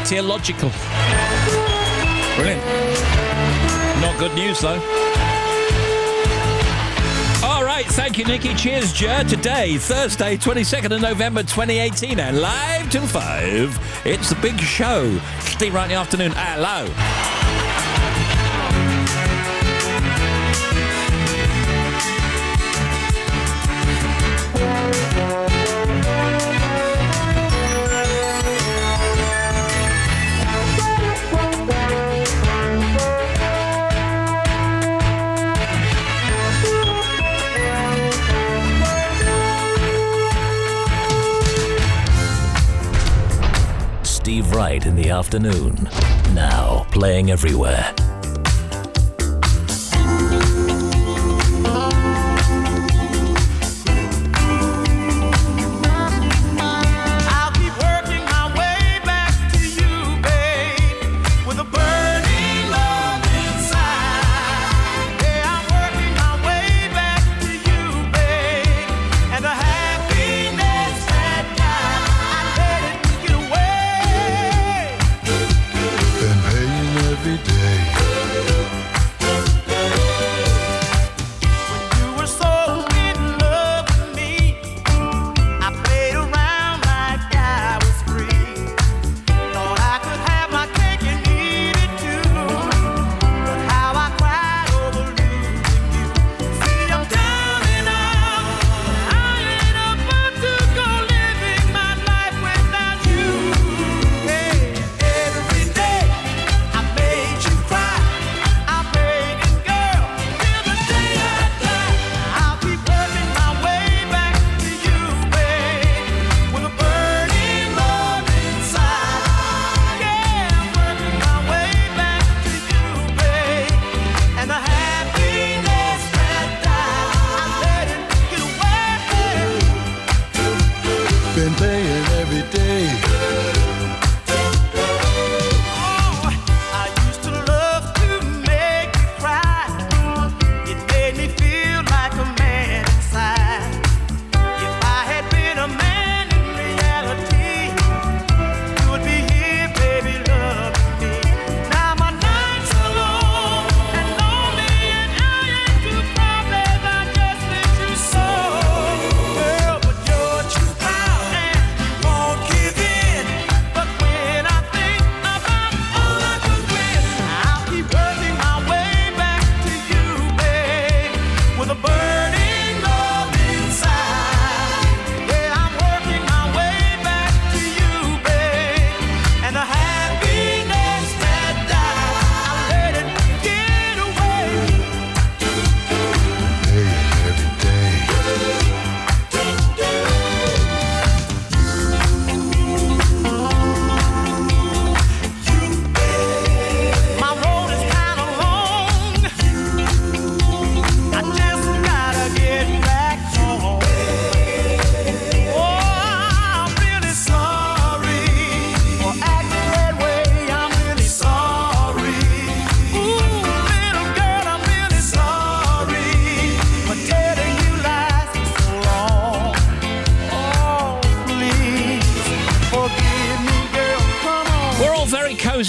theological. Brilliant. Not good news, though. All right, thank you, Nikki. Cheers, Jer. Today, Thursday, 22nd of November, 2018, and live till 5, it's The Big Show. Steve Wright in the afternoon. Hello. Steve Wright in the afternoon. Now playing everywhere.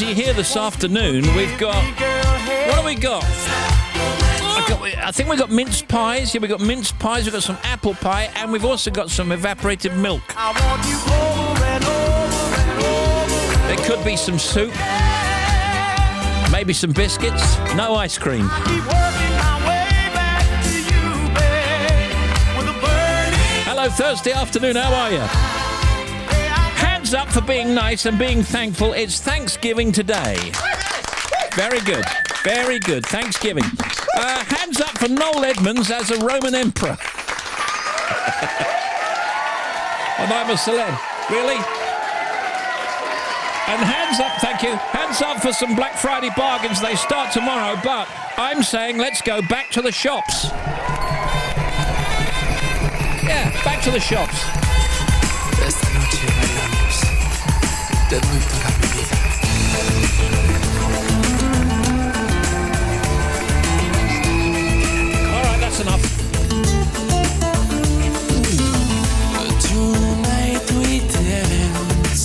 Here this afternoon, we've got, what have we got? I think we've got mince pies. Yeah, we've got mince pies, we've got some apple pie, and we've also got some evaporated milk. There could be some soup, maybe some biscuits, no ice cream. Hello, Thursday afternoon, how are you? Hands up for being nice and being thankful. It's Thanksgiving today. Very good. Very good. Thanksgiving. Hands up for Noel Edmonds as a Roman emperor. And I'm a celeb. Really? And hands up, thank you. Hands up for some Black Friday bargains. They start tomorrow, but I'm saying let's go back to the shops. Yeah, back to the shops. Esta noche bailamos, te doy toda mi vida. All right, that's enough. Tonight we dance,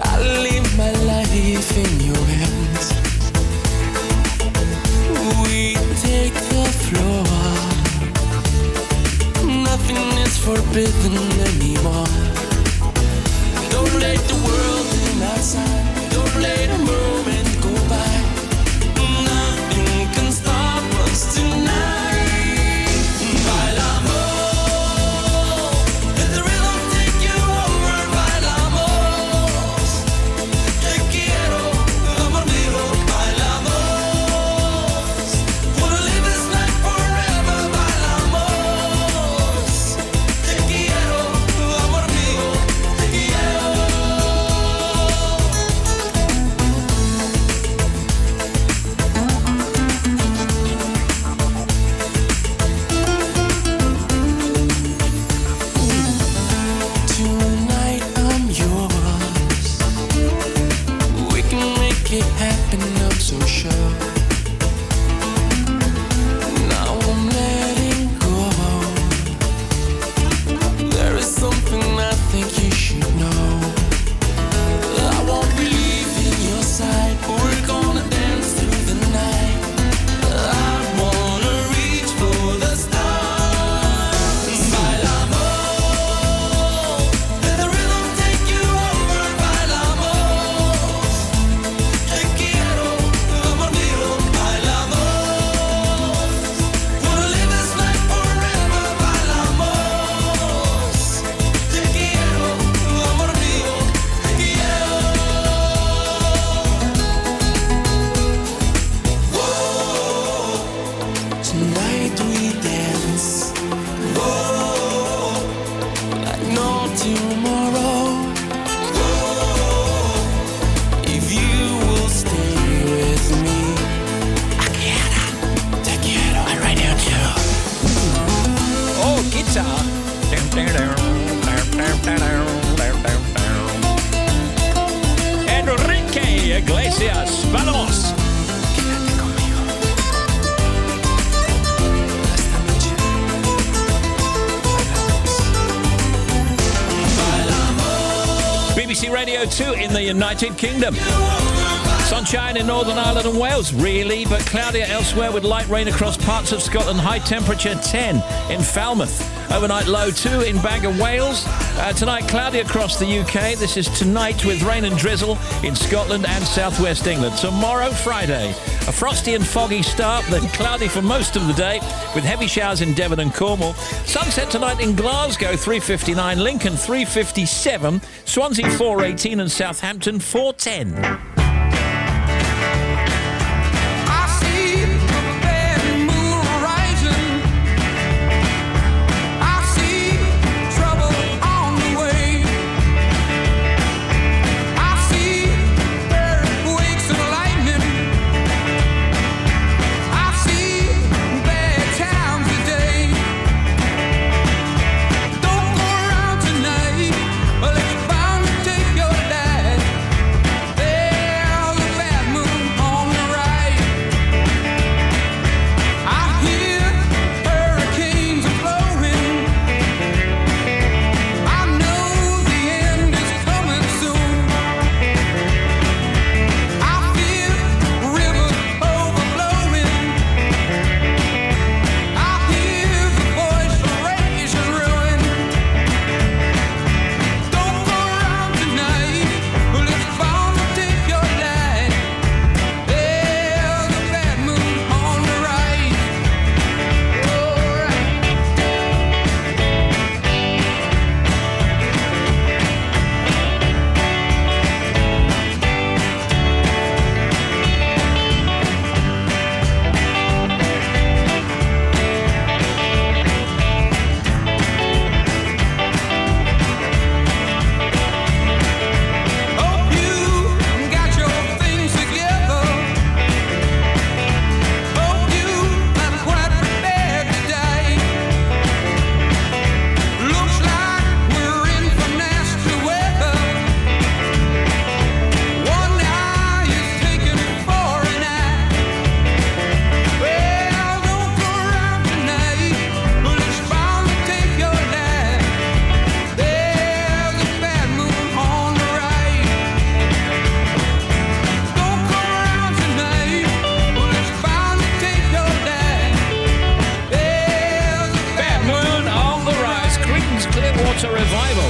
a little forbidden anymore. Don't let the world in outside. Don't let a moment go by. Nothing can stop us tonight. Bailamos. Let the rhythm take you over. Bailamos. Te quiero, amor mío. Bailamos. Wanna live this life forever. Bailamos. Te quiero, amor mío. Te quiero. Tonight I'm yours. We can make it happen, I'm so sure. Now I'm letting go. There is something I think you should know. I won't be leaving your side. We're gonna dance through the night. I wanna reach for the stars. Bailamos. Let the rhythm take you over. Bailamos. Te quiero, amor mío. Bailamos. Wanna live this life forever. Bailamos. Te quiero, amor mío. Te quiero. Tonight we dance. Whoa, like no tomorrow. Whoa, if you will stay with me. Te quiero. I right now too. Oh, guitar. Enrique Iglesias. Vamos. Quédate conmigo. Esta noche bailamos. BBC Radio 2 in the United Kingdom. Sunshine in Northern Ireland and Wales, really, but cloudier elsewhere with light rain across parts of Scotland. High temperature 10 in Falmouth. Overnight low 2 in Bangor, Wales. Tonight cloudy across the UK. This is tonight with rain and drizzle in Scotland and southwest England. Tomorrow, Friday, a frosty and foggy start, then cloudy for most of the day with heavy showers in Devon and Cornwall. Sunset tonight in Glasgow, 3:59, Lincoln 3:57, Swansea 4:18 and Southampton 4:10. I see the bad moon rising. I see trouble on the way. I see earthquakes and lightning. I see bad times today. Don't go around tonight, well, it's bound to take your life. There What a revival.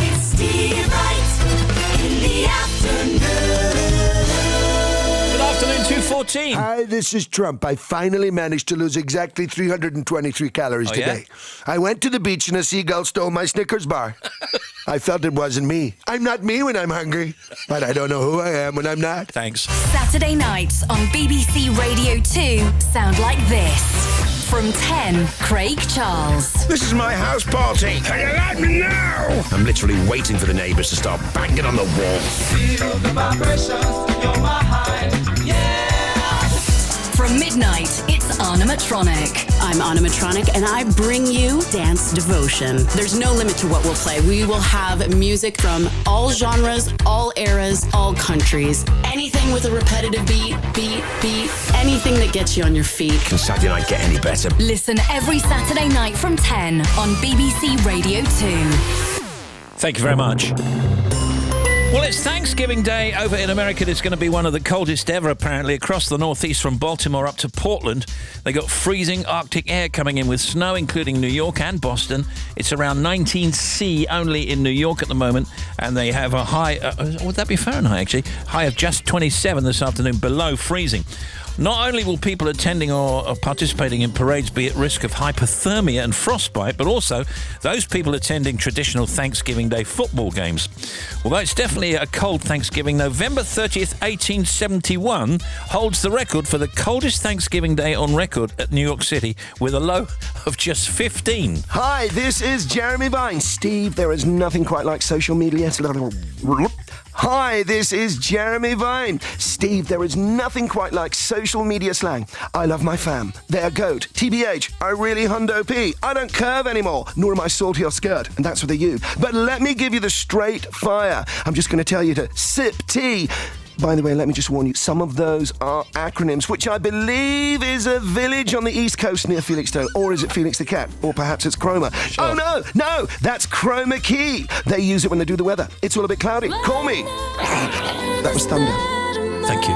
It's Steve Wright in the afternoon. Good afternoon, 2:14. Hi, this is Trump. I finally managed to lose exactly 323 calories today. I went to the beach and a seagull stole my Snickers bar. I felt it wasn't me. I'm not me when I'm hungry, but I don't know who I am when I'm not. Thanks. Saturday nights on BBC Radio 2 sound like this. From 10, Craig Charles. This is my house party. Can you let me know? I'm literally waiting for the neighbours to start banging on the wall. Feel the vibrations, you're my high. Yeah. From midnight, it's Animatronic. I'm Animatronic, and I bring you Dance Devotion. There's no limit to what we'll play. We will have music from all genres, all eras, all countries. Anything with a repetitive beat, anything that gets you on your feet. Can Saturday night get any better? Listen every Saturday night from 10 on BBC Radio 2. Thank you very much. Well, it's Thanksgiving Day over in America. It's going to be one of the coldest ever, apparently, across the northeast from Baltimore up to Portland. They got freezing Arctic air coming in with snow, including New York and Boston. It's around 19 C only in New York at the moment, and they have a high, would that be Fahrenheit, actually? High of just 27 this afternoon, below freezing. Not only will people attending or participating in parades be at risk of hypothermia and frostbite, but also those people attending traditional Thanksgiving Day football games. Although it's definitely a cold Thanksgiving, November 30th, 1871 holds the record for the coldest Thanksgiving Day on record at New York City, with a low of just 15. Hi, this is Jeremy Vine. Steve, there is nothing quite like social media. Hi, this is Jeremy Vine. Steve, there is nothing quite like social media slang. I love my fam. They're goat. TBH, I really hundo P. I don't curve anymore, nor am I salty or skirt. And that's with a U. But let me give you the straight fire. I'm just going to tell you to sip tea. By the way, let me just warn you, some of those are acronyms, which I believe is a village on the East Coast near Felixstowe. Or is it Felix the Cat? Or perhaps it's Chroma. Sure. Oh, no, that's Chroma Key. They use it when they do the weather. It's all a bit cloudy. Call me. That was thunder. Thank you.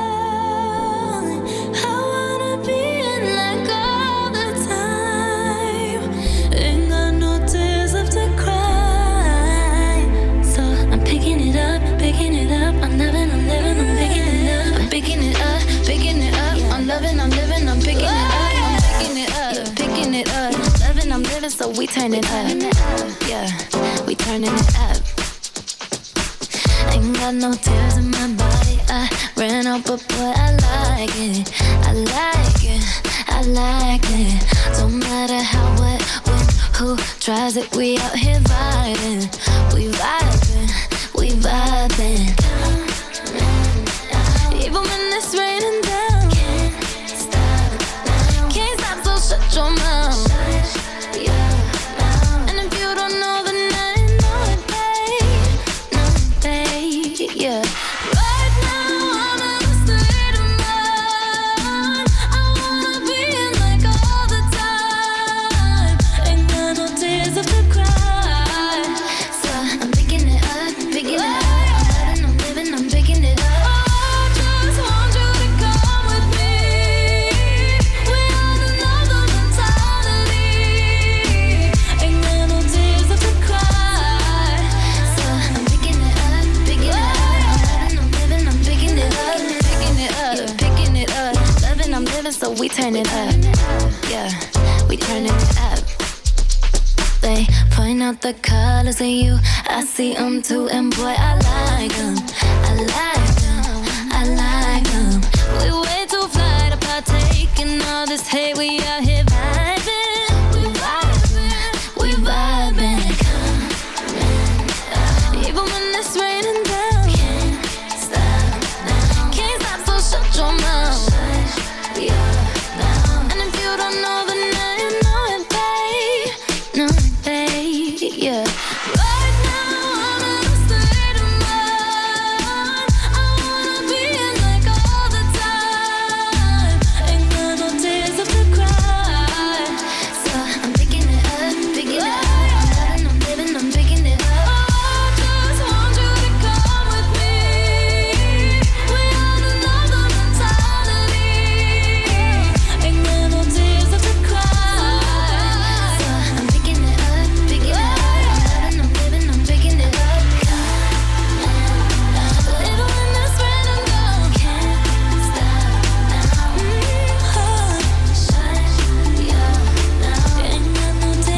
So we turn it up, yeah, we turning it up. Ain't got no tears in my body, I ran out, but boy, I like it, I like it, I like it. Don't matter how, what, when, who tries it, we out here vibing, we vibing, we vibing. Even when it's raining down, can't stop, so shut your mouth. So we turn it up, yeah, we turn it up. They point out the colors in you, I see them too, and boy, I like them, I like them, I like them. We way too fly to partake in all this hate, we out here vibing, we vibing, we vibing. Even when it's raining down, can't stop, so shut your mouth. Yeah. Right now I'm in a state of mind.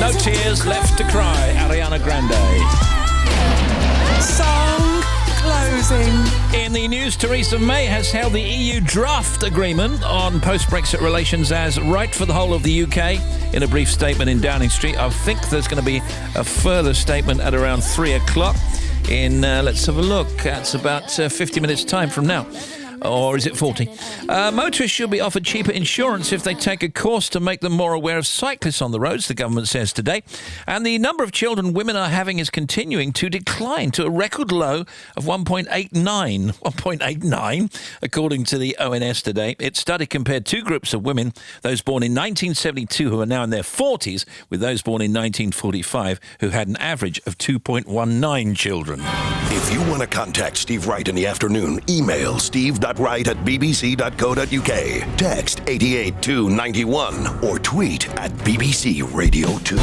No tears left to cry, Ariana Grande. Song closing. In the news, Theresa May has held the EU draft agreement on post-Brexit relations as right for the whole of the UK. In a brief statement in Downing Street, I think there's going to be a further statement at around 3 o'clock in, let's have a look, that's about 50 minutes' time from now. Or is it 40? Motorists should be offered cheaper insurance if they take a course to make them more aware of cyclists on the roads, the government says today. And the number of children women are having is continuing to decline to a record low of 1.89, according to the ONS today. Its study compared two groups of women, those born in 1972 who are now in their 40s, with those born in 1945 who had an average of 2.19 children. If you want to contact Steve Wright in the afternoon, email steve.wright@bbc.co.uk. Text 88291 or tweet at BBC Radio 2.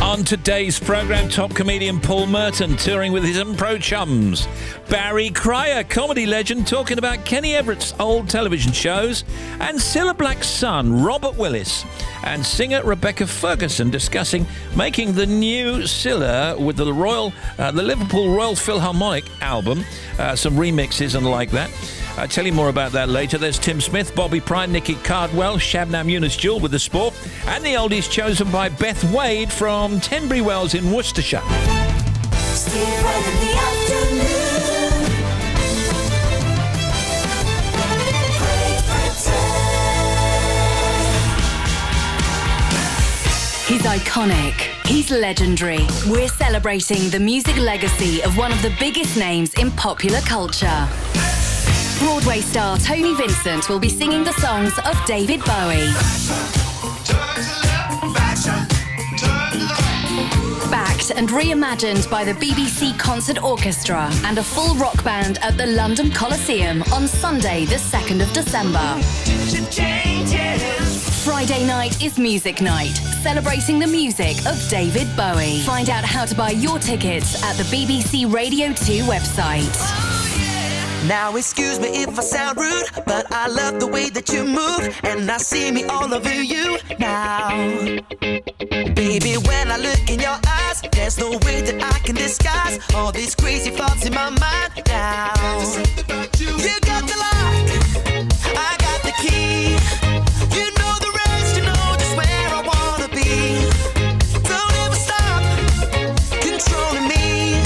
On today's programme, top comedian Paul Merton touring with his impro chums. Barry Cryer, comedy legend, talking about Kenny Everett's old television shows. And Cilla Black's son, Robert Willis. And singer Rebecca Ferguson discussing making the new Cilla with the Liverpool Royal Philharmonic album. Some remixes and like that. I'll tell you more about that later. There's Tim Smith, Bobby Prine, Nicky Cardwell, Shabnam Yunus-Jewel with the sport, and the oldies chosen by Beth Wade from Tenbury Wells in Worcestershire. Steve Wright in the afternoon. Great Britain. He's iconic. He's legendary. We're celebrating the music legacy of one of the biggest names in popular culture. Broadway star Tony Vincent will be singing the songs of David Bowie. Backed and reimagined by the BBC Concert Orchestra and a full rock band at the London Coliseum on Sunday, the 2nd of December. Friday night is Music Night, celebrating the music of David Bowie. Find out how to buy your tickets at the BBC Radio 2 website. Now excuse me if I sound rude, but I love the way that you move, and I see me all over you now. Baby, when I look in your eyes, there's no way that I can disguise all these crazy thoughts in my mind now. You got the lock, I got the key. You know the rest, you know just where I wanna be. Don't ever stop controlling me.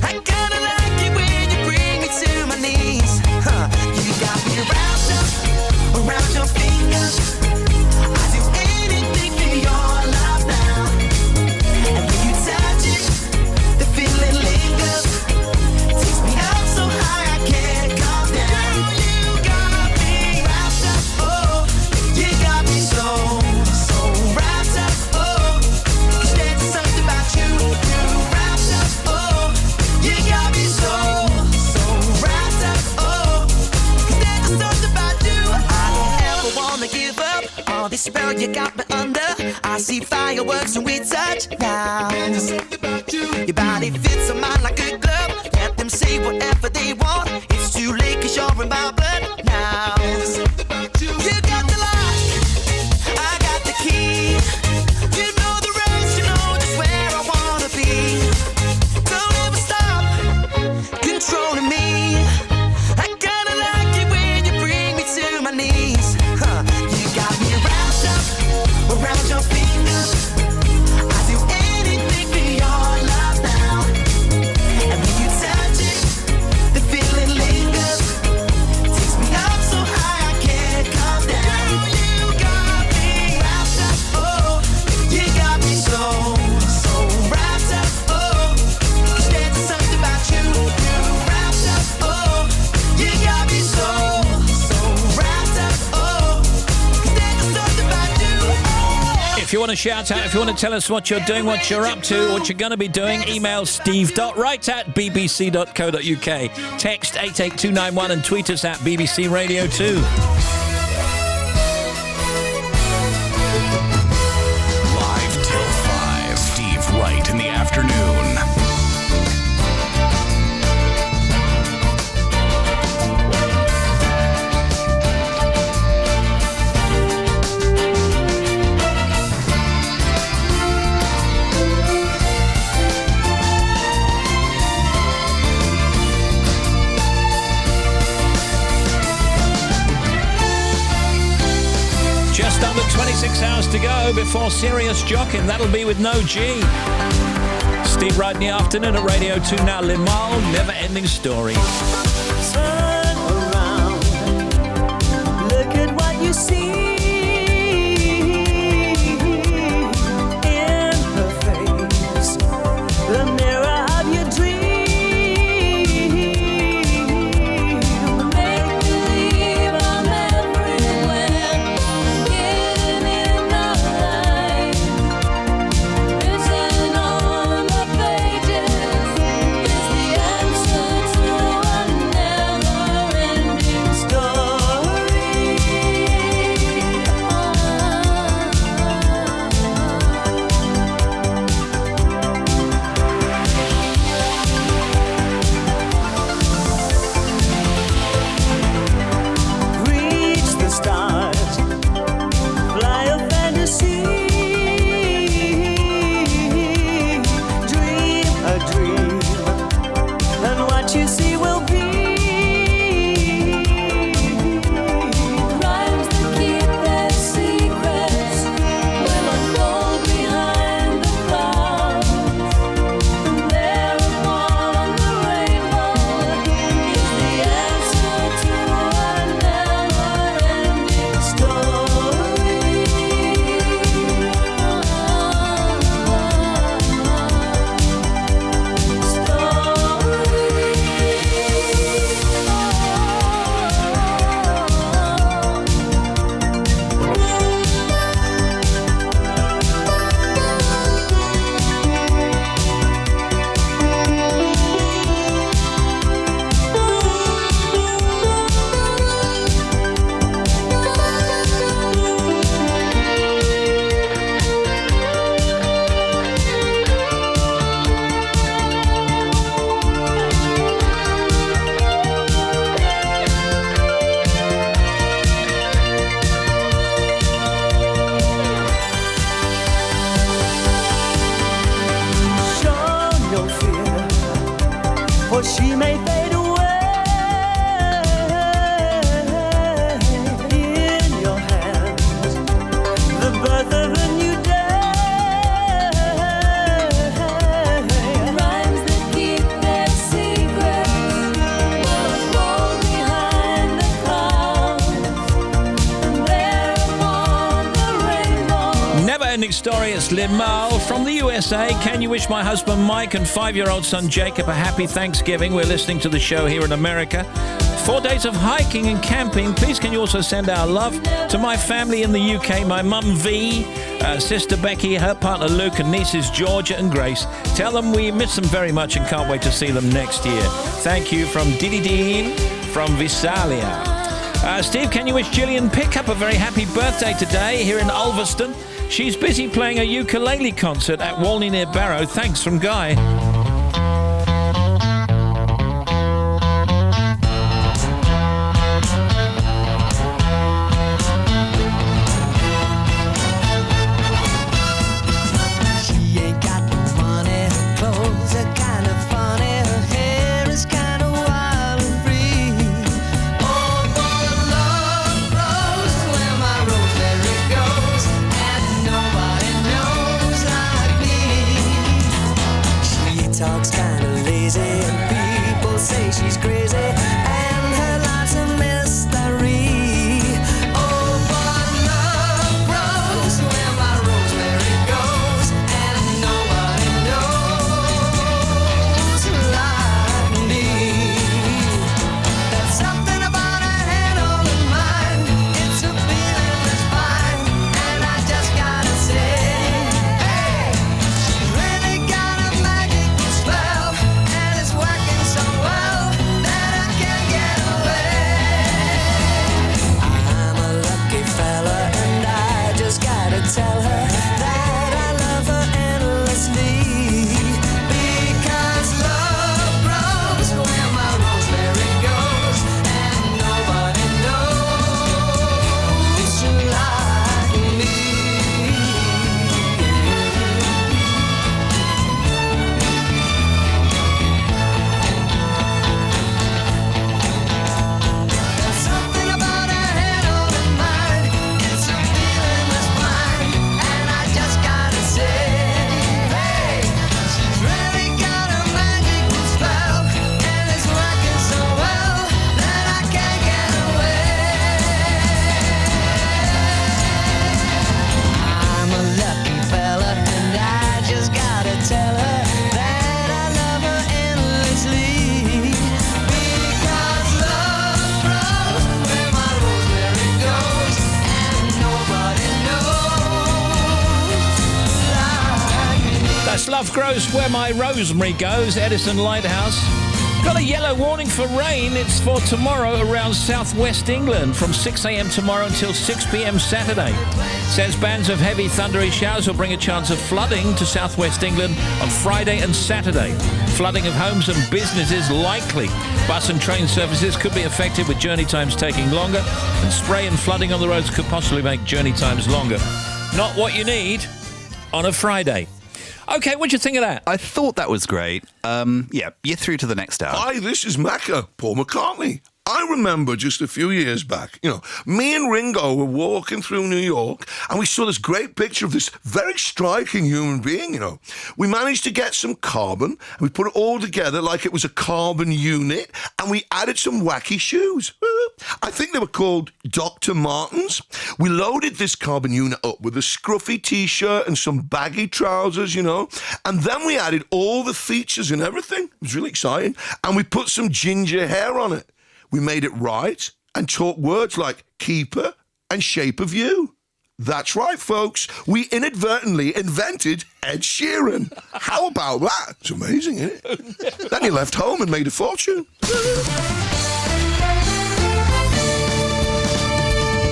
I kinda like it when you bring me to my knees. You got me wrapped up around your fingers. I do anything for your love now. And when you touch it, the feeling lingers. Takes me up so high I can't come down. You got me wrapped up, oh. You got me so wrapped up, oh. 'Cause there's something about you, wrapped up, oh. You got me so wrapped up, oh. 'Cause there's something about you. I don't ever wanna give up all this spell you got me under. I see fireworks when we touch now. There's something about you. Your body fits on mine like a glove. Let them say whatever they want. It's too late 'cause you're in my blood now. There's something about you. You got the lock, I got the key. You know the rest, you know just where I wanna be. Don't ever stop controlling me. I kinda like it when you bring me to my knees. You got me wrapped up around your fingers. I do anything for your love now. And when you touch it, the feeling lingers. Takes me up so high I can't come down. You got me wrapped up, oh. You got me so wrapped up, oh. 'Cause there's something about you, wrapped up, oh. You got me so wrapped up, oh. 'Cause there's something about you, oh. If you want to shout out, if you want to tell us what you're doing, what you're up to, what you're going to be doing, email steve.wright@bbc.co.uk. Text 88291 and tweet us at BBC Radio 2. Live till 5. Steve Wright in the afternoon. 26 hours to go before Serious Jockin'. That'll be with no G. Steve Wright in the afternoon at Radio 2 now. Limahl, Never Ending Story. Turn around, look at what you see. In her face, the mirror of your dream. Make believe I'm everywhere, hidden in the light. Written on the pages is the answer to a never-ending story. Reach the stars, fly a fantasy, dream a dream, and what you see will be. Rhymes that keep their secrets will unfold behind the clouds. And there upon the rainbow is the answer to a never-ending Show no fear, for she may fade away. In your hands, the birth of a new day. Rhymes that keep their secrets will unfold behind the clouds. And there upon the rainbow. Never Ending Story. It's Limahl from the USA. Can you wish my husband Mike and 5-year-old son Jacob a happy Thanksgiving? We're listening to the show here in America. 4 days of hiking and camping. Please can you also send our love to my family in the UK, my mum V, sister Becky, her partner Luke, and nieces Georgia and Grace. Tell them we miss them very much and can't wait to see them next year. Thank you from Didi Dean from Visalia. Steve, can you wish Gillian Pickup a very happy birthday today here in Ulverston? She's busy playing a ukulele concert at Walney near Barrow. Thanks from Guy. She ain't got no money, her clothes are kind of funny, her hair is kind of wild and free. Oh, boy, love grows where my rosemary goes, and nobody knows like me. She South grows where my rosemary goes, Edison Lighthouse. Got a yellow warning for rain. It's for tomorrow around southwest England from 6 a.m. tomorrow until 6 p.m. Saturday. Says bands of heavy thundery showers will bring a chance of flooding to southwest England on Friday and Saturday. Flooding of homes and businesses likely. Bus and train services could be affected with journey times taking longer, and spray and flooding on the roads could possibly make journey times longer. Not what you need on a Friday. Okay, what'd you think of that? I thought that was great. Yeah, you're through to the next hour. Hi, this is Macca, Paul McCartney. I remember just a few years back, me and Ringo were walking through New York and we saw this great picture of this very striking human being, We managed to get some carbon and we put it all together like it was a carbon unit and we added some wacky shoes. I think they were called Dr. Martens. We loaded this carbon unit up with a scruffy t-shirt and some baggy trousers, and then we added all the features and everything. It was really exciting. And we put some ginger hair on it. We made it right and taught words like keeper and shape of you. That's right, folks. We inadvertently invented Ed Sheeran. How about that? It's amazing, isn't it? Then he left home and made a fortune.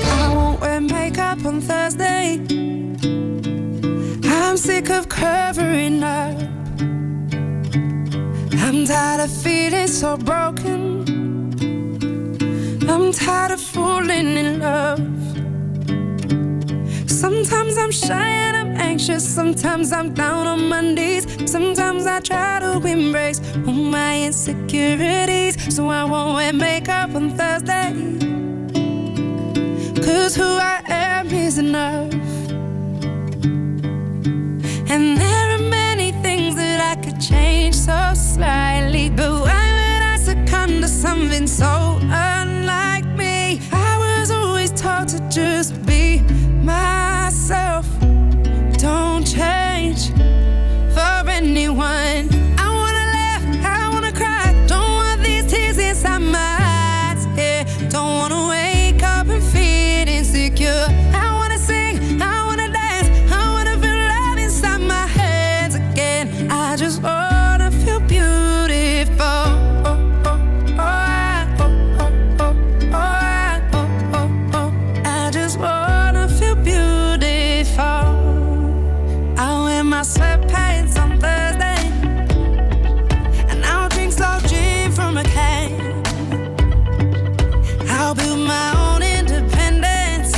I won't wear makeup on Thursday. I'm sick of covering up. I'm tired of feeling so broken. I'm tired of falling in love. Sometimes I'm shy and I'm anxious. Sometimes I'm down on my knees. Sometimes I try to embrace all my insecurities. So I won't wear makeup on Thursday, 'cause who I am is enough. And there are many things that I could change so slightly, but why would I succumb to something so unlike me? I was always taught to just be myself. Don't change for anyone. I wanna laugh, I wanna cry. Don't want these tears inside my eyes. Yeah, don't wanna wake up and feel insecure. I wanna sing, I wanna dance, I wanna feel love inside my hands again. I just wanna feel beautiful. I just wanna feel beautiful. I wear my sweatpants on Thursday, and I'll drink slow gin from a can. I'll build my own independence.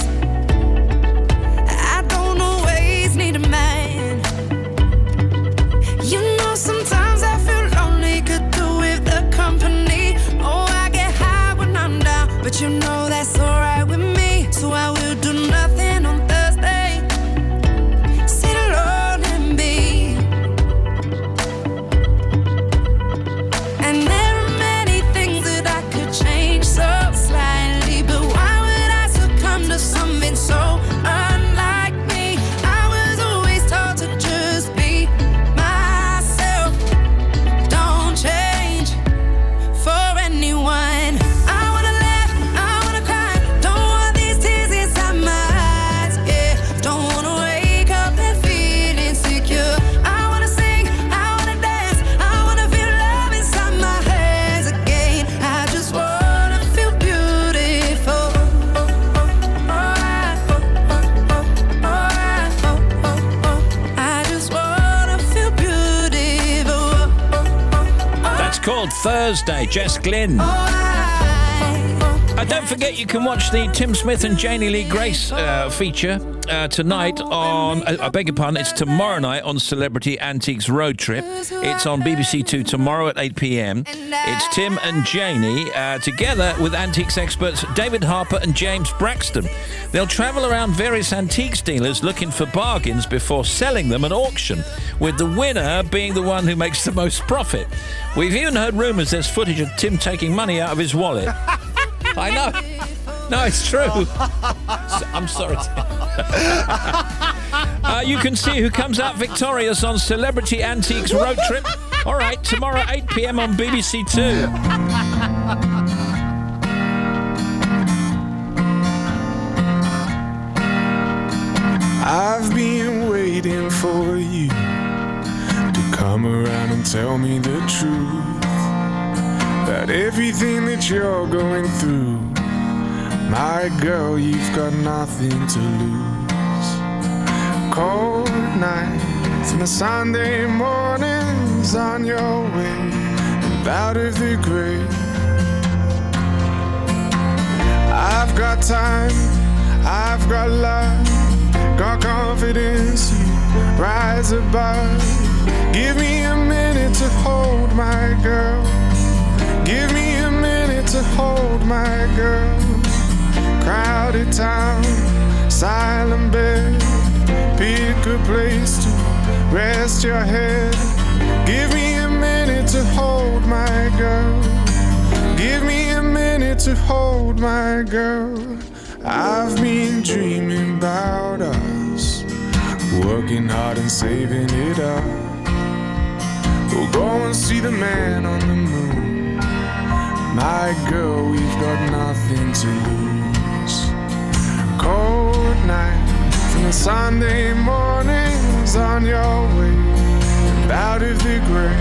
I don't always need a man. Sometimes I feel lonely, could do with the company. Oh, I get high when I'm down, but that's alright with me. So I will do nothing on Thursday. Sit alone and be. And there are many things that I could change so slightly, but why would I succumb to something so unlike me? I was always taught to just be myself. Don't change for anyone. I wanna laugh, I wanna cry. Don't want these tears inside my eyes. Yeah, don't wanna wake up and feel insecure. I wanna sing, I wanna dance, I wanna feel love inside my hands again. I just wanna feel beautiful. I just wanna feel beautiful. That's called Thursday, Jess Glynn. Don't forget you can watch the Tim Smith and Janie Lee Grace feature tonight on, I beg your pardon, it's tomorrow night on Celebrity Antiques Road Trip. It's on BBC Two tomorrow at 8 p.m. It's Tim and Janie together with antiques experts David Harper and James Braxton. They'll travel around various antiques dealers looking for bargains before selling them at auction, with the winner being the one who makes the most profit. We've even heard rumours there's footage of Tim taking money out of his wallet. I know. No, it's true. I'm sorry. You can see who comes out victorious on Celebrity Antiques Road Trip. All right, tomorrow 8 p.m. on BBC Two. I've been waiting for you to tell me the truth about everything that you're going through. My girl, you've got nothing to lose. Cold nights and the Sunday mornings on your way and out of the grave. I've got time, I've got love, got confidence, you rise above. Give me a minute to hold my girl. Give me a minute to hold my girl. Crowded town, silent bed. Pick a place to rest your head. Give me a minute to hold my girl. Give me a minute to hold my girl. I've been dreaming about us, working hard and saving it up. We'll go and see the man on the moon. My girl, we've got nothing to lose. Cold nights and Sunday mornings on your way and out of the grave.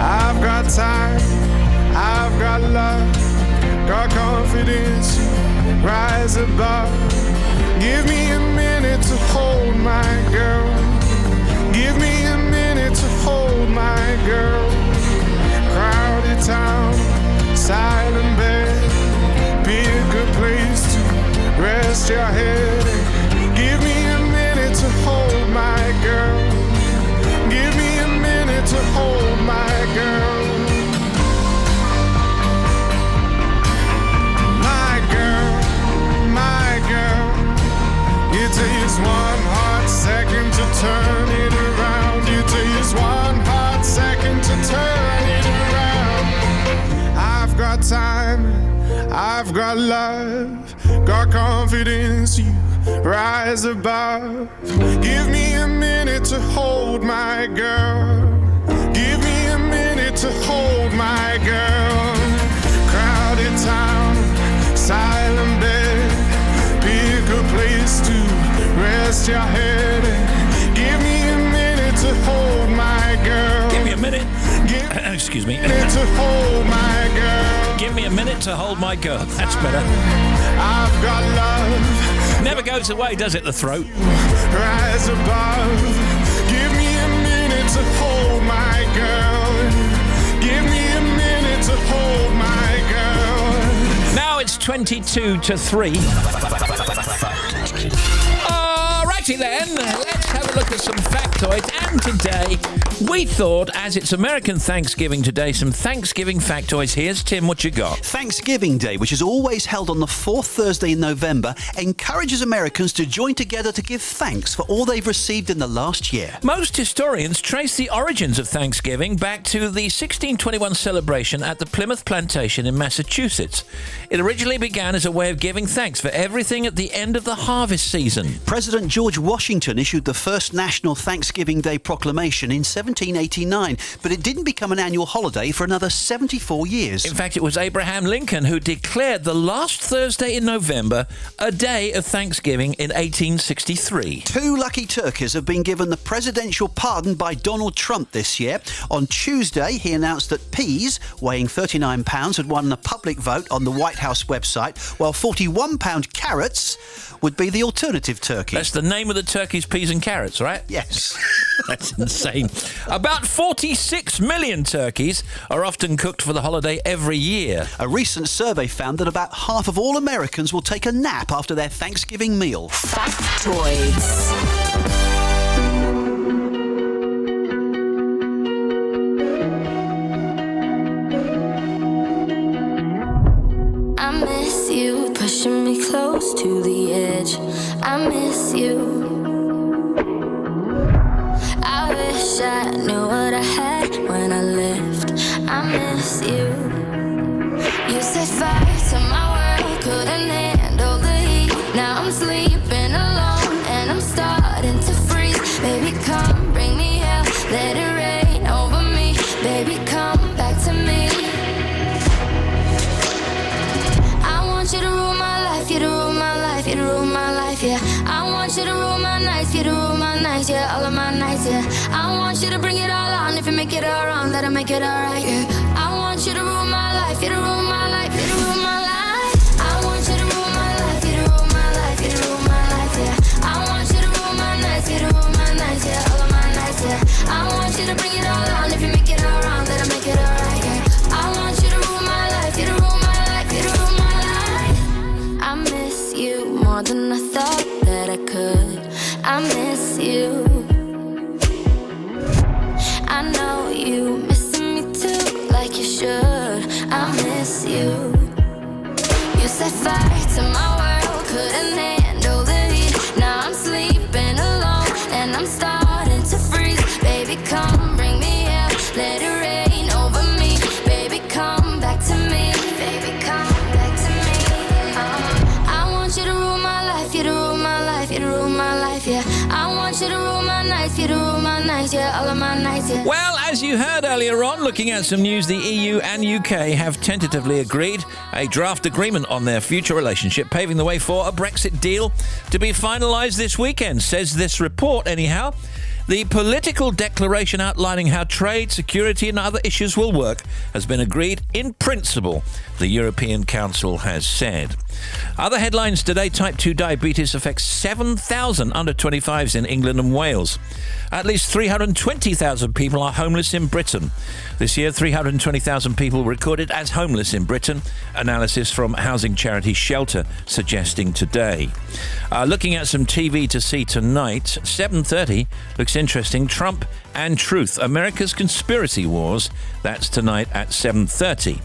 I've got time, I've got love, got confidence, rise above. Give me a minute to hold my girl. Give me a minute to hold my girl. Crowded town, silent bed. Pick a place to rest your head. Give me a minute to hold my girl. Give me a minute to hold my girl. My girl, my girl. It takes one hot second to turn it around. It takes one hot second to turn it around. I've got time, I've got love, got confidence, you rise above. Give me a minute to hold my girl. Give me a minute to hold my girl. Crowded town, silent bed. Pick a place to rest your head. Give me a minute to hold my girl. Give me a minute. Excuse me. To hold my girl. Give me a minute to hold my girl. That's better. I've got love. Never goes away, does it, the throat? Rise above. Give me a minute to hold my girl. Give me a minute to hold my girl. Now it's 22 to 3. Alrighty then, let's have a look at some factoids. And today, we thought, as it's American Thanksgiving today, some Thanksgiving factoids. Here's Tim, what you got? Thanksgiving Day, which is always held on the fourth Thursday in November, encourages Americans to join together to give thanks for all they've received in the last year. Most historians trace the origins of Thanksgiving back to the 1621 celebration at the Plymouth Plantation in Massachusetts. It originally began as a way of giving thanks for everything at the end of the harvest season. President George Washington issued the first national Thanksgiving Day proclamation in 1789, but it didn't become an annual holiday for another 74 years. In fact, it was Abraham Lincoln who declared the last Thursday in November a day of Thanksgiving in 1863. Two lucky turkeys have been given the presidential pardon by Donald Trump this year. On Tuesday, he announced that peas, weighing 39 pounds, had won a public vote on the White House website, while 41-pound carrots would be the alternative turkey. That's the name of the turkey's peas and carrots, right? Yes. That's insane. About 46 million turkeys are often cooked for the holiday every year. A recent survey found that about half of all Americans will take a nap after their Thanksgiving meal. Factoids. I miss you, pushing me close to the edge. I miss you. I wish I knew what I had when I left. I miss you. You set fire to my world, couldn't handle the heat. Now I'm sleeping alone and I'm starting to freeze. Baby, come bring me hell, let it rain over me. Baby, come back to me. I want you to rule my life, you to rule my life, you to rule my life. life, yeah. I want you to rule my nights, you to rule my nights, yeah. All of my nights, yeah. I want you to bring it all on. If you make it all wrong, let it make it all right, yeah. I want you to rule my life, you to rule my life, you to rule my life. I want you to rule my life, you to rule my life, you to rule my life, yeah. I want you to rule my nights, you to rule my nights, yeah. All of my nights, yeah. I want you to bring it all on. If you make it all wrong, let it make it all right, yeah. I want you to rule my life, you to rule my life, you to rule my life. I miss you more than I thought that I could. I miss you. I know you missing me too, like you should. I miss you. You set fire to my world, couldn't handle the heat. Now I'm sleeping alone and I'm starting to freeze. Baby, come bring me out, let it rain over me. Baby, come back to me. Baby, come back to me. I want you to rule my life, you to rule my life, you to rule my life, yeah. I want you to rule my nights, you to rule my nights, yeah. All of my nights, yeah. Well, as you heard earlier on, looking at some news, the EU and UK have tentatively agreed a draft agreement on their future relationship, paving the way for a Brexit deal to be finalised this weekend, says this report anyhow. The political declaration outlining how trade, security and other issues will work has been agreed in principle, the European Council has said. Other headlines today: type 2 diabetes affects 7,000 under 25s in England and Wales. At least 320,000 people are homeless in Britain. This year, 320,000 people recorded as homeless in Britain, analysis from housing charity Shelter suggesting today. Looking at some TV to see tonight, 7:30 looks interesting. Trump and Truth, America's Conspiracy Wars. That's tonight at 7:30.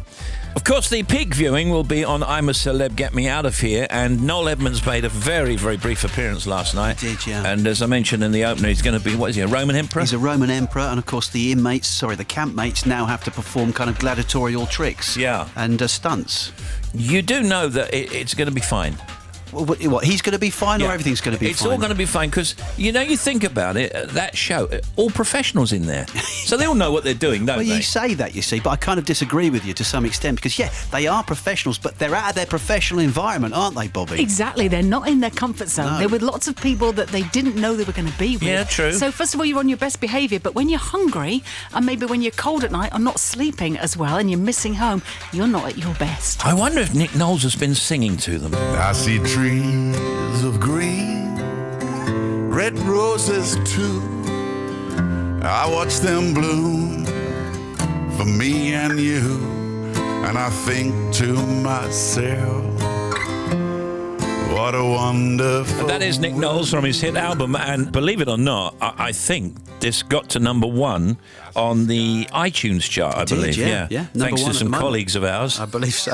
Of course, the peak viewing will be on I'm a Celeb, Get Me Out of Here, and Noel Edmonds made a very, very brief appearance last night. He did, yeah. And as I mentioned in the opener, he's going to be, what is he, a Roman emperor? He's a Roman emperor, and of course the campmates now have to perform kind of gladiatorial tricks. Yeah. And stunts. You do know that it's going to be fine. What, he's going to be fine, or everything's going to be fine? It's all going to be fine because, you think about it, that show, all professionals in there. So they all know what they're doing, don't well, they? You say that, you see, but I kind of disagree with you to some extent because, yeah, they are professionals, but they're out of their professional environment, aren't they, Bobby? Exactly. They're not in their comfort zone. No. They're with lots of people that they didn't know they were going to be with. Yeah, true. So, first of all, you're on your best behaviour, but when you're hungry and maybe when you're cold at night or not sleeping as well and you're missing home, you're not at your best. I wonder if Nick Knowles has been singing to them. I see trees of green, red roses too. I watch them bloom for me and you, and I think to myself, what a wonderful. And that is Nick Knowles from his hit album, and believe it or not, I think this got to number one on the iTunes chart, I believe. Yeah. Thanks to some colleagues of ours. I believe so.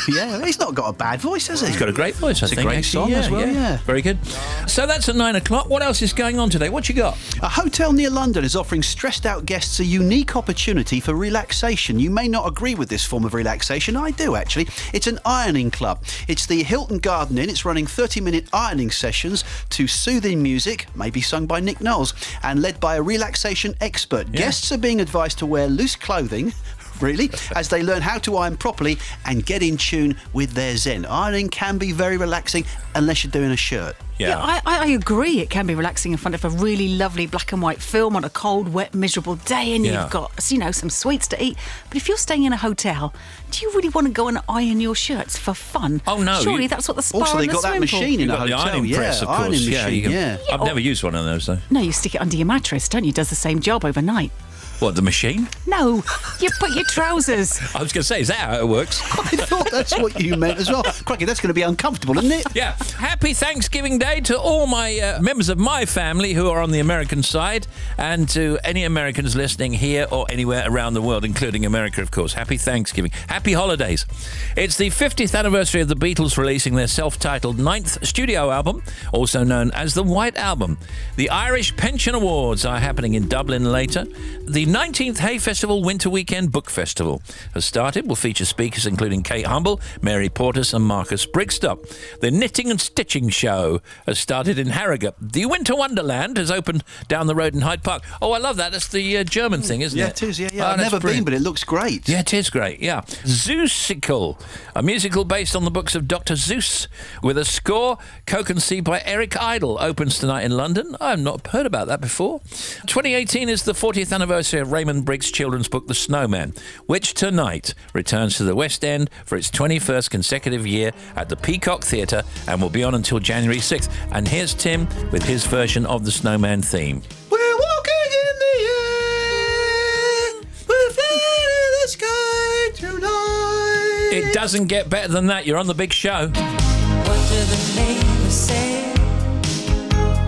Yeah, he's not got a bad voice, has he? He's got a great voice, I think. It's a great actually. song as well, yeah. Very good. So that's at 9 o'clock. What else is going on today? What you got? A hotel near London is offering stressed out guests a unique opportunity for relaxation. You may not agree with this form of relaxation. I do, actually. It's an ironing club. It's the Hilton Garden Inn. It's running 30-minute ironing sessions to soothing music, maybe sung by Nick Knowles, and led by a relaxation expert. Yeah. Guests are being advised to wear loose clothing, really, as they learn how to iron properly and get in tune with their zen. Ironing can be very relaxing unless you're doing a shirt. Yeah, I agree. It can be relaxing in front of a really lovely black and white film on a cold, wet, miserable day, and you've got, some sweets to eat. But if you're staying in a hotel, do you really want to go and iron your shirts for fun? Oh, no. Surely that's what the spa Also, and they the got that swimming pool. machine in You've a got hotel. the ironing press, of course. Ironing machine, Yeah. I've never used one of those, though. No, you stick it under your mattress, don't you? It does the same job overnight. What, the machine? No, you put your trousers. I was going to say, is that how it works? I thought that's what you meant as well. Crikey, that's going to be uncomfortable, isn't it? Yeah. Happy Thanksgiving Day to all my members of my family who are on the American side, and to any Americans listening here or anywhere around the world, including America, of course. Happy Thanksgiving. Happy holidays. It's the 50th anniversary of the Beatles releasing their self-titled 9th studio album, also known as the White Album. The Irish Pension Awards are happening in Dublin later. The 19th Hay Festival Winter Weekend Book Festival has started. Will feature speakers including Kate Humble, Mary Portas and Marcus Brigstocke. The Knitting and Stitching Show has started in Harrogate. The Winter Wonderland has opened down the road in Hyde Park. Oh, I love that. That's the German thing, isn't it? Yeah, it is. Yeah. Oh, I've that's never brilliant. been, but it looks great. Yeah, it is great, yeah. Zeusical, a musical based on the books of Dr. Seuss, with a score co-conceived by Eric Idle, opens tonight in London. I've not heard about that before. 2018 is the 40th anniversary of Raymond Briggs' children's book, The Snowman, which tonight returns to the West End for its 21st consecutive year at the Peacock Theatre and will be on until January 6th. And here's Tim with his version of the Snowman theme. We're walking in the air. We're flying in the sky tonight. It doesn't get better than that. You're on the big show. What do the neighbors say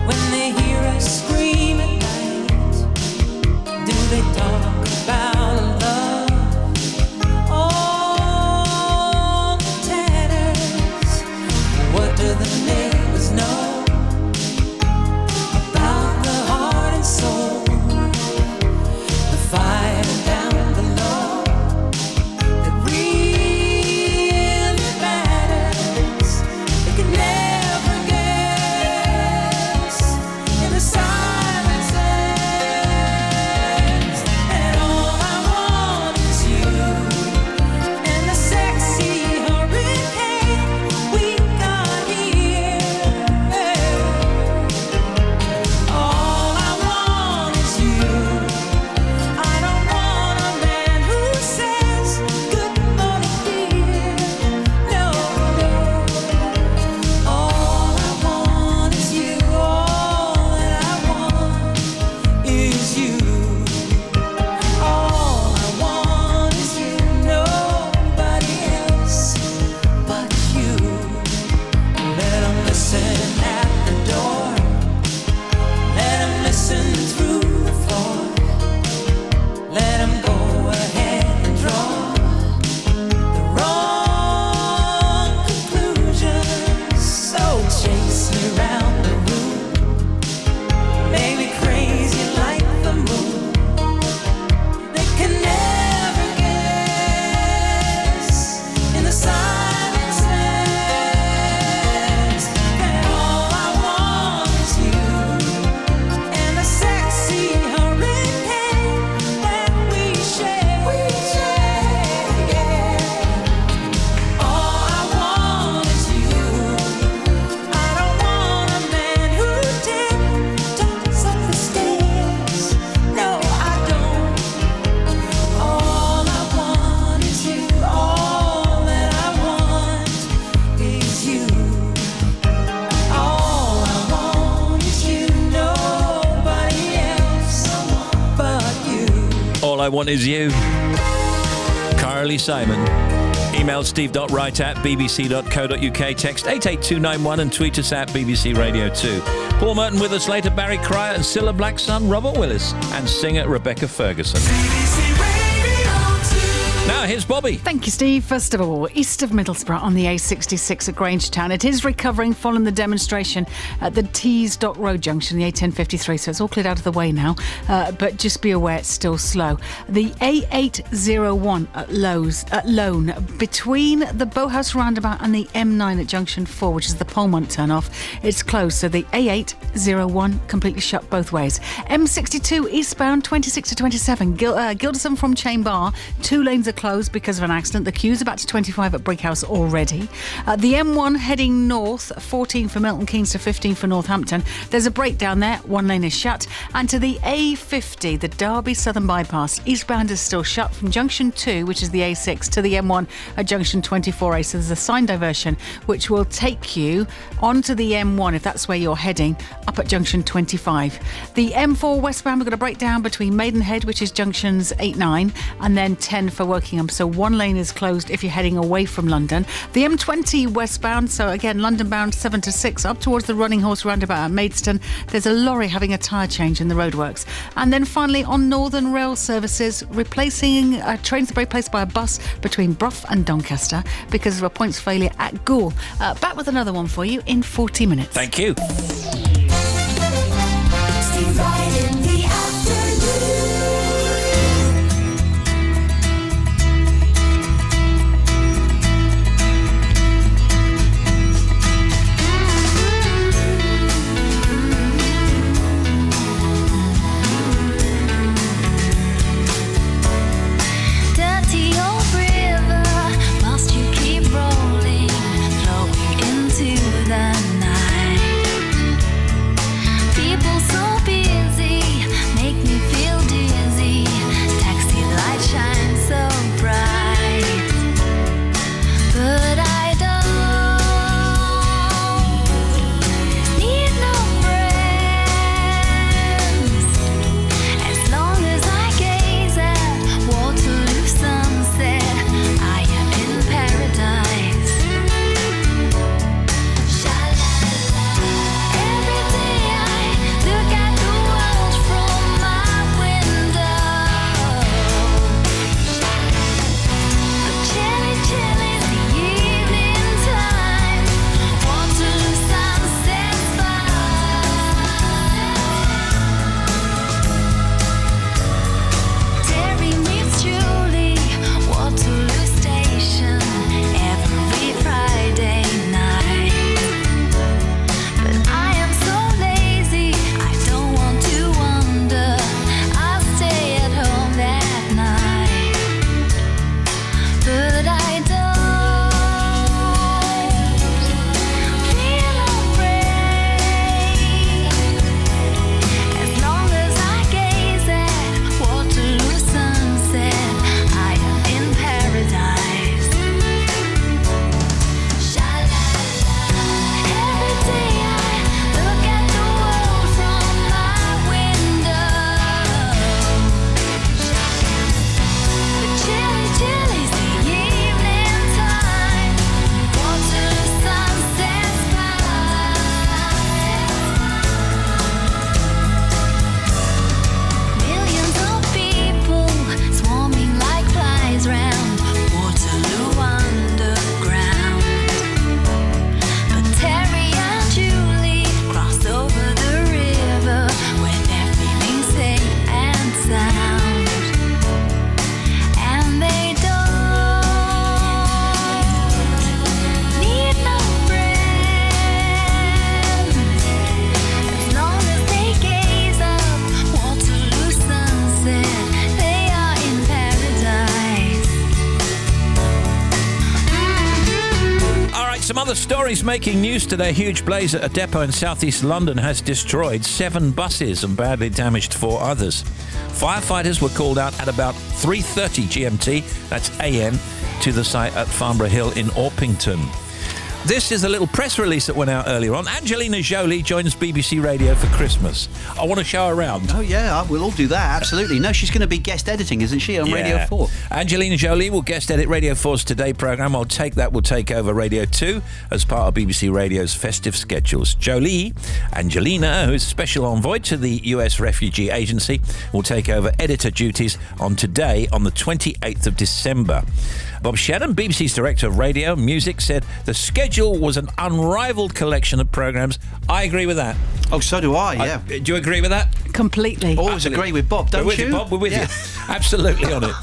when they hear us scream at night? Do they talk about love? All the tatters. What do the neighbors know about the heart and soul? The fire down below that really matters. They can never guess in the silences. And all I want is you and the sexy hurricane we got here. All I want is you. I don't want a man who says good morning, dear. No, no. All I want is you. All that I want is you. All I want is you. Nobody else but you. Let 'em listen at the door. Let 'em listen through the floor. Let 'em go ahead and draw the wrong conclusions. So chase me round the room, make me crazy like the moon. They can never guess in the silences. And all I want is you and the sexy hurricane that we share. Yeah. All I want is you. I don't want a man who tiptoes up the stairs. No, I don't. All I want is you. All that I want is you. All I want is you. Nobody else but you. All I want is you. Carly Simon. Email steve.wright@bbc.co.uk. Text 88291 and tweet us at BBC Radio 2. Paul Merton with us later. Barry Cryer and Cilla Black's son, Robert Willis, and singer Rebecca Ferguson. Now here's Bobby. Thank you, Steve. First of all, east of Middlesbrough on the A66 at Grangetown. It is recovering following the demonstration at the Tees Dock Road junction, the A1053, so it's all cleared out of the way now. But just be aware it's still slow. The A801 at Lone, between the Boathouse roundabout and the M9 at junction 4, which is the Polmont turnoff, it's closed. So the A801 completely shut both ways. M62 eastbound 26 to 27, Gilderson from Chain Bar, 2 lanes are closed because of an accident. The queue's about to 25 at Brickhouse already. The M1 heading north, 14 for Milton Keynes to 15 for Northampton. There's a breakdown there. 1 lane is shut. And to the A50, the Derby Southern Bypass, eastbound is still shut from junction 2, which is the A6, to the M1 at junction 24A. So there's a sign diversion which will take you onto the M1 if that's where you're heading, up at junction 25. The M4 westbound, we've got a breakdown between Maidenhead, which is junctions 8, 9, and then 10 for Wokingham. So 1 lane is closed if you're heading away from London. The M20 westbound, so again, London bound 7 to 6, up towards the Running Horse roundabout at Maidstone. There's a lorry having a tyre change in the roadworks. And then finally, on Northern Rail services, replacing trains are replaced by a bus between Brough and Doncaster because of a points failure at Goole. Back with another one for you in 40 minutes. Thank you. Steve Wright in the afternoon. Other stories making news today. Huge blaze at a depot in southeast London has destroyed 7 buses and badly damaged 4 others. Firefighters were called out at about 3:30 GMT, that's AM, to the site at Farnborough Hill in Orpington. This is a little press release that went out earlier on. Angelina Jolie joins BBC Radio for Christmas. I want to show her around. Oh, yeah, we'll all do that, absolutely. No, she's going to be guest editing, isn't she, on Radio 4? Angelina Jolie will guest edit Radio 4's Today programme. I'll take that will take over Radio 2 as part of BBC Radio's festive schedules. Jolie, Angelina, who is special envoy to the US Refugee Agency, will take over editor duties on Today on the 28th of December. Bob Shannon, BBC's Director of Radio and Music, said the schedule was an unrivalled collection of programmes. I agree with that. Oh, so do I, yeah. Do you agree with that? Completely. Always agree with Bob, don't We're with you? you, Bob. We're with you. Absolutely on it.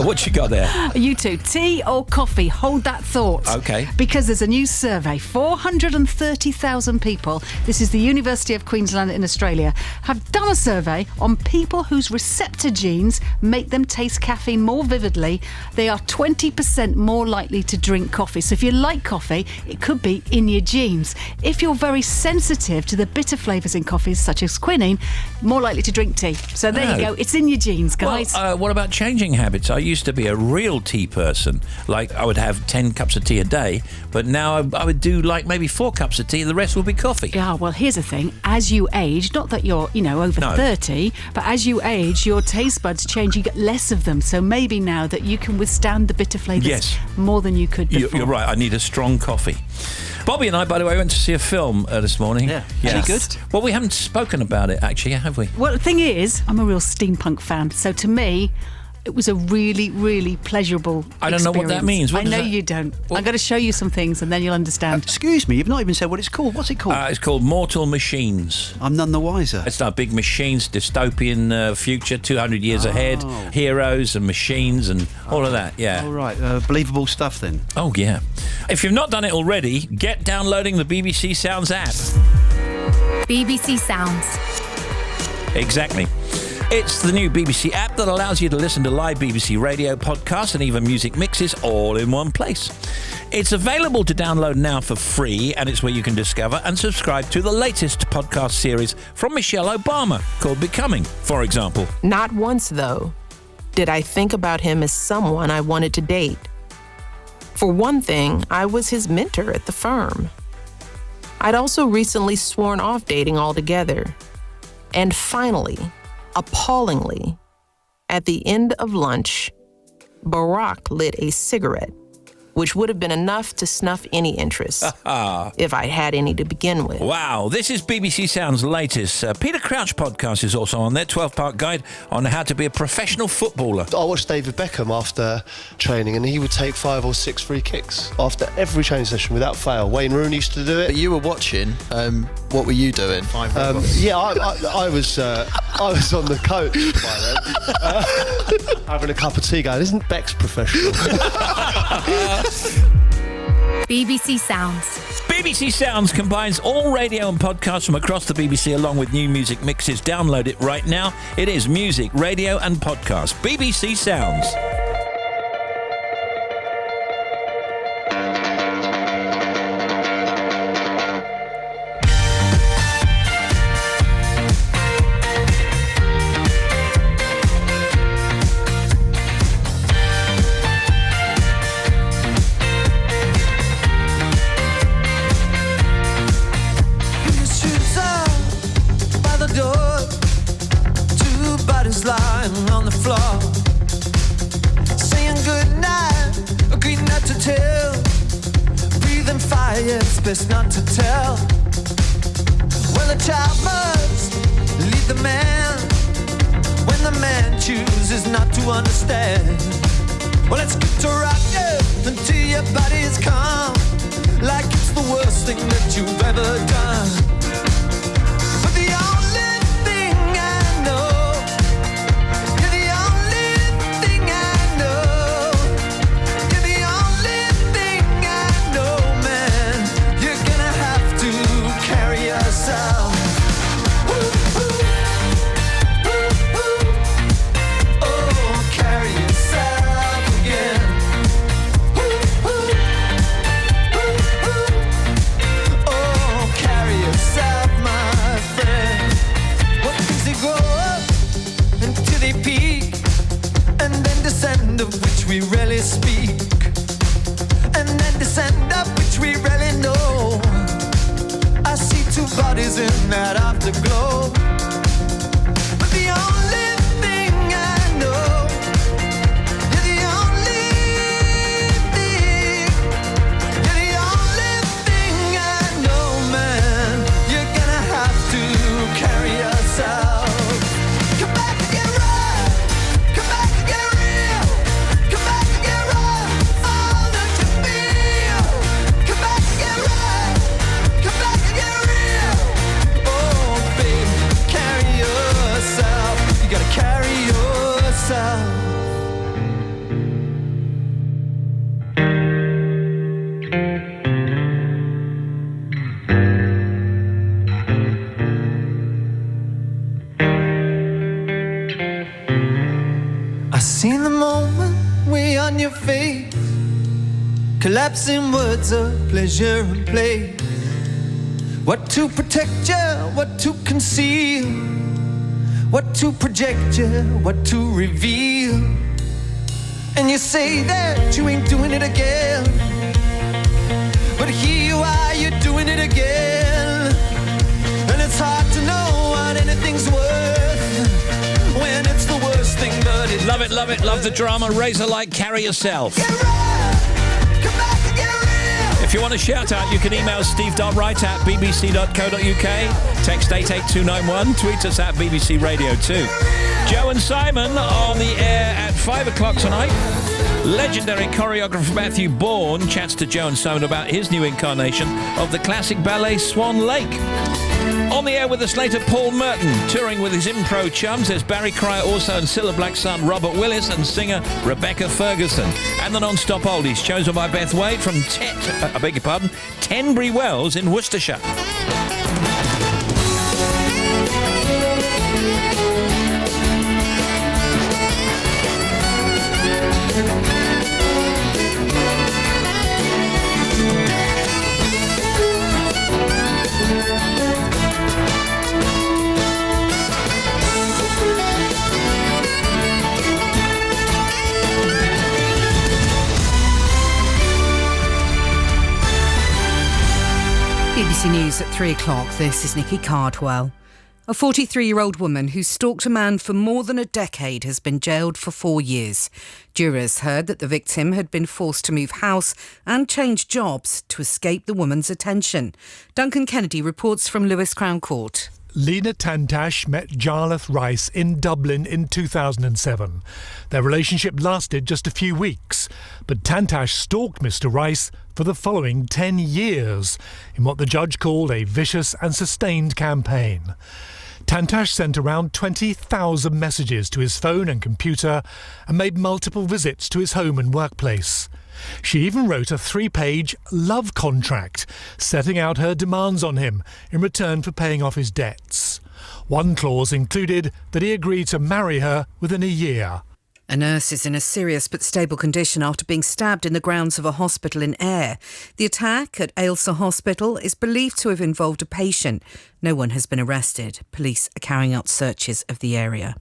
What you got there? You two, tea or coffee? Hold that thought. Okay. Because there's a new survey. 430,000 people, this is the University of Queensland in Australia, have done a survey on people whose receptor genes make them taste caffeine more vividly. They are 20% more likely to drink coffee. So if you like coffee, it could be in your genes. If you're very sensitive to the bitter flavours in coffees, such as quinine, more likely to drink tea. So there you go. It's in your genes, guys. Well, what about changing habits? I used to be a real tea person. Like, I would have 10 cups of tea a day, but now I would do like maybe 4 cups of tea, the rest would be coffee. Yeah, well, here's the thing. As you age, not that you're, over 30, but as you age, your taste buds change. You get less of them. So maybe now that you can withstand the bitter flavours more than you could before. You're right. I need a strong coffee. Bobby and I, by the way, went to see a film this morning. Yeah. Any good? Well, we haven't spoken about it, actually, have we? Well, the thing is, I'm a real steampunk fan. So to me, it was a really, really pleasurable I don't know what that means. What I does know that- you don't. I'm going to show you some things and then you'll understand. Excuse me, you've not even said what it's called. What's it called? It's called Mortal Machines. I'm none the wiser. It's like big machines, dystopian future, 200 years ahead, heroes and machines and all of that, yeah. All right, believable stuff then. Oh, yeah. If you've not done it already, get downloading the BBC Sounds app. BBC Sounds. Exactly. It's the new BBC app that allows you to listen to live BBC radio podcasts and even music mixes all in one place. It's available to download now for free, and it's where you can discover and subscribe to the latest podcast series from Michelle Obama, called Becoming, for example. Not once, though, did I think about him as someone I wanted to date. For one thing, I was his mentor at the firm. I'd also recently sworn off dating altogether. And finally, appallingly, at the end of lunch, Barack lit a cigarette, which would have been enough to snuff any interest, if I had any to begin with. Wow, this is BBC Sound's latest. Peter Crouch podcast is also on there, 12-part guide on how to be a professional footballer. I watched David Beckham after training, and he would take 5 or 6 free kicks after every training session without fail. Wayne Rooney used to do it. But you were watching. What were you doing? I was on the coach by then, having a cup of tea, going, "Isn't Beck's professional?" BBC Sounds. BBC Sounds combines all radio and podcasts from across the BBC along with new music mixes. Download it right now. It is music, radio and podcast. BBC Sounds. Lying on the floor, saying goodnight, agreed not to tell. Breathing fire, it's best not to tell. Well, a child must lead the man when the man chooses not to understand. Well, let's get to rock you until your body's calm, like it's the worst thing that you've ever done. But the only thing I know, chasing that afterglow. But the only thing I know, you're the only thing, you're the only thing I know, man. You're gonna have to carry yourself. Come back and get right, come back and get real, come back and get right, all that you feel. Come back and get right, come back and get real. Oh, baby, carry yourself. You gotta carry yourself. I seen the moment way on your face, collapsing words of pleasure and play. What to protect you, what to conceal, what to project you, what to reveal. And you say that you ain't doing it again, but here you are, you're doing it again. And it's hard to know what anything's worth when it's the worst thing, but it's Love it, love it, love the drama. Razor-like, carry yourself. If you want a shout out, you can email steve.wright@bbc.co.uk, text 88291, tweet us at BBC Radio 2. Joe and Simon on the air at 5 o'clock tonight. Legendary choreographer Matthew Bourne chats to Joe and Simon about his new incarnation of the classic ballet Swan Lake. On the air with us later, Paul Merton, touring with his impro chums. There's Barry Cryer also, and Cilla Black's son Robert Willis, and singer Rebecca Ferguson. And the non-stop oldies, chosen by Beth Wade from Tenbury Wells in Worcestershire. BBC News at 3 o'clock. This is Nikki Cardwell. A 43-year-old woman who stalked a man for more than a decade has been jailed for 4 years. Jurors heard that the victim had been forced to move house and change jobs to escape the woman's attention. Duncan Kennedy reports from Lewis Crown Court. Lena Tantash met Jarlath Rice in Dublin in 2007. Their relationship lasted just a few weeks, but Tantash stalked Mr. Rice for the following 10 years in what the judge called a vicious and sustained campaign. Tantash sent around 20,000 messages to his phone and computer and made multiple visits to his home and workplace. She even wrote a 3-page love contract, setting out her demands on him in return for paying off his debts. One clause included that he agreed to marry her within a year. A nurse is in a serious but stable condition after being stabbed in the grounds of a hospital in Ayr. The attack at Ailsa Hospital is believed to have involved a patient. No one has been arrested. Police are carrying out searches of the area.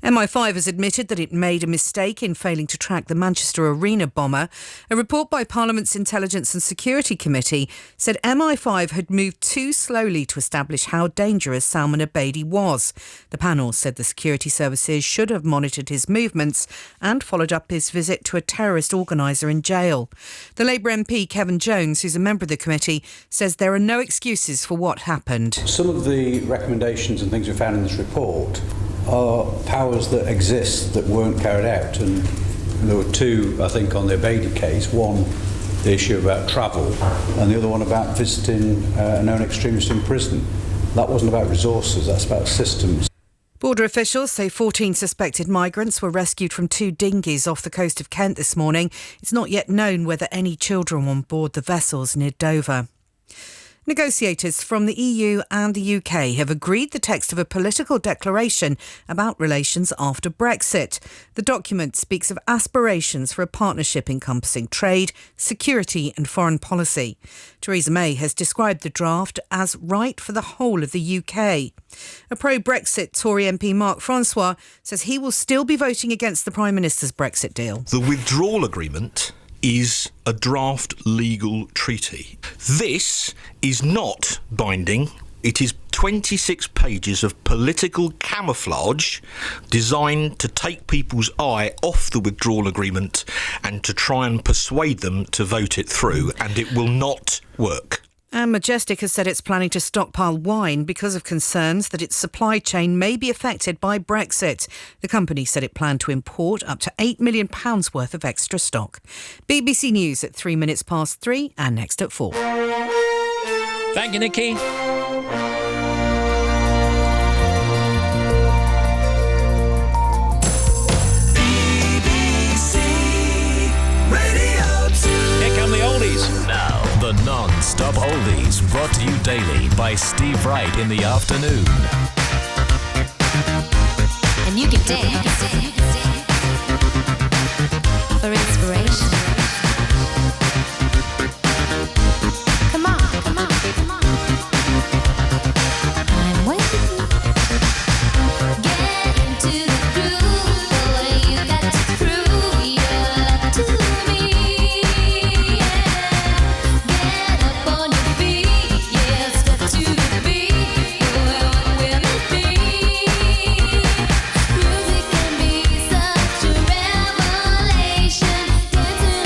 MI5 has admitted that it made a mistake in failing to track the Manchester Arena bomber. A report by Parliament's Intelligence and Security Committee said MI5 had moved too slowly to establish how dangerous Salman Abedi was. The panel said the security services should have monitored his movements and followed up his visit to a terrorist organiser in jail. The Labour MP Kevin Jones, who's a member of the committee, says there are no excuses for what happened. Some of the recommendations and things we found in this report are powers that exist that weren't carried out, and there were two, I think, on the Abedi case. One, the issue about travel, and the other one about visiting a known extremist in prison. That wasn't about resources, that's about systems. Border officials say 14 suspected migrants were rescued from 2 dinghies off the coast of Kent this morning. It's not yet known whether any children were on board the vessels near Dover. Negotiators from the EU and the UK have agreed the text of a political declaration about relations after Brexit. The document speaks of aspirations for a partnership encompassing trade, security and foreign policy. Theresa May has described the draft as right for the whole of the UK. A pro-Brexit Tory MP Mark Francois says he will still be voting against the Prime Minister's Brexit deal. The withdrawal agreement is a draft legal treaty. This is not binding It is 26 pages of political camouflage designed to take people's eye off the withdrawal agreement and to try and persuade them to vote it through, and it will not work. And Majestic has said it's planning to stockpile wine because of concerns that its supply chain may be affected by Brexit. The company said it planned to import up to £8 million worth of extra stock. BBC News at 3:03 and next at 4. Thank you, Nikki. BBC Radio 2. Here come the oldies. Now, the non-stop oldies brought to you daily by Steve Wright in the afternoon. And you can dance for inspiration. Come on, come on, come on. I'm waiting. Get into the groove, boy. You got to prove your love to me. Get up on your feet, yeah. Step to the beat, boy. What will it be? Music can be such a revelation. Dancing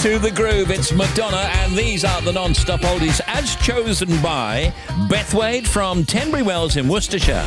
to the groove. It's Madonna, and these are the non-stop oldies as chosen by Beth Wade from Tenbury Wells in Worcestershire.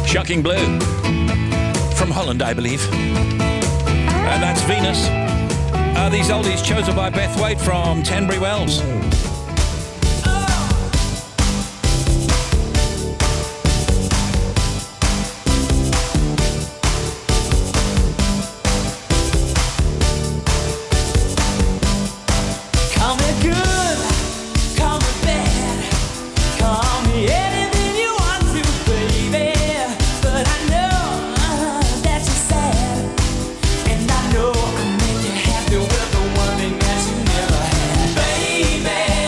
Shocking Blue from Holland, I believe. And that's Venus. These oldies chosen by Beth Wade from Tenbury Wells. Call me good, call me bad, call me anything you want to, baby. But I know that you're sad, and I know I make you happy with the one thing that you never had, baby.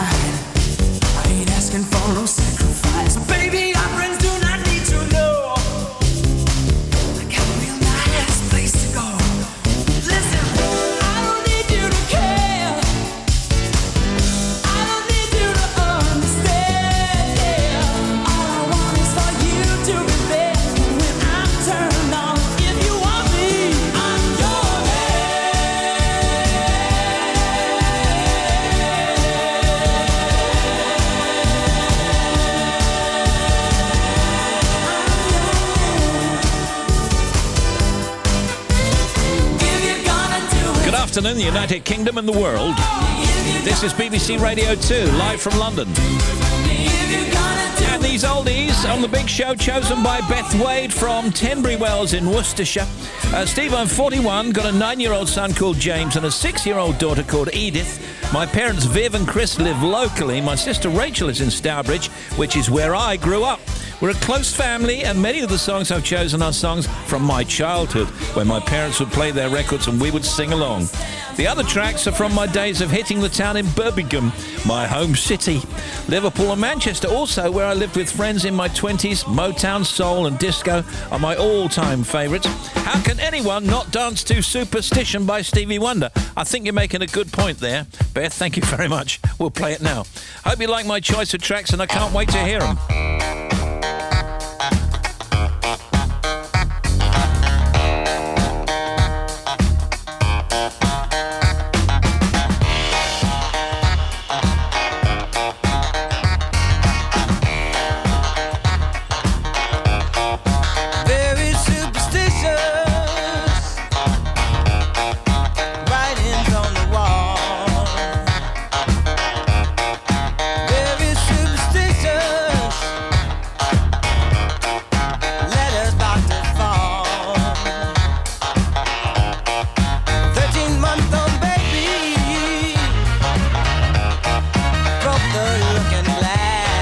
mine. I ain't asking for no sacrifice. Baby, our friends do not need to know. I got a real nice place to go. Listen, I don't need you to care. I don't need you to understand. Yeah. All I want is for you to be there when I'm turned on. If you want me, I'm your Good afternoon, the United Kingdom and the world. This is BBC Radio 2, live from London. And these oldies on the big show, chosen by Beth Wade from Tenbury Wells in Worcestershire. Steve, I'm 41, got a 9-year-old son called James and a 6-year-old daughter called Edith. My parents, Viv and Chris, live locally. My sister Rachel is in Stourbridge, which is where I grew up. We're a close family, and many of the songs I've chosen are songs from my childhood, when my parents would play their records and we would sing along. The other tracks are from my days of hitting the town in Birmingham, my home city. Liverpool and Manchester, also where I lived with friends in my 20s. Motown, soul and disco are my all-time favourites. How can anyone not dance to Superstition by Stevie Wonder? I think you're making a good point there. Beth, thank you very much. We'll play it now. Hope you like my choice of tracks, and I can't wait to hear them. very superstitious. Writings on the wall. Very superstitious. Letters about to fall. 13-month-old baby broke the looking glass.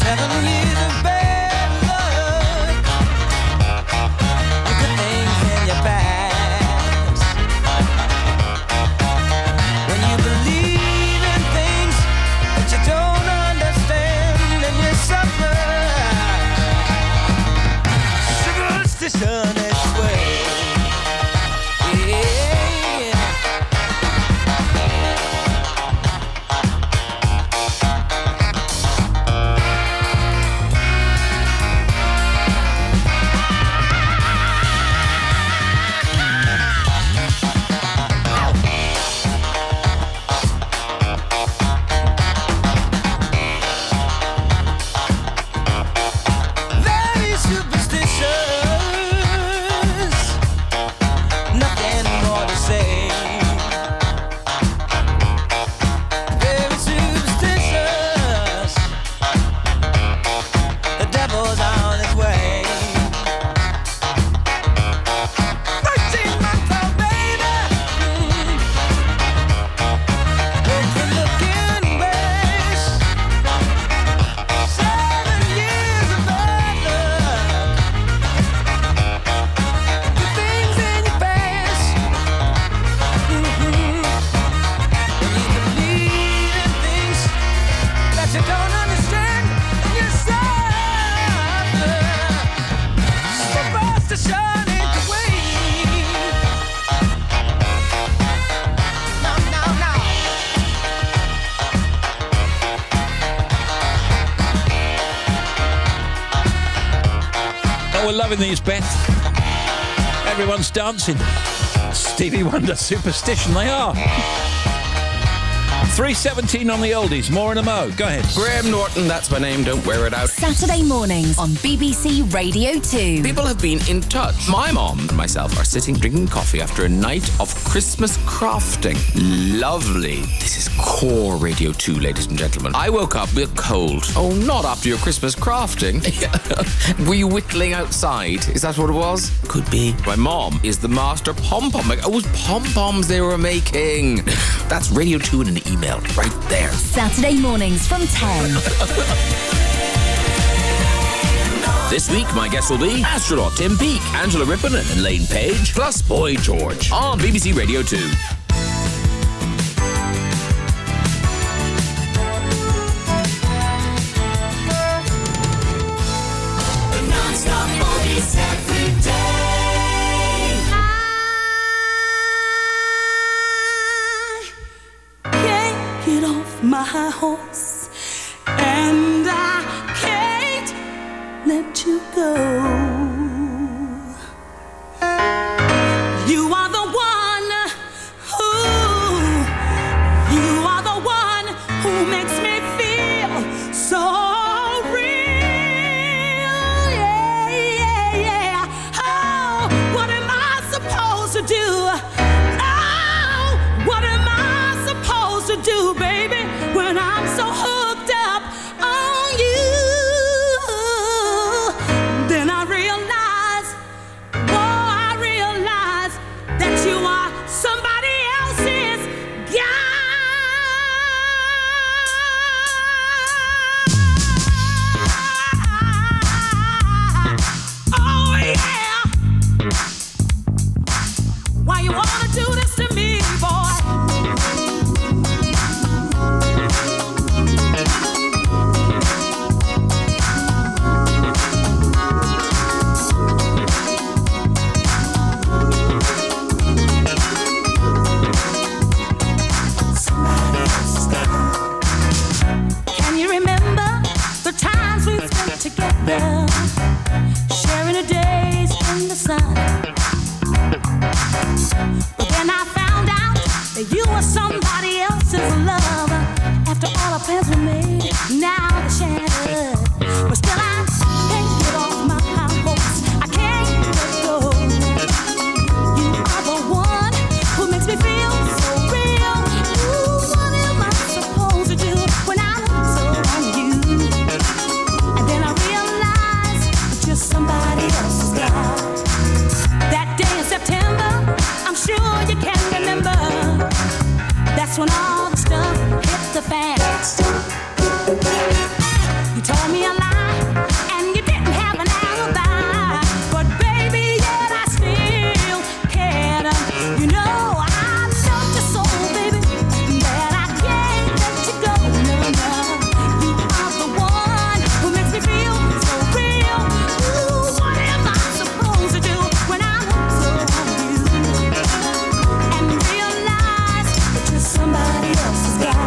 7 years of bad luck. The good things in your past. When you believe in things that you don't understand, and you suffer. Superstition is way. Yeah. Very superstitious. Nothing more to say. Very superstitious. The devil's on his way. 13-month-old baby. Broke the looking glass. 7 years of bad luck. The things in your past. When you believe in things that you don't understand, and you suffer. Superstition ain't the way. No, no, no. Oh, we're loving these, Beth. Everyone's dancing. Stevie Wonder, Superstition, they are. 3:17 on the oldies, more in a mo. Go ahead. Graham Norton, that's my name, don't wear it out. Saturday mornings on BBC Radio 2. People have been in touch. My mom and myself are sitting drinking coffee after a night of Christmas crafting. Lovely. This is core Radio 2, ladies and gentlemen. I woke up with a cold. Oh, not after your Christmas crafting. Were you whittling outside? Is that what it was? Could be. My mom is the master pom-pom. Like, oh, it was pom-poms they were making. That's Radio 2 in an email right there. Saturday mornings from 10. This week, my guests will be astronaut Tim Peake, Angela Rippon and Elaine Page, plus Boy George on BBC Radio 2. my horse, and I can't let you go. You are the one who makes me feel so real. Yeah, yeah, yeah. Oh, what am I supposed to do? Oh, what am I supposed to do, baby, when I'm so hooked up on you? Then I realize that you are somebody else's guy. Oh yeah. Why you wanna do this to me, boy? Can you remember the times we spent together, sharing the days in the sun? But then I found out that you were somebody else's love. After all our plans were made, now they're shattered. But still I can't get off my hopes. I can't let go. You are the one who makes me feel so real. Ooh, what am I supposed to do when I look so on you? And then I realize that you're somebody else's guy. That day in September, I'm sure you can remember. That's when all the stuff hit the fan. You told me a lie, and you didn't have an alibi. But baby, yet I still cared. You know I love you so, baby, that I can't let you go. No, no. You are the one who makes me feel so real. Ooh, what am I supposed to do when I look so on you and realize that you're somebody else's guy?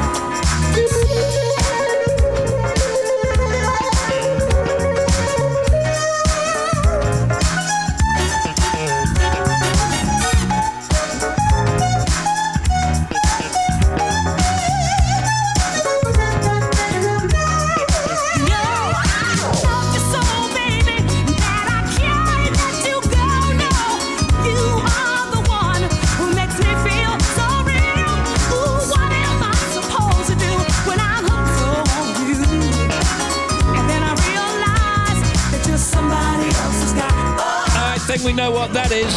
I think we know what that is.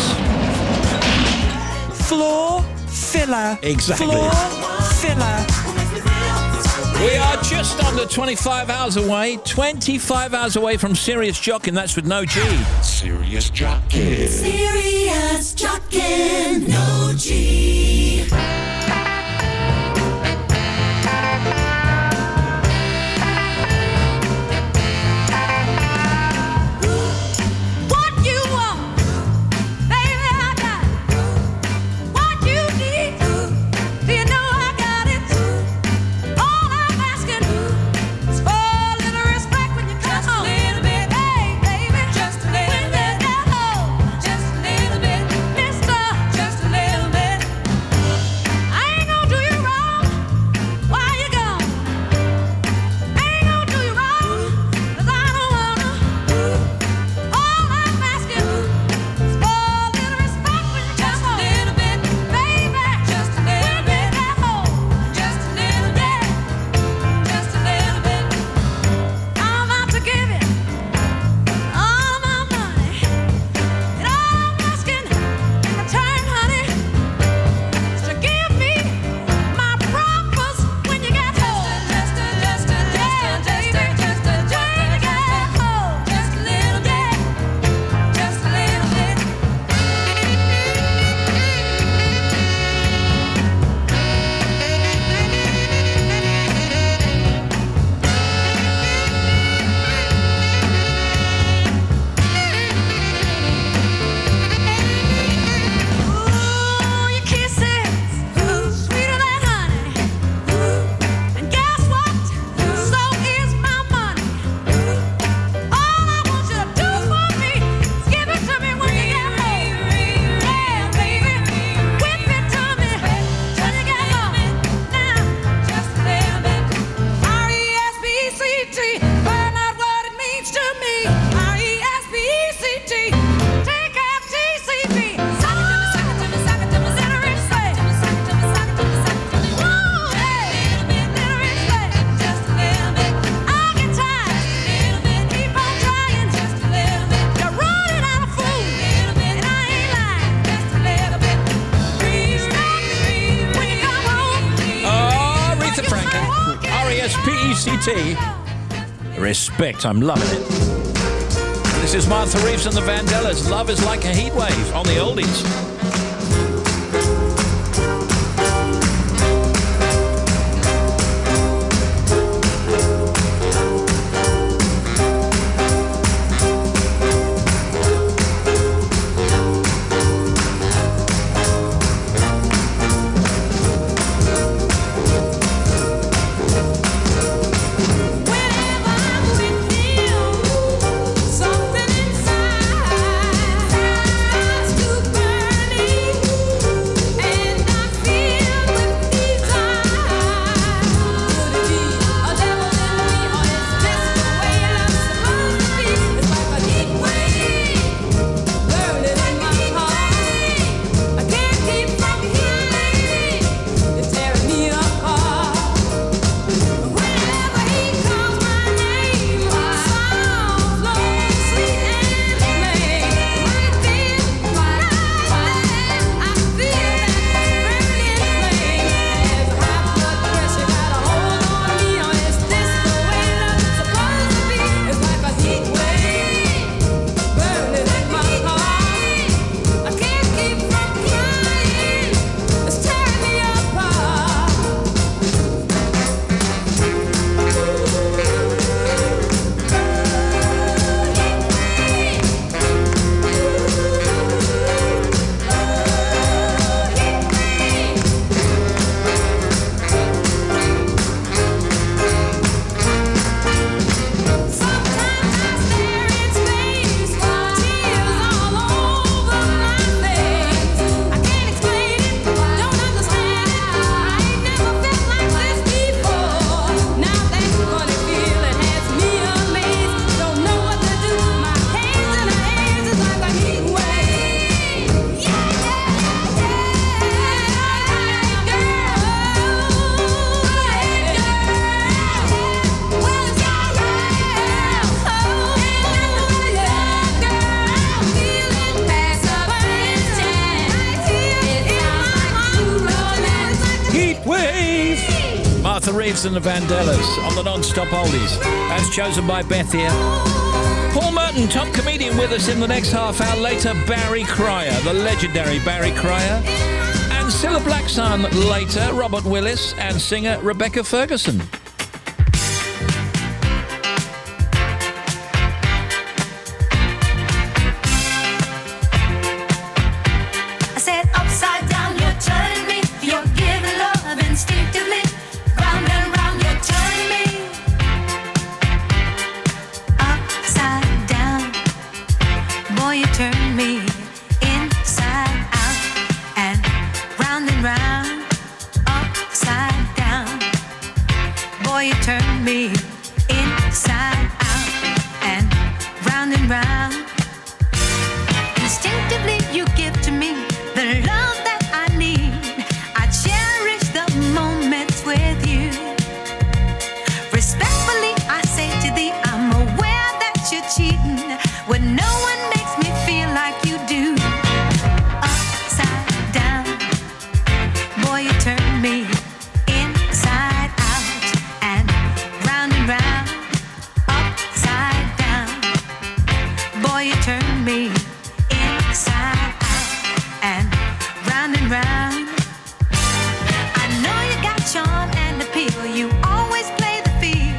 Floor filler. Exactly. Floor filler. We are just under 25 hours away. 25 hours away from Serious Jockin'. That's with no G. Serious Jockin'. Serious Jockin'. No G. What you want, baby, I got it. What you need, do you know I got it? All I'm asking is for a little respect when you come home. Just a little bit, hey, baby, just a little bit. When you get home, just a little bit, mister, just a little bit. CT. Respect, I'm loving it. This is Martha Reeves and the Vandellas. Love is like a heat wave on the oldies. Something inside to Martha Reeves and the Vandellas on the non-stop oldies, as chosen by Beth here. Paul Merton, top comedian, with us in the next half hour. Later, Barry Cryer, the legendary Barry Cryer. And Cilla Blackson later, Robert Willis and singer Rebecca Ferguson. I said upside down, you're turning me. You're giving love instinctively. Round and round, you're turning me. Upside down, boy, you turn me inside out and round, upside down. Boy, you turn me inside out and round. Instinctively, you give to me the love that I need. I cherish the moments with you. Respectfully, I say to thee, I'm aware that you're cheating when no one makes me feel like you do. Upside down, boy, you turn me inside out and round. Upside down, boy, you turn me inside out and round. I know you got charm and appeal. You always play the field.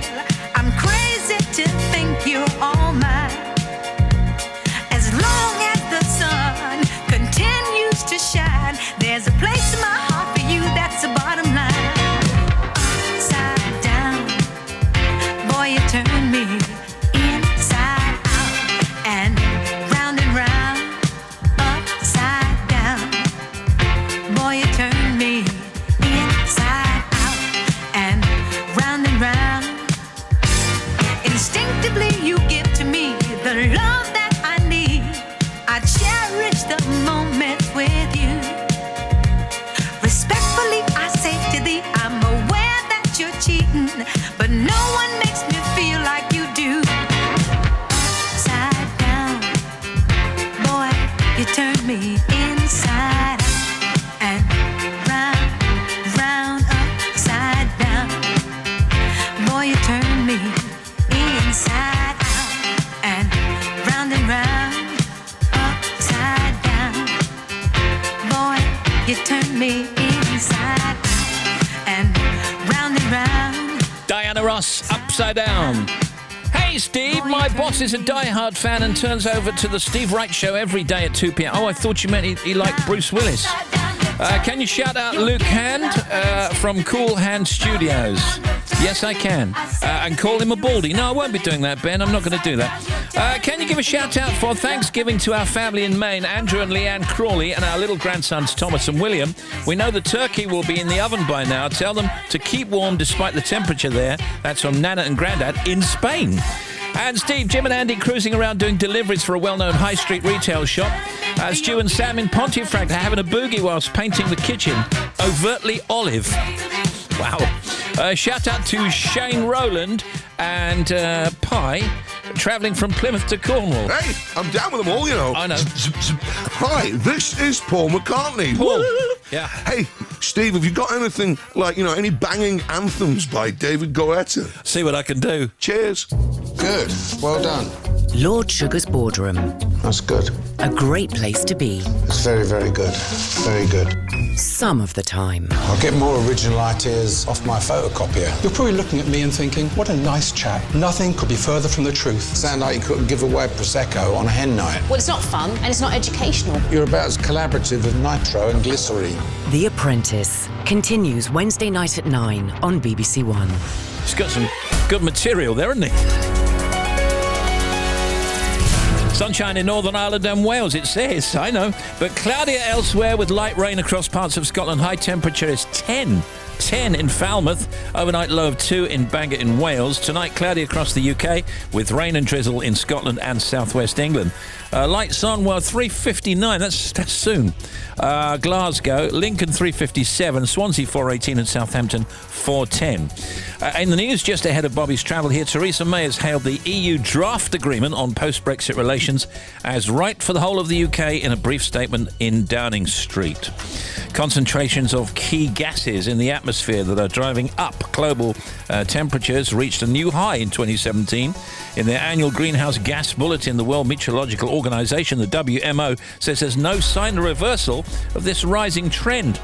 I'm crazy to think you're all mine. As long as the sun continues to shine, there's a place in my heart for you. That's the bottom line. Upside down, boy, you turn me inside out and round. Upside down, boy, you turn me inside out and Ross, Upside Down. Hey, Steve, my boss is a diehard fan and turns over to the Steve Wright Show every day at 2 p.m. Oh, I thought you meant he liked Bruce Willis. Can you shout out Luke Hand from Cool Hand Studios? Yes, I can. And call him a baldy. No, I won't be doing that, Ben. I'm not going to do that. Can you give a shout out for Thanksgiving to our family in Maine, Andrew and Leanne Crawley, and our little grandsons Thomas and William? We know the turkey will be in the oven by now. Tell them to keep warm despite the temperature there. That's from Nana and Grandad in Spain. And Steve, Jim and Andy cruising around doing deliveries for a well-known high street retail shop. Stu and Sam in Pontefract are having a boogie whilst painting the kitchen overtly olive. Wow. Shout out to Shane Rowland and Pye, travelling from Plymouth to Cornwall. Hey, I'm down with them all, you know. I know. Hi, this is Paul McCartney. Paul. Yeah. Hey, Steve, have you got anything like, any banging anthems by David Guetta? See what I can do. Cheers. Good. Well done. Lord Sugar's Boardroom. That's good. A great place to be. It's very, very good. Very good. Some of the time. I'll get more original ideas off my photocopier. You're probably looking at me and thinking, what a nice chap. Nothing could be further from the truth. Sound like you couldn't give away Prosecco on a hen night. Well, it's not fun and it's not educational. You're about as collaborative as nitro and glycerine. The Apprentice continues Wednesday night at 9 on BBC One. He's got some good material there, hasn't he? Sunshine in Northern Ireland and Wales, it says, I know. But cloudier elsewhere with light rain across parts of Scotland. High temperature is 10 in Falmouth. Overnight low of 2 in Bangor in Wales. Tonight cloudy across the UK with rain and drizzle in Scotland and southwest England. Light sun, well, 3:59. That's soon. Glasgow, Lincoln 3:57, Swansea 4:18 and Southampton 4:10. In the news just ahead of Bobby's travel here, Theresa May has hailed the EU draft agreement on post-Brexit relations as right for the whole of the UK in a brief statement in Downing Street. Concentrations of key gases in the atmosphere that are driving up global temperatures reached a new high in 2017. In their annual greenhouse gas bulletin, the World Meteorological Organization, the WMO, says there's no sign of reversal of this rising trend.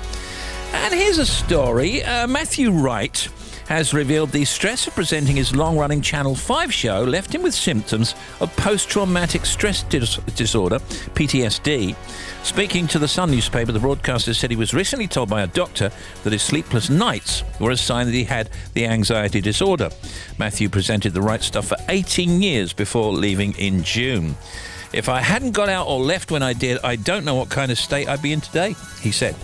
And here's a story. Matthew Wright has revealed the stress of presenting his long-running Channel 5 show left him with symptoms of post-traumatic stress disorder, PTSD. Speaking to the Sun newspaper, the broadcaster said he was recently told by a doctor that his sleepless nights were a sign that he had the anxiety disorder. Matthew presented the Right Stuff for 18 years before leaving in June. If I hadn't got out or left when I did, I don't know what kind of state I'd be in today, he said.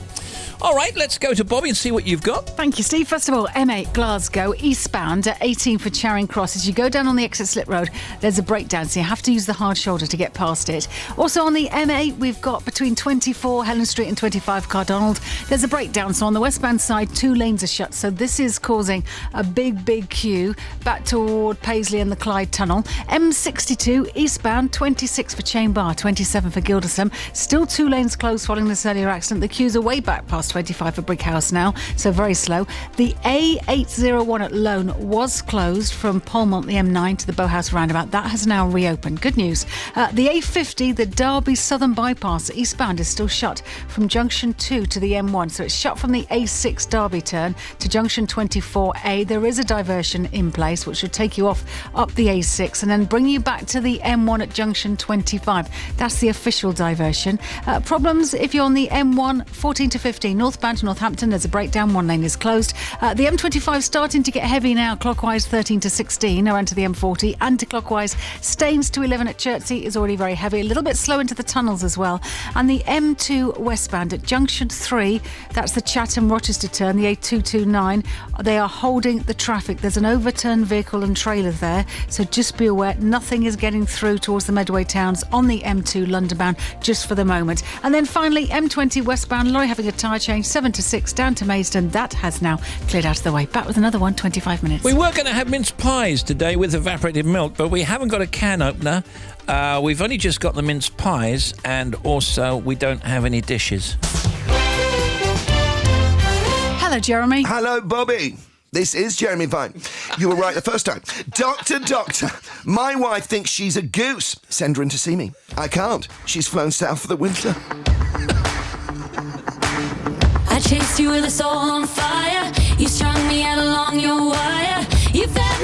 All right, let's go to Bobby and see what you've got. Thank you, Steve. First of all, M8 Glasgow, eastbound at 18 for Charing Cross. As you go down on the exit slip road, there's a breakdown, so you have to use the hard shoulder to get past it. Also on the M8, we've got between 24 Helen Street and 25 Cardonald. There's a breakdown, so on the westbound side, 2 lanes are shut. So this is causing a big queue back toward Paisley and the Clyde Tunnel. M62 eastbound, 26 for Chain Bar, 27 for Gildersham. Still 2 lanes closed following this earlier accident. The queues are way back past 25 for Brick House now, so very slow. The A801 at Lone was closed from Polmont, the M9, to the Bowhouse roundabout. That has now reopened. Good news. The A50, the Derby Southern Bypass eastbound, is still shut from Junction 2 to the M1. So it's shut from the A6 Derby turn to Junction 24A. There is a diversion in place which should take you up the A6 and then bring you back to the M1 at Junction 25. That's the official diversion. Problems if you're on the M1 14 to 15 northbound to Northampton. There's a breakdown. 1 lane is closed. The M25 starting to get heavy now. Clockwise 13 to 16 around to the M40. Anti-clockwise Staines to 11 at Chertsey is already very heavy. A little bit slow into the tunnels as well. And the M2 westbound at Junction 3, that's the Chatham Rochester turn, the A229. They are holding the traffic. There's an overturned vehicle and trailer there, so just be aware nothing is getting through towards the Medway towns on the M2 London bound just for the moment. And then finally M20 westbound, lorry having a tyre change 7 to 6 down to Maidstone. That has now cleared out of the way. Back with another one, 25 minutes. We were going to have mince pies today with evaporated milk, but we haven't got a can opener. We've only just got the mince pies, and also we don't have any dishes. Hello, Jeremy. Hello, Bobby. This is Jeremy Vine. You were right the first time. Doctor, my wife thinks she's a goose. Send her in to see me. I can't. She's flown south for the winter. I chased you with a soul on fire. You strung me out along your wire. You fell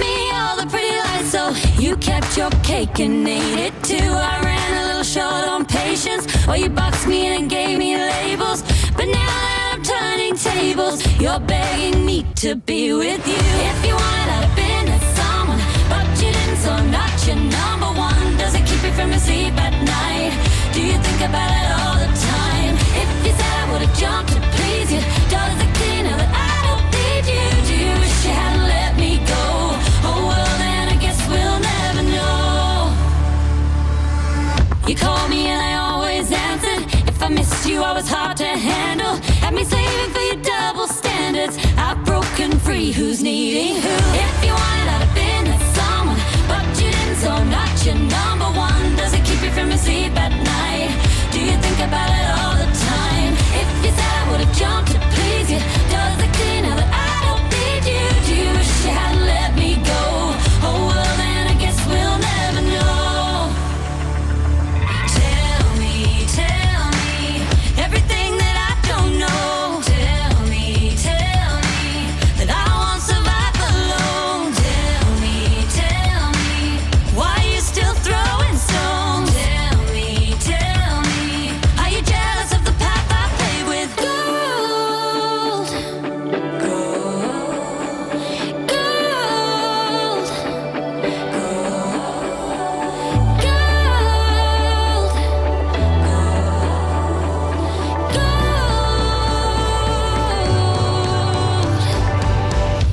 ate your cake and ate it too. I ran a little short on patience, or you boxed me in and gave me labels. But now that I'm turning tables, you're begging me to be with you. If you wanted, I'd have been with someone, but you didn't, so I'm not your number one. Does it keep you from your sleep at night? Do you think about it all the time? If you said I would've jumped to please you, does it clear now that I don't need you? Do you wish you hadn't let me go? Oh well, then I guess we'll never know. You called me and I always answered. If I missed you, I was hard to handle. Had me saving for your double standards. I've broken free, who's needing who? If you wanted, I'd have been with someone, but you didn't, so I'm not your number one. Does it keep you from your sleep at night? Do you think about it all the time? If you said I would've jumped to please you, does it clear now that I don't need you? Do you wish you hadn't let me go? Oh well, then I guess we'll never know. Tell me everything that I don't know. Tell me that I won't survive alone. Tell me why you still throwing stones. Tell me, are you jealous of the path I paved with gold?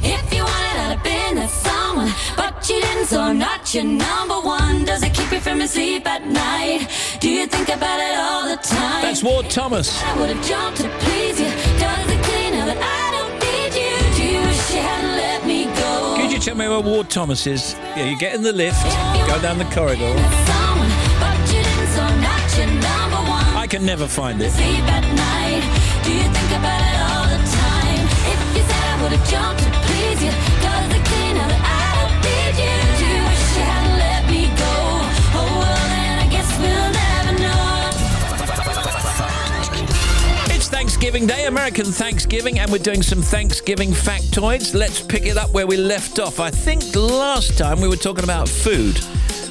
If you wanted, I'd have been with someone, but you didn't, so I'm not your number one. Does it keep you from your sleep at night? Do you think about it all the time? That's Ward Thomas. I would have jumped to please you. Does it clear now that I don't need you? Do you wish you hadn't let me go? Could you tell me where Ward Thomas is? Yeah, you get in the lift, go down the corridor. Someone, but you didn't, so I'm not your number one. I can never find it. Sleep at night. Do you think about it all the time? If you said I would have jumped to please you, does it clear now that I don't need you? Do you wish you hadn't let me go? Oh well, then I guess we'll never know. It's Thanksgiving Day, American Thanksgiving, and we're doing some Thanksgiving factoids. Let's pick it up where we left off. I think last time we were talking about food.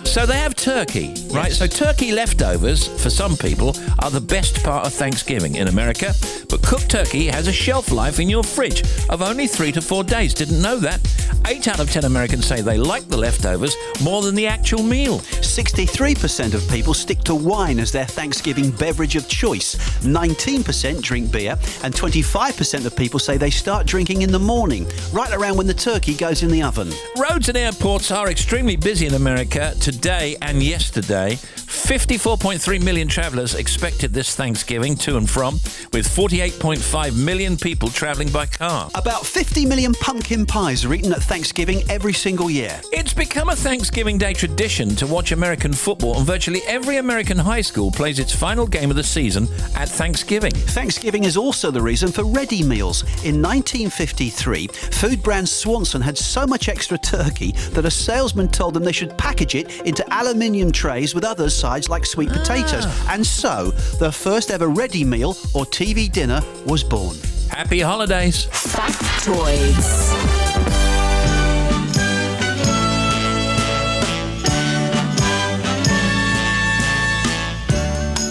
So they have turkey, right? So turkey leftovers, for some people, are the best part of Thanksgiving in America. But cooked turkey has a shelf life in your fridge of only 3 to 4 days. Didn't know that. 8 out of 10 Americans say they like the leftovers more than the actual meal. 63% of people stick to wine as their Thanksgiving beverage of choice. 19% drink beer, and 25% of people say they start drinking in the morning, right around when the turkey goes in the oven. Roads and airports are extremely busy in America today and yesterday. 54.3 million travellers expected this Thanksgiving to and from, with 48.5 million people travelling by car. About 50 million pumpkin pies are eaten at Thanksgiving every single year. It's become a Thanksgiving Day tradition to watch American football, and virtually every American high school plays its final game of the season at Thanksgiving. Thanksgiving is also the reason for ready meals. In 1953, food brand Swanson had so much extra turkey that a salesman told them they should package it into aluminium trays with other sides like sweet potatoes. And so, the first ever ready meal or TV dinner was born. Happy holidays. Factoids.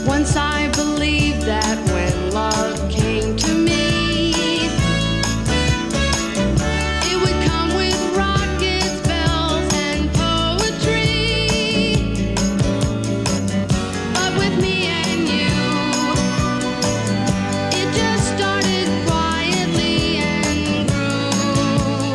Once I believed that when love came to me, it would come with rockets, bells, and poetry. But with me and you, it just started quietly and grew.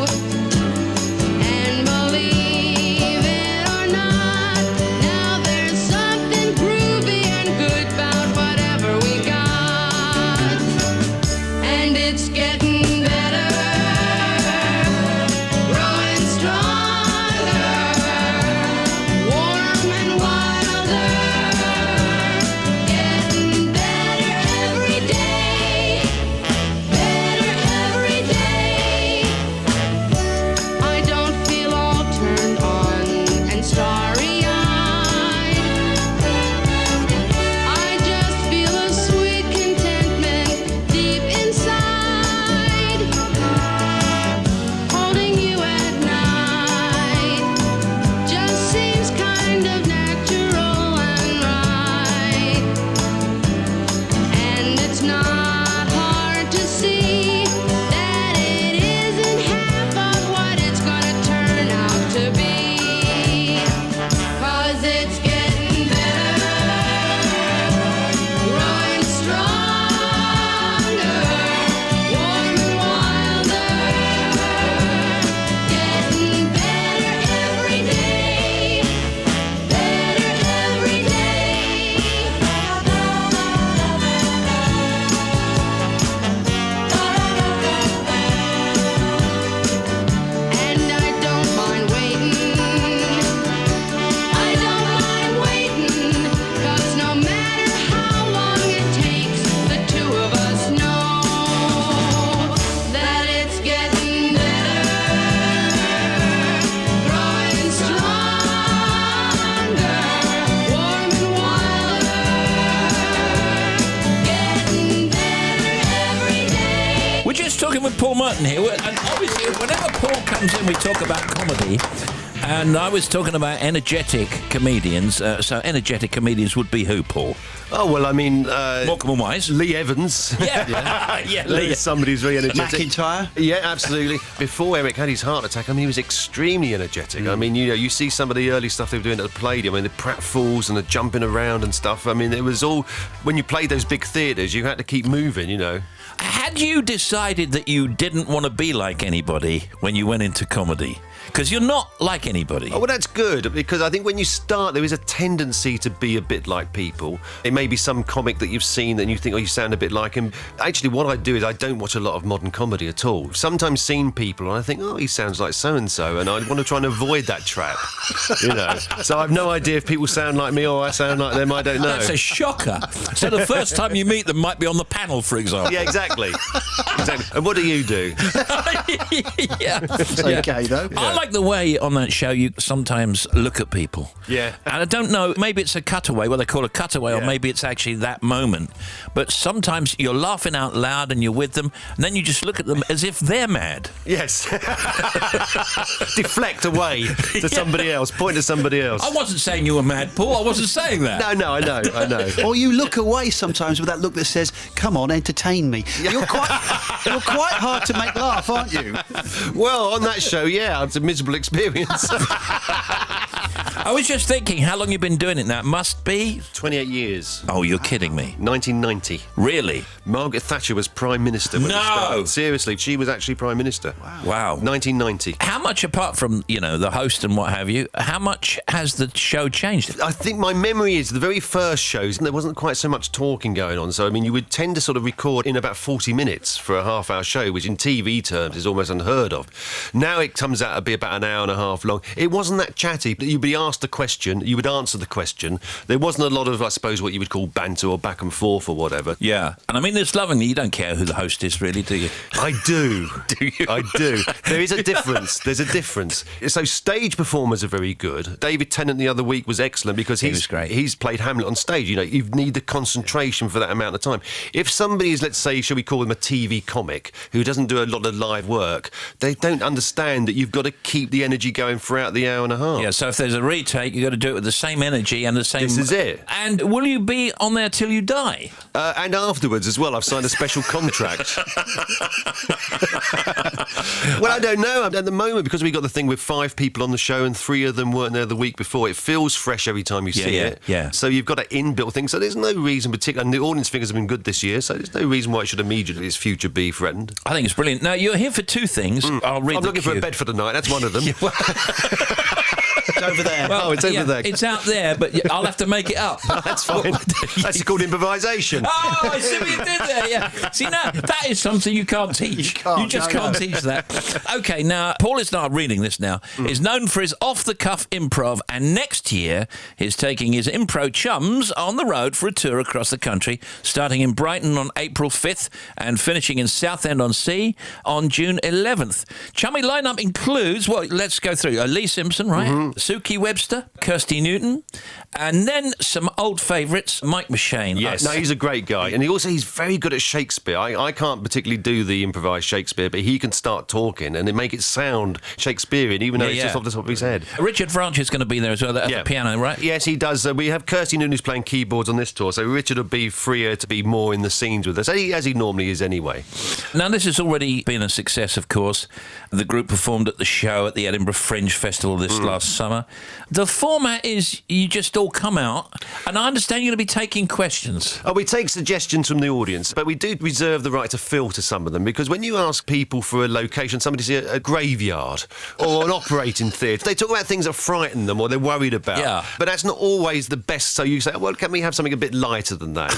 Paul Merton here, and obviously whenever Paul comes in we talk about comedy. And I was talking about energetic comedians. So energetic comedians would be who, Paul? Oh, well, I mean... Morecambe and Wise. Lee Evans. Yeah. Yeah, Lee. Somebody who's very energetic. McIntyre. Yeah, absolutely. Before Eric had his heart attack, I mean, he was extremely energetic. I mean, you see some of the early stuff they were doing at the Palladium, I mean, the pratfalls and the jumping around and stuff. I mean, it was all... When you played those big theatres, you had to keep moving. Had you decided that you didn't want to be like anybody when you went into comedy? Because you're not like anybody. Oh, well, that's good, because I think when you start, there is a tendency to be a bit like people. It may be some comic that you've seen and you think, oh, you sound a bit like him. Actually, what I do is I don't watch a lot of modern comedy at all. Sometimes seen people and I think, oh, he sounds like so-and-so, and I want to try and avoid that trap, So I've no idea if people sound like me or I sound like them, I don't know. That's a shocker. So the first time you meet them might be on the panel, for example. Yeah, exactly. And what do you do? Yeah. It's okay, though. I like the way on that show you sometimes look at people. Yeah. And I don't know, maybe it's a cutaway, what they call a cutaway, or maybe it's actually that moment. But sometimes you're laughing out loud and you're with them, and then you just look at them as if they're mad. Yes. Deflect away to somebody else, point to somebody else. I wasn't saying you were mad, Paul. I wasn't saying that. No, I know. Or you look away sometimes with that look that says, come on, entertain me. You're quite hard to make laugh, aren't you? Well, on that show, yeah, it's a miserable experience. I was just thinking, how long you've been doing it now? It must be 28 years. Oh, you're kidding me. 1990. Really? Margaret Thatcher was Prime Minister when it started. Seriously, she was actually Prime Minister. Wow. 1990. How much, apart from, the host and what have you, how much has the show changed? I think my memory is the very first shows, there wasn't quite so much talking going on. So, I mean, you would tend to sort of record in about 40 minutes for a half-hour show, which in TV terms is almost unheard of. Now it comes out to be about an hour and a half long. It wasn't that chatty. You'd be asked a question, you would answer the question. There wasn't a lot of, I suppose, what you would call banter or back and forth or whatever. Yeah. And I mean, it's lovingly, you don't care who the host is, really, do you? I do. Do you? I do. There is a difference. There's a difference. So stage performers are very good. David Tennant the other week was excellent because he was great. He's played Hamlet on stage. You need the concentration for that amount of time. If somebody is, let's say, shall we call him a TV comic, who doesn't do a lot of live work, they don't understand that you've got to keep the energy going throughout the hour and a half. Yeah, so if there's a retake, you've got to do it with the same energy and the same... This is it. And will you be on there till you die? And afterwards as well. I've signed a special contract. Well, I don't know. At the moment, because we got the thing with 5 people on the show and 3 of them weren't there the week before, it feels fresh every time you see it. Yeah. So you've got an inbuilt thing. So there's no reason particular. And the audience figures have been good this year, so there's no reason why it should immediately its future be threatened. I think it's brilliant. Now, you're here for 2 things. I'll read I'm the looking cue. for a bed for tonight. That's one of them. It's over there. Well, it's over there. It's out there, but I'll have to make it up. That's fine. That's called improvisation. Oh, I see what you did there, yeah. See, now, that is something you can't teach. You just can't teach that. OK, now, Paul is not reading this now. Is known for his off-the-cuff improv, and next year he's taking his improv chums on the road for a tour across the country, starting in Brighton on April 5th and finishing in Southend-on-Sea on June 11th. Chummy lineup includes, well, let's go through. Lee Simpson, right? Suki Webster, Kirsty Newton, and then some old favourites, Mike McShane. Yes. No, he's a great guy. And he's very good at Shakespeare. I can't particularly do the improvised Shakespeare, but he can start talking and make it sound Shakespearean, even though it's just off the top of his head. Richard Branch is going to be there as well, at the piano, right? Yes, he does. We have Kirsty Newton who's playing keyboards on this tour, so Richard will be freer to be more in the scenes with us, as he normally is anyway. Now, this has already been a success, of course. The group performed at the show at the Edinburgh Fringe Festival this last summer. The format is you just all come out, and I understand you're going to be taking questions. Oh, we take suggestions from the audience, but we do reserve the right to filter some of them, because when you ask people for a location, somebody says a graveyard or an operating theatre, they talk about things that frighten them or they're worried about. Yeah. But that's not always the best, so you say, well, can we have something a bit lighter than that,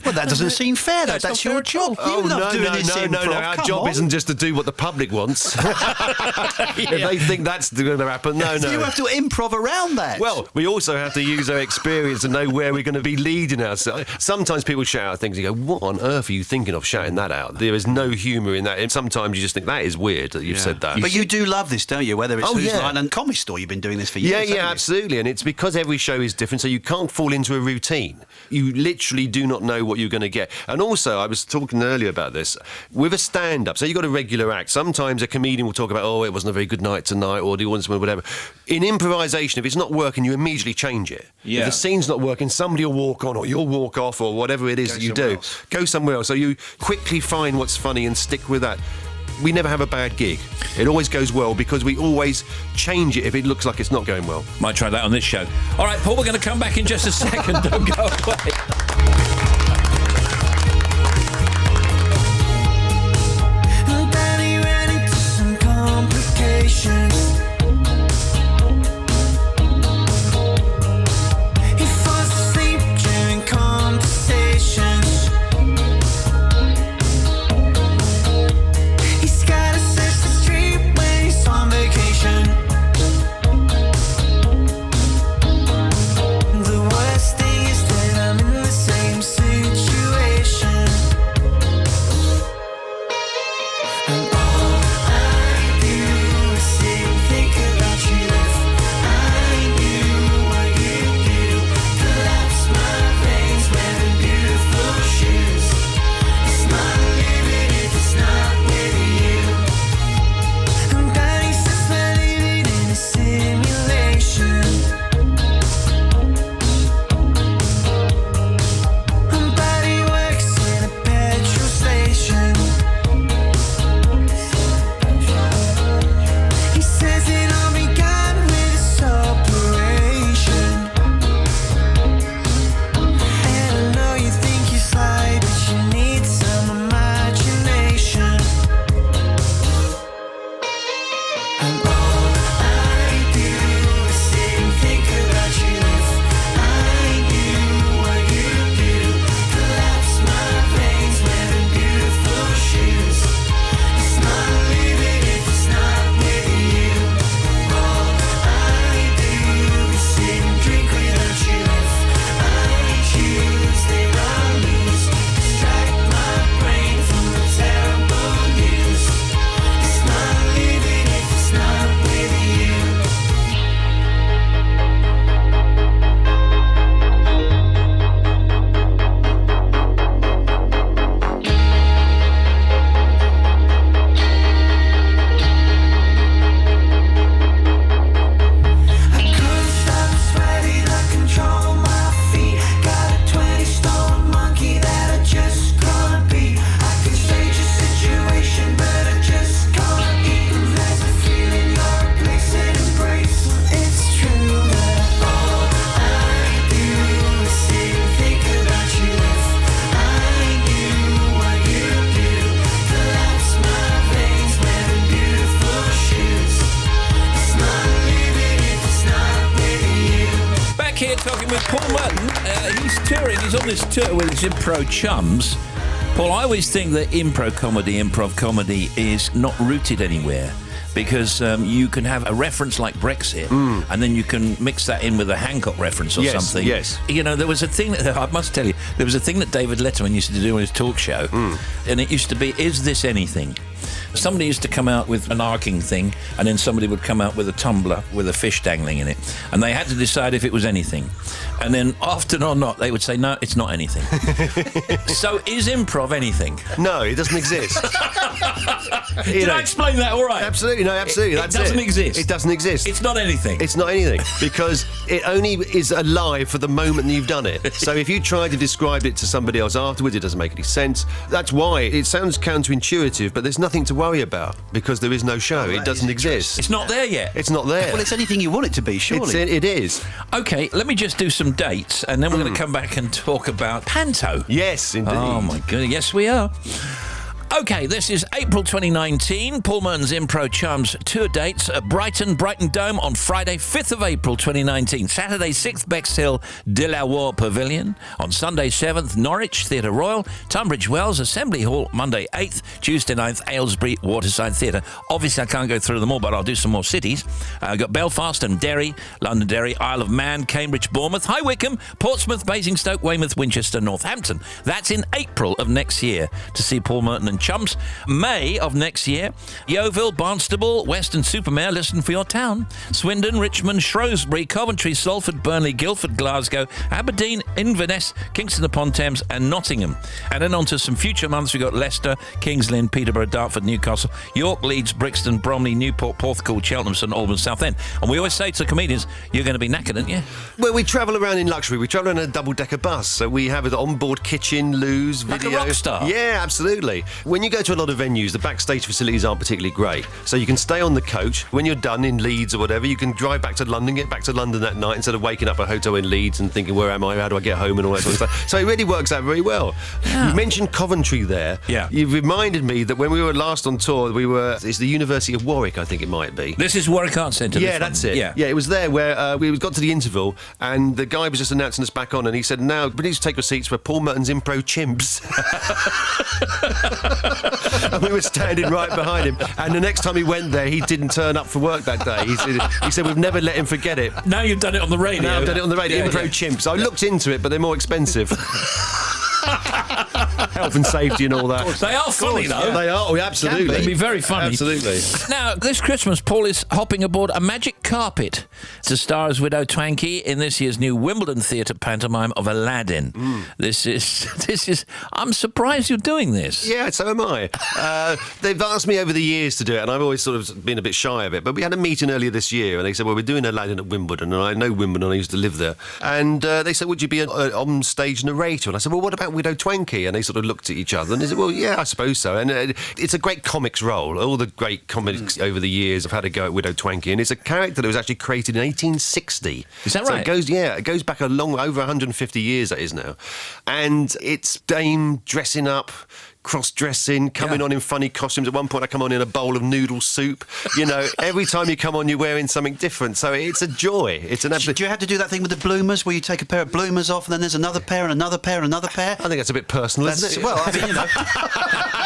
Well, that doesn't seem fair, though. That's your job. You love doing this improv. Our Come job on. isn't just to do what the public wants. If they think that's going to happen, no. know. You have to improv around that. Well, we also have to use our experience and know where we're going to be leading ourselves. Sometimes people shout out things and you go, what on earth are you thinking of shouting that out? There is no humour in that. And sometimes you just think, that is weird that you've said that. But you do love this, don't you? Whether it's Who's yeah. Line and Comedy Store, you've been doing this for years. Yeah, absolutely. And it's because every show is different, so you can't fall into a routine. You literally do not know what you're going to get. And also, I was talking earlier about this, with a stand-up, so you've got a regular act. Sometimes a comedian will talk about, it wasn't a very good night tonight, or the audience, whatever. In improvisation, if it's not working, you immediately change it. Yeah. If the scene's not working, somebody will walk on, or you'll walk off, or whatever it is that you do. Go somewhere else. So you quickly find what's funny and stick with that. We never have a bad gig. It always goes well because we always change it if it looks like it's not going well. Might try that on this show. All right, Paul, we're going to come back in just a second. Don't go away. Daddy ran into some complications. He falls asleep during conversations. He's gotta search the street when he's on vacation. The worst thing is that I'm in the same situation. And all I do is sit and think about you. If I knew what you do, collapse my veins wearing beautiful shoes. It's not living if it's not with you. And Daddy says we're living in a simulation. And Daddy works in a petrol station. He says it all began with this operation. And I know you think you fly, but you need some imagination. And all I do is sit and think about you. If I knew what you do, collapse my veins wearing beautiful shoes. It's not living if it's not with you. All I do is sit and drink without you. If I choose, then I'll lose. Distract my brain from the terrible news. It's not living if it's not with you. I couldn't stop sweating, I control my feet. Got a 20-stone monkey that I just can't beat. I can stage a situation, but I just can't eat. There's a feeling you're a place and embrace. It's true that all I do is sit and think about you. If I knew what you do, collapse my veins wearing beautiful shoes. It's not living if it's not with you. Back here talking with Paul Merton. He's touring. He's on this tour with his improv chums. Paul, I always think that improv comedy is not rooted anywhere because you can have a reference like Brexit and then you can mix that in with a Hancock reference or Yes, something. yes. You know, there was a thing that, I must tell you, there was a thing that David Letterman used to do on his talk show and it used to be, is this anything? Somebody used to come out with an arcing thing and then somebody would come out with a tumbler with a fish dangling in it and they had to decide if it was anything. And then often or not, they would say, no, it's not anything. So is improv anything? No, it doesn't exist. Did I explain that all right? Absolutely, no, absolutely. It That's doesn't exist. It doesn't exist. It's not anything. It's not anything because it only is alive for the moment that you've done it. So if you try to describe it to somebody else afterwards, it doesn't make any sense. That's why it sounds counterintuitive, but there's nothing to worry about because there is no show. It doesn't exist. It's not there yet. It's not there. Well, it's anything you want it to be, surely. It is. Okay, let me just do some dates and then we're going to come back and talk about Panto. Yes, indeed. Oh, my goodness. Yes, we are. OK, this is April 2019. Paul Merton's Impro Charms tour dates at Brighton Dome on Friday, 5th of April 2019. Saturday, 6th, Bexhill de la War Pavilion. On Sunday, 7th, Norwich Theatre Royal. Tunbridge Wells Assembly Hall, Monday, 8th. Tuesday, 9th, Aylesbury Waterside Theatre. Obviously, I can't go through them all, but I'll do some more cities. I've got Belfast and Derry, Londonderry, Isle of Man, Cambridge, Bournemouth, High Wycombe, Portsmouth, Basingstoke, Weymouth, Winchester, Northampton. That's in April of next year to see Paul Merton and Chums. May of next year, Yeovil, Barnstable, Weston-super-Mare, listen for your town. Swindon, Richmond, Shrewsbury, Coventry, Salford, Burnley, Guildford, Glasgow, Aberdeen, Inverness, Kingston-upon-Thames and Nottingham. And then on to some future months, we've got Leicester, Kings Lynn, Peterborough, Dartford, Newcastle, York, Leeds, Brixton, Bromley, Newport, Porthcawl, Cheltenham, St Albans, Southend. And we always say to comedians, you're going to be knackered, aren't you? Well, we travel around in luxury. We travel in a double-decker bus, so we have an onboard kitchen, loos, video. Like a rock star. Yeah, absolutely. When you go to a lot of venues, the backstage facilities aren't particularly great. So you can stay on the coach. When you're done in Leeds or whatever, you can drive back to London, get back to London that night instead of waking up at a hotel in Leeds and thinking, where am I? How do I get home? And all that sort of stuff. So it really works out very well. Yeah. You mentioned Coventry there. Yeah. You've reminded me that when we were last on tour, it's the University of Warwick, I think it might be. This is Warwick Arts Centre. Yeah, that's it. Yeah, it was there where we got to the interval and the guy was just announcing us back on and he said, now, please take your seats for Paul Merton's Impro Chimps. And we were standing right behind him. And the next time he went there, he didn't turn up for work that day. He said, we've never let him forget it. Now you've done it on the radio. Now I've done it on the radio. Yeah, Impro Chimps. I looked into it, but they're more expensive. Health and safety and all that. They are funny, though. They are. Oh, absolutely. They'd be very funny. Absolutely. Now, this Christmas, Paul is hopping aboard a magic carpet to star as Widow Twankey in this year's new Wimbledon Theatre pantomime of Aladdin. This is. I'm surprised you're doing this. Yeah, so am I. They've asked me over the years to do it, and I've always sort of been a bit shy of it. But we had a meeting earlier this year, and they said, well, we're doing Aladdin at Wimbledon, and I know Wimbledon, I used to live there. And they said, would you be an on-stage narrator? And I said, well, what about Widow Twankey? And they sort of looked at each other, and they said, well, yeah, I suppose so. And it's a great comics role. All the great comics over the years have had a go at Widow Twankey, and it's a character that was actually created in 1860. Is that so right? It goes back a long, over 150 years, that is now. And it's Dame dressing up, cross-dressing, coming on in funny costumes. At one point, I come on in a bowl of noodle soup. You know, every time you come on, you're wearing something different. So it's a joy. It's an absolute... Do you have to do that thing with the bloomers where you take a pair of bloomers off and then there's another pair and another pair and another pair? I think that's a bit personal, isn't it? Well, I mean, you know.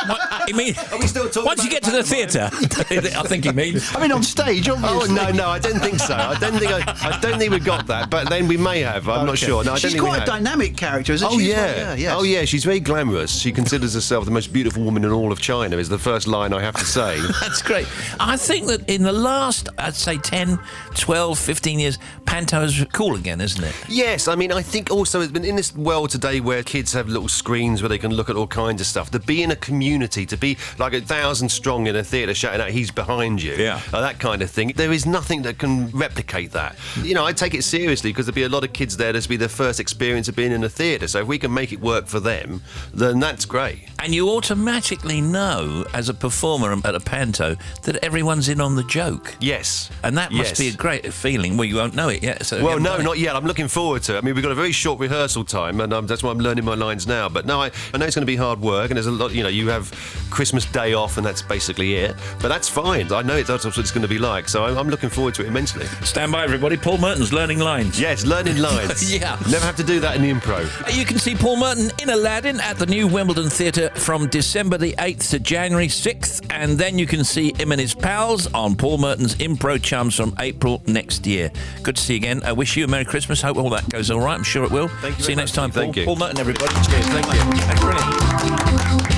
I mean, are we still talking once you get to the theatre, I think he means. I mean, on stage, obviously. Oh, no, I don't think so. I don't think we got that, but then we may have. I'm not sure. No, I don't She's think we quite a have. dynamic character, isn't Oh, she? yeah. Yes. Oh, yeah, she's very glamorous. She considers herself the most beautiful woman in all of China, is the first line I have to say. That's great. I think that in the last, I'd say 10, 12, 15 years, panto's cool again, isn't it? Yes, I mean, I think also it's been in this world today where kids have little screens where they can look at all kinds of stuff. To be in a community, to be like 1,000 strong in a theatre shouting out, he's behind you, that kind of thing. There is nothing that can replicate that. You know, I take it seriously because there'll be a lot of kids there that's be their first experience of being in a theatre. So if we can make it work for them, then that's great. And you automatically know, as a performer at a panto, that everyone's in on the joke. Yes. And that must be a great feeling. Well, you won't know it yet. So well, no, not yet. I'm looking forward to it. I mean, we've got a very short rehearsal time, and that's why I'm learning my lines now. But no, I know it's going to be hard work, and there's a lot, you know, you have Christmas Day off, and that's basically it. But that's fine. I know that's what it's going to be like, so I'm looking forward to it immensely. Stand by, everybody. Paul Merton's learning lines. Yes, learning lines. Yeah. Never have to do that in the improv. You can see Paul Merton in Aladdin at the new Wimbledon Theatre from December the 8th to January 6th, and then you can see him and his pals on Paul Merton's Impro Chums from April next year. Good to see you again. I wish you a Merry Christmas. Hope all that goes all right. I'm sure it will. Thank you. See you next time, Paul. Thank you. Paul Merton, everybody. Cheers. Thank you. That's brilliant.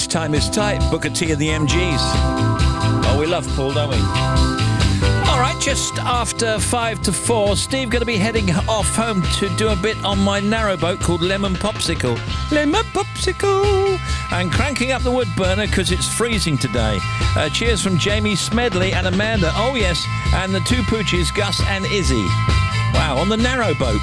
time is tight. Book a tea in the MGs. Oh, we love Paul, don't we? All right, just after 5 to 4, Steve going to be heading off home to do a bit on my narrowboat called Lemon Popsicle. Lemon Popsicle! And cranking up the wood burner because it's freezing today. Cheers from Jamie Smedley and Amanda. Oh, yes, and the two pooches, Gus and Izzy. Wow, on the narrowboat.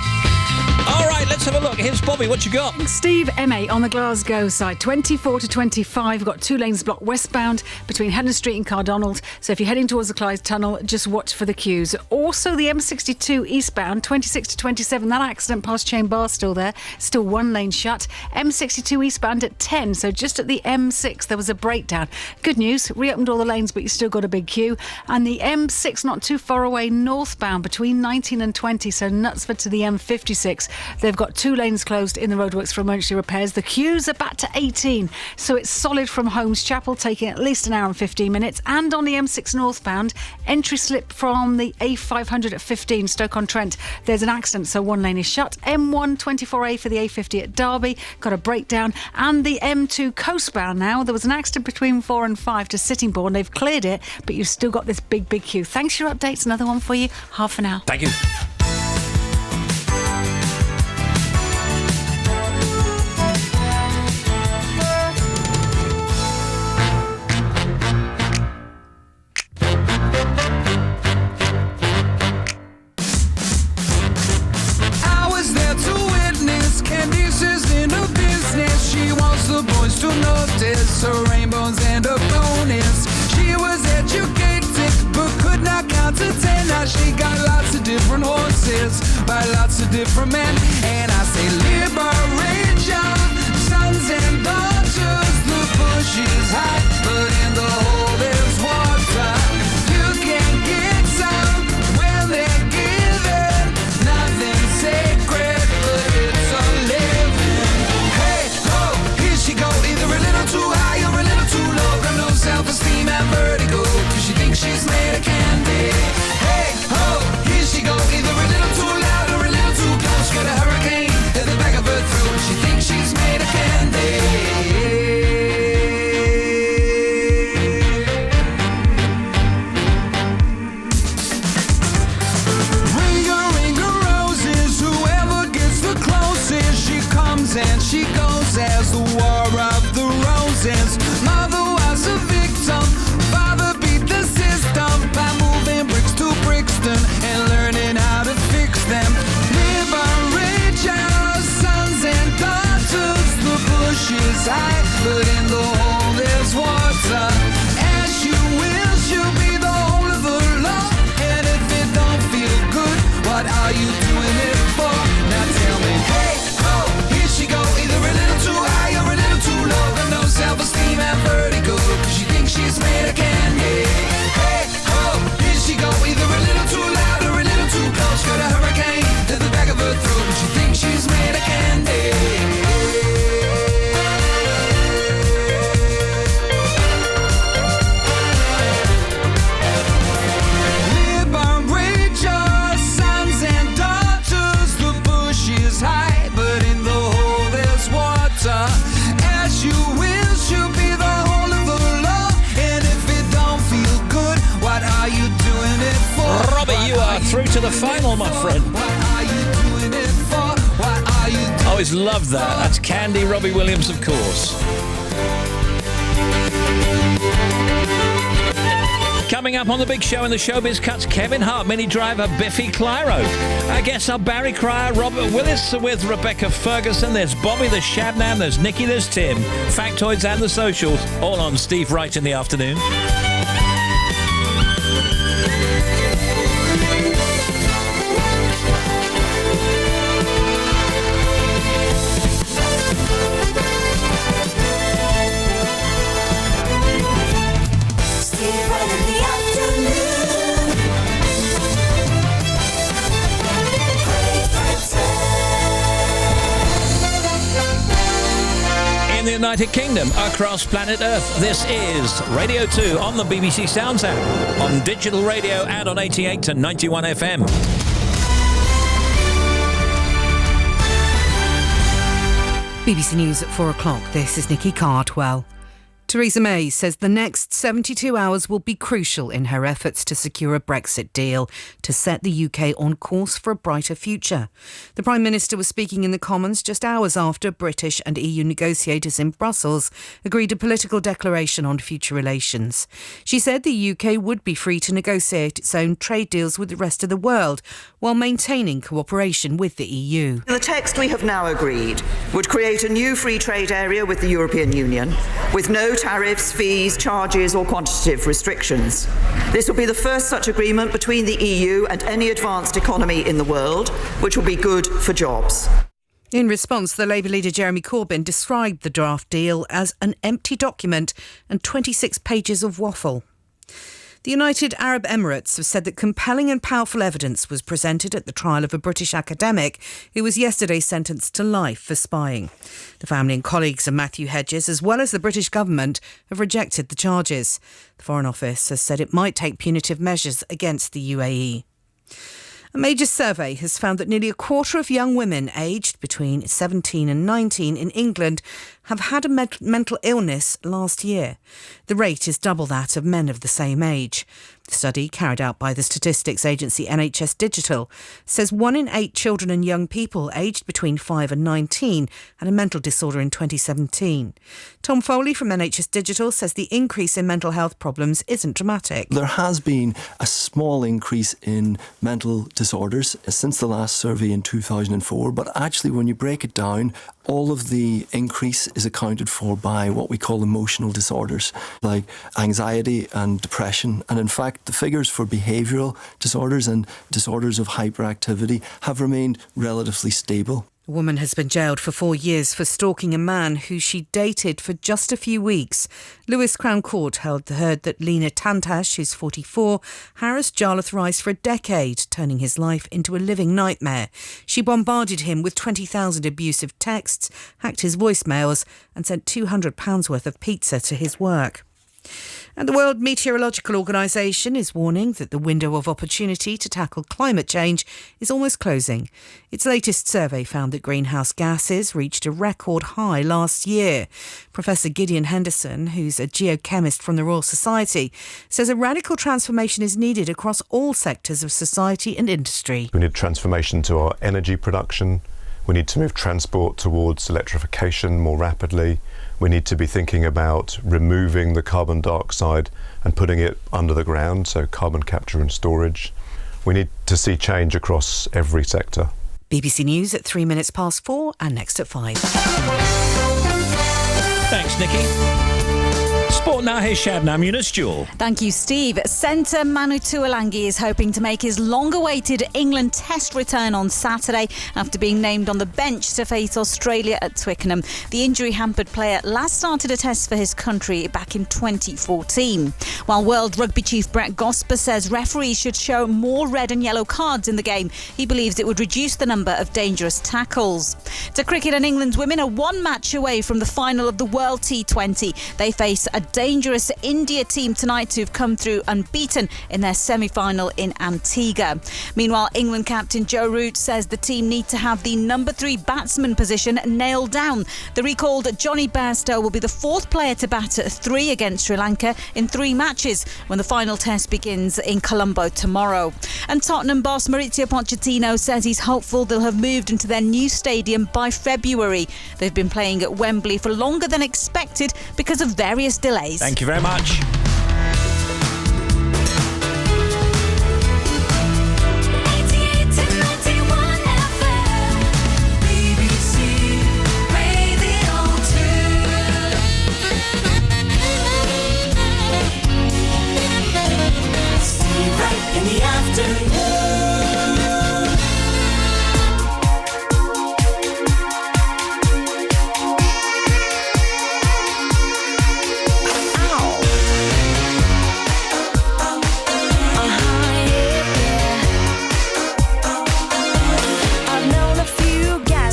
All right, let's have a look. Here's Bobby. What you got? Steve, MA on the Glasgow side, 24 to 25. We've got 2 lanes blocked westbound between Hennon Street and Cardonald. So if you're heading towards the Clyde Tunnel, just watch for the queues. Also, the M62 eastbound, 26 to 27. That accident past Chain Bar still there. Still 1 lane shut. M62 eastbound at 10. So just at the M6, there was a breakdown. Good news, reopened all the lanes, but you still got a big queue. And the M6 not too far away, northbound between 19 and 20. So Knutsford to the M56. They've got 2 lanes closed in the roadworks for emergency repairs. The queues are back to 18, so it's solid from Holmes Chapel, taking at least an hour and 15 minutes. And on the M6 northbound, entry slip from the A500 at 15, Stoke-on-Trent. There's an accident, so 1 lane is shut. M1 24A for the A50 at Derby, got a breakdown. And the M2 coastbound now, there was an accident between 4 and 5 to Sittingbourne. They've cleared it, but you've still got this big queue. Thanks for your updates. Another one for you, half an hour. Thank you. The boys to notice her rainbows and her bonus. She was educated but could not count to 10. Now she got lots of different horses by lots of different men. And I say liberate your sons and daughters. The bush is high, but in the hole there's water. You can get some when they're given. Nothing sacred, but it's a living. Hey ho, here she go, either a little too high or a little too low. Got no self-esteem and vertigo, cause she thinks she's made of candy. Hey ho, here she go, either a little too loud or a little too close. Got a hurricane in the back of her throat. She thinks she's made of candy. And she goes as the war of the roses. Mother was a victim, father beat the system by moving bricks to Brixton and learning how to fix them. Liberate your sons and daughters. The bush is high, but in the hole there's water. As you will, she'll be the whole of the law. And if it don't feel good, what are you doing it for? Now tell me, hey ho, here she go, either a little too high or a little too low. Got no self-esteem and vertigo, cause she thinks she's made of candy. Hey ho, here she go, either a little too loud or a little too close. Got a hurricane in the back of her throat, she thinks she's made of candy. As you will, she'll be the whole of the law. And if it don't feel good, what are you doing it for? Robbie, you are through to the final, my friend. What are you doing it for? What are you doing? I always loved that. That's Candy, Robbie Williams, of course. Coming up on the big show in the Showbiz Cuts, Kevin Hart, Mini Driver, Biffy Clyro. Our guests are Barry Cryer, Robert Willis with Rebecca Ferguson. There's Bobby the Shabnam, there's Nikki, there's Tim. Factoids and the socials, all on Steve Wright in the afternoon. In the United Kingdom, across planet Earth, this is Radio 2 on the BBC Sounds app, on digital radio and on 88 to 91 FM. BBC News at 4 o'clock. This is Nikki Cardwell. Theresa May says the next 72 hours will be crucial in her efforts to secure a Brexit deal to set the UK on course for a brighter future. The Prime Minister was speaking in the Commons just hours after British and EU negotiators in Brussels agreed a political declaration on future relations. She said the UK would be free to negotiate its own trade deals with the rest of the world while maintaining cooperation with the EU. The text we have now agreed would create a new free trade area with the European Union, with no tariffs, fees, charges or quantitative restrictions. This will be the first such agreement between the EU and any advanced economy in the world, which will be good for jobs. In response, the Labour leader Jeremy Corbyn described the draft deal as an empty document and 26 pages of waffle. The United Arab Emirates have said that compelling and powerful evidence was presented at the trial of a British academic who was yesterday sentenced to life for spying. The family and colleagues of Matthew Hedges, as well as the British government, have rejected the charges. The Foreign Office has said it might take punitive measures against the UAE. A major survey has found that nearly a quarter of young women aged between 17 and 19 in England have had a mental illness last year. The rate is double that of men of the same age. The study, carried out by the statistics agency NHS Digital, says 1 in 8 children and young people aged between 5 and 19 had a mental disorder in 2017. Tom Foley from NHS Digital says the increase in mental health problems isn't dramatic. There has been a small increase in mental disorders since the last survey in 2004, but actually when you break it down, all of the increase is accounted for by what we call emotional disorders, like anxiety and depression. And in fact, the figures for behavioural disorders and disorders of hyperactivity have remained relatively stable. A woman has been jailed for 4 years for stalking a man who she dated for just a few weeks. Lewis Crown Court heard that Lena Tantash, who's 44, harassed Jarlath Rice for a decade, turning his life into a living nightmare. She bombarded him with 20,000 abusive texts, hacked his voicemails and sent £200 worth of pizza to his work. And the World Meteorological Organization is warning that the window of opportunity to tackle climate change is almost closing. Its latest survey found that greenhouse gases reached a record high last year. Professor Gideon Henderson, who's a geochemist from the Royal Society, says a radical transformation is needed across all sectors of society and industry. We need transformation to our energy production. We need to move transport towards electrification more rapidly. We need to be thinking about removing the carbon dioxide and putting it under the ground, so carbon capture and storage. We need to see change across every sector. BBC News at 4:03 and next at 5. Thanks, Nikki. Sport now, here's Shabnam Yunus-Jewel. Thank you, Steve. Centre Manu Tuolangi is hoping to make his long-awaited England Test return on Saturday after being named on the bench to face Australia at Twickenham. The injury-hampered player last started a test for his country back in 2014. While World Rugby chief Brett Gosper says referees should show more red and yellow cards in the game, he believes it would reduce the number of dangerous tackles. To cricket, and England's women are one match away from the final of the World T20. They face a dangerous India team tonight who've come through unbeaten in their semi-final in Antigua. Meanwhile, England captain Joe Root says the team need to have the number 3 batsman position nailed down. The recalled Johnny Bairstow will be the 4th player to bat at 3 against Sri Lanka in 3 matches when the final test begins in Colombo tomorrow. And Tottenham boss Maurizio Pochettino says he's hopeful they'll have moved into their new stadium by February. They've been playing at Wembley for longer than expected because of various delays. Thank you very much. Steve Wright in the afternoon.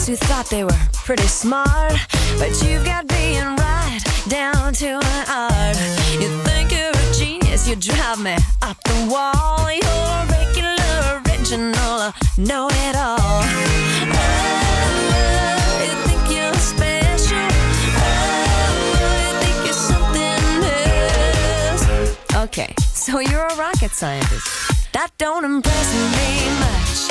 Who thought they were pretty smart, but you've got being right down to an art. You think you're a genius, you drive me up the wall. You're regular, original, know it all. Oh, you think you're special. Oh, you think you're something Okay, so you're a rocket scientist. That don't impress me much.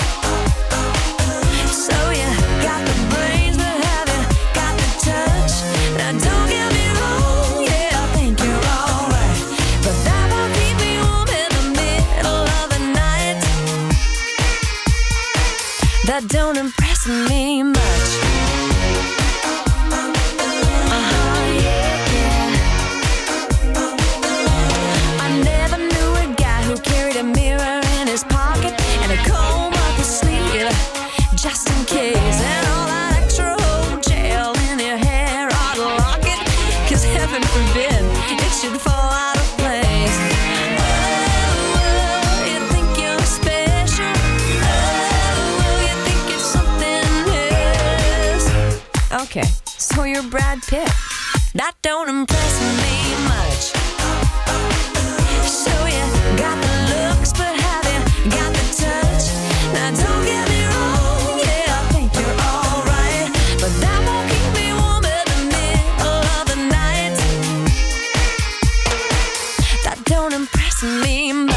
So you got the brains, but have you got the touch? Now don't get me wrong, yeah, I think you're alright, but that won't keep me warm in the middle of the night. That don't impress me much. Carried a mirror in his pocket and a comb up his sleeve, just in case. And all that extra old gel in your hair ought to lock it, 'cause heaven forbid it should fall out of place. Oh, you think you're special? Oh, you think you're something else? Okay, so you're Brad Pitt. That don't impress me much. So you got the looks, but have you got the touch? Now don't get me wrong, yeah, I think you're alright, but that won't keep me warm in the middle of the night. That don't impress me much.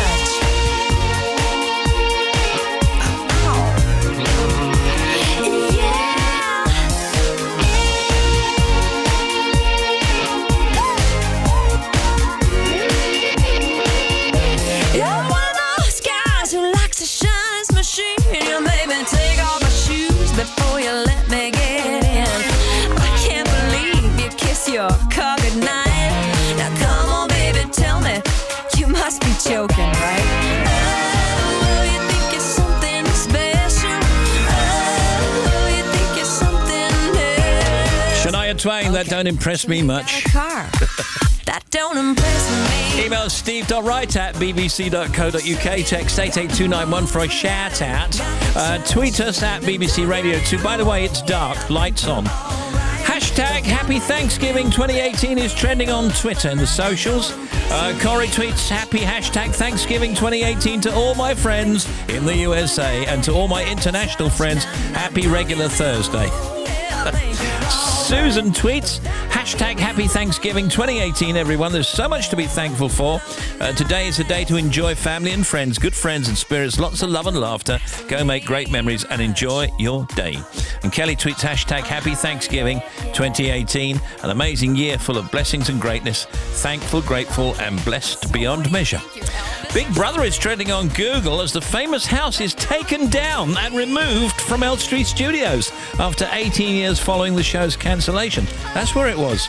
Before you let me get in, I can't believe you kiss your car goodnight. Now come on, baby, tell me, you must be joking, right? Oh, you think you're something special? Oh, you think you're something else? Shania Twain, that don't impress me much. Car. That don't impress me. Email steve.wright@bbc.co.uk. Text 88291 for a shout out. Tweet us at BBC Radio 2. By the way, it's dark. Lights on. Hashtag Happy Thanksgiving 2018 is trending on Twitter and the socials. Corey tweets happy hashtag Thanksgiving 2018 to all my friends in the USA, and to all my international friends, happy regular Thursday. Susan tweets, hashtag Happy Thanksgiving 2018, everyone. There's so much to be thankful for. Today is a day to enjoy family and friends, good friends and spirits, lots of love and laughter. Go make great memories and enjoy your day. And Kelly tweets, hashtag Happy Thanksgiving 2018, an amazing year full of blessings and greatness. Thankful, grateful and blessed beyond measure. Big Brother is trending on Google as the famous house is taken down and removed from Elstree Studios after 18 years following the show's cancellation. That's where it was.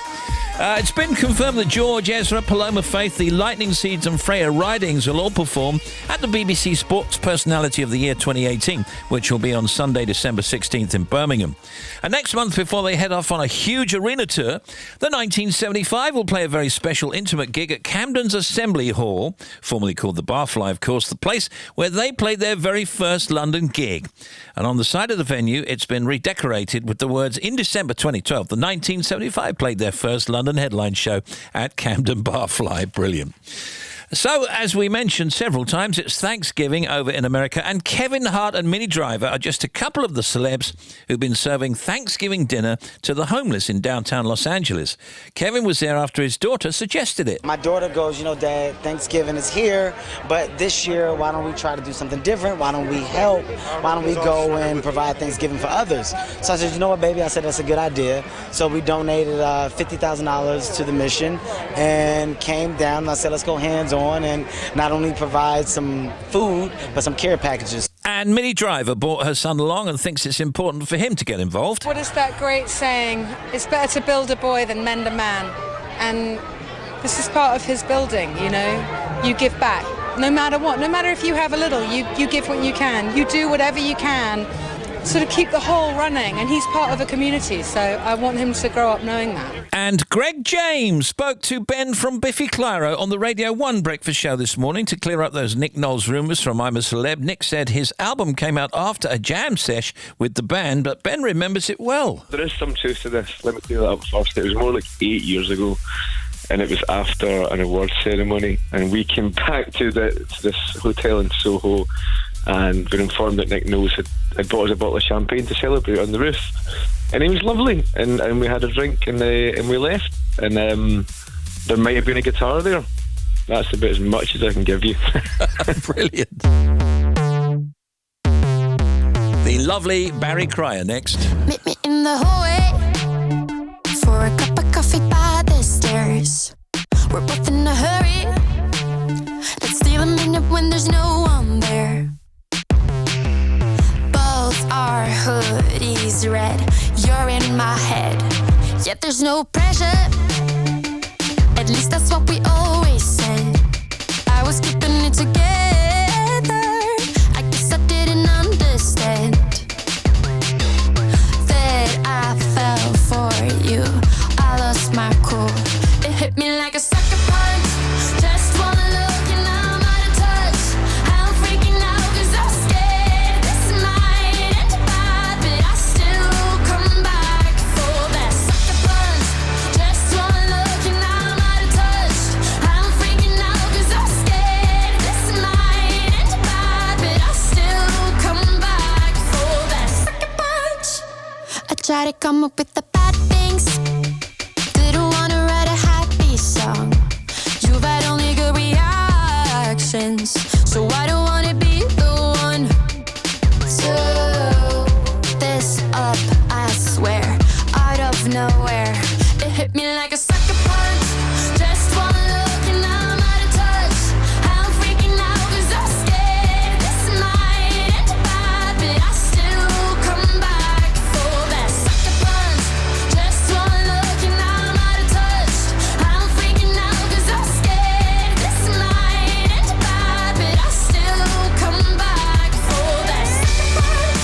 It's been confirmed that George, Ezra, Paloma Faith, the Lightning Seeds and Freya Ridings will all perform at the BBC Sports Personality of the Year 2018, which will be on Sunday, December 16th in Birmingham. And next month, before they head off on a huge arena tour, the 1975 will play a very special intimate gig at Camden's Assembly Hall, formerly called the Barfly, of course, the place where they played their very first London gig. And on the side of the venue, it's been redecorated with the words, in December 2012, the 1975 played their first London headline show at Camden Barfly. Brilliant. So, as we mentioned several times, it's Thanksgiving over in America, and Kevin Hart and Minnie Driver are just a couple of the celebs who've been serving Thanksgiving dinner to the homeless in downtown Los Angeles. Kevin was there after his daughter suggested it. My daughter goes, Dad, Thanksgiving is here, but this year, why don't we try to do something different? Why don't we help? Why don't we go and provide Thanksgiving for others? So I said, you know what, baby? I said, that's a good idea. So we donated $50,000 to the mission and came down, and I said, let's go hands-on and not only provide some food, but some care packages. And Minnie Driver brought her son along and thinks it's important for him to get involved. What is that great saying? It's better to build a boy than mend a man. And this is part of his building, You give back. No matter what. No matter if you have a little, you give what you can. You do whatever you can sort of keep the whole running, and he's part of a community, so I want him to grow up knowing that. And Greg James spoke to Ben from Biffy Clyro on the Radio 1 breakfast show this morning to clear up those Nick Knowles rumours from I'm a Celeb. Nick said his album came out after a jam sesh with the band, but Ben remembers it well. There is some truth to this. Let me clear that up first. It was more like 8 years ago, and it was after an awards ceremony, and we came back to this hotel in Soho, and we're informed that Nick Knowles had bought us a bottle of champagne to celebrate on the roof, and he was lovely, and we had a drink and we left, and there might have been a guitar there, that's about as much as I can give you. Brilliant. The lovely Barry Cryer next. Meet me in the hallway for a cup of coffee by the stairs. We're both in a hurry. Let's steal a minute when there's no one there. Both our hoodies red. You're in my head. Yet there's no pressure. At least that's what we always said. I was keeping it together. I guess I didn't understand that I fell for you. I lost my cool. It hit me like a sucker punch. Just wanna look and I'm out of touch. I'm freaking out 'cause I'm scared this might end bad, but I still come back for that sucker punch. Just wanna look and I'm out of touch. I'm freaking out 'cause I'm scared this might end bad, but I still come back for that sucker punch. I try to come up with the bad things. Didn't wanna write a happy song. You've had only good reactions, so I don't wanna be the one to this up. I swear, out of nowhere, it hit me like a sucker punch. Just wanna look and I'm out of touch. I'm freaking out 'cause I'm scared this might end bad, but I still come back for that sucker punch. Just wanna look and I'm out of touch. I'm freaking out 'cause I'm scared this might end bad, but I still come back for that sucker punch.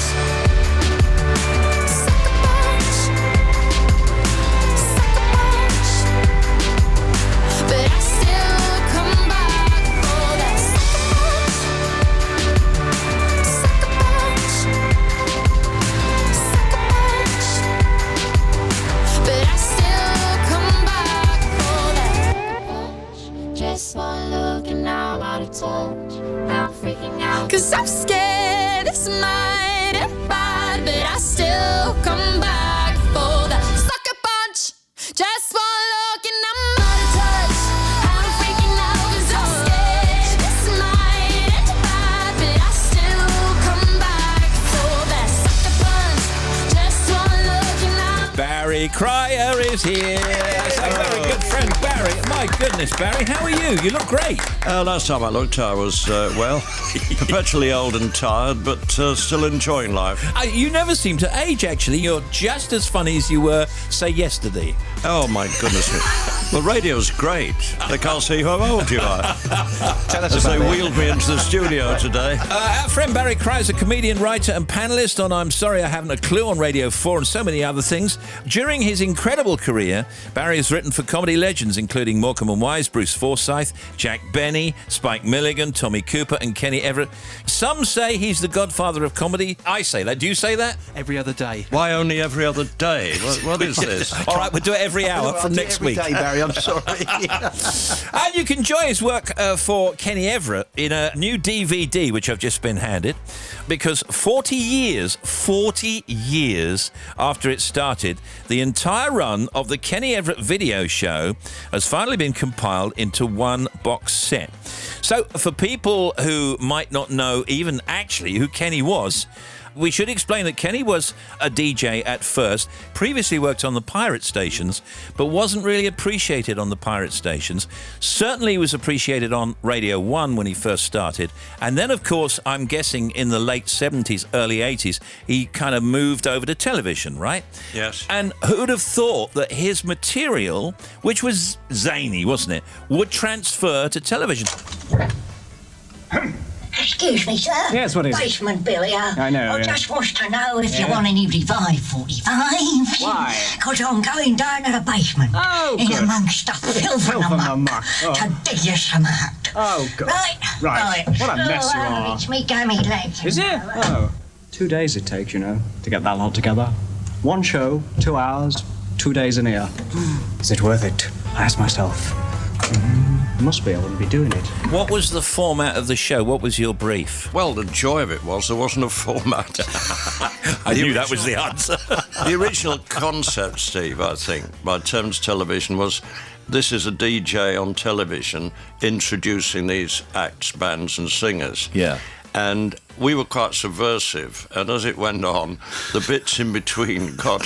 Sucker punch. Sucker punch. But I still come back for that sucker punch. Sucker punch. Sucker punch. But I still come back for that sucker punch. Just one look and now I'm out of touch. Now I'm freaking out 'cause I'm scared this might end bad, but I still come back for that sucker punch. Just one look and I'm out of touch. I'm freaking out 'cause I'm scared this might end bad, but I still come back for that sucker punch. Just one look and I'm Barry Cryer is here. That's a very good friend, Barry. My goodness, Barry, how are you? You look great. Last time I looked, I was, perpetually old and tired, but still enjoying life. You never seem to age, actually. You're just as funny as you were, say, yesterday. Oh, my goodness. Well, radio's great. They can't see how old you are. Tell us As they about it. wheeled me into the studio today. Our friend Barry Cryer is a comedian, writer and panellist on I'm Sorry I Haven't a Clue on Radio 4 and so many other things. During his incredible career, Barry has written for comedy legends including Morecambe and Wise, Bruce Forsyth, Jack Benny, Spike Milligan, Tommy Cooper and Kenny Everett. Some say he's the godfather of comedy. I say that. Do you say that? Every other day. Why only every other day? What is this? All right, we'll do it every hour from next week. Every day, Barry, I'm sorry. And you can enjoy his work for Kenny Everett in a new DVD, which I've just been handed, because 40 years after it started, the entire run of the Kenny Everett video show has finally been compiled into one box set. So for people who might not know even actually who Kenny was, we should explain that Kenny was a DJ at first, previously worked on the pirate stations, but wasn't really appreciated on the pirate stations. Certainly was appreciated on Radio 1 when he first started. And then, of course, I'm guessing in the late 70s, early 80s, he kind of moved over to television, right? Yes. And who'd have thought that his material, which was zany, wasn't it, would transfer to television? Excuse me, sir. Yes, what is it? Basement Bill here. I know, I yeah. just wish to know if you Yeah. want any Revive 45. Why? Because I'm going down to the basement. Oh, in good. amongst the filth and the muck. Oh. To dig you some out. Oh, God. Right. What a mess you are. It's me gammy legs. Is it? Oh. 2 days it takes, to get that lot together. One show, 2 hours, 2 days in here. Is it worth it? I ask myself. Must be, I wouldn't be doing it. What was the format of the show? What was your brief? Well, the joy of it was there wasn't a format. I knew that was the answer. The original concept, Steve, I think, by Thames Television was this is a DJ on television introducing these acts, bands and singers. Yeah. And we were quite subversive, and as it went on, the bits in between got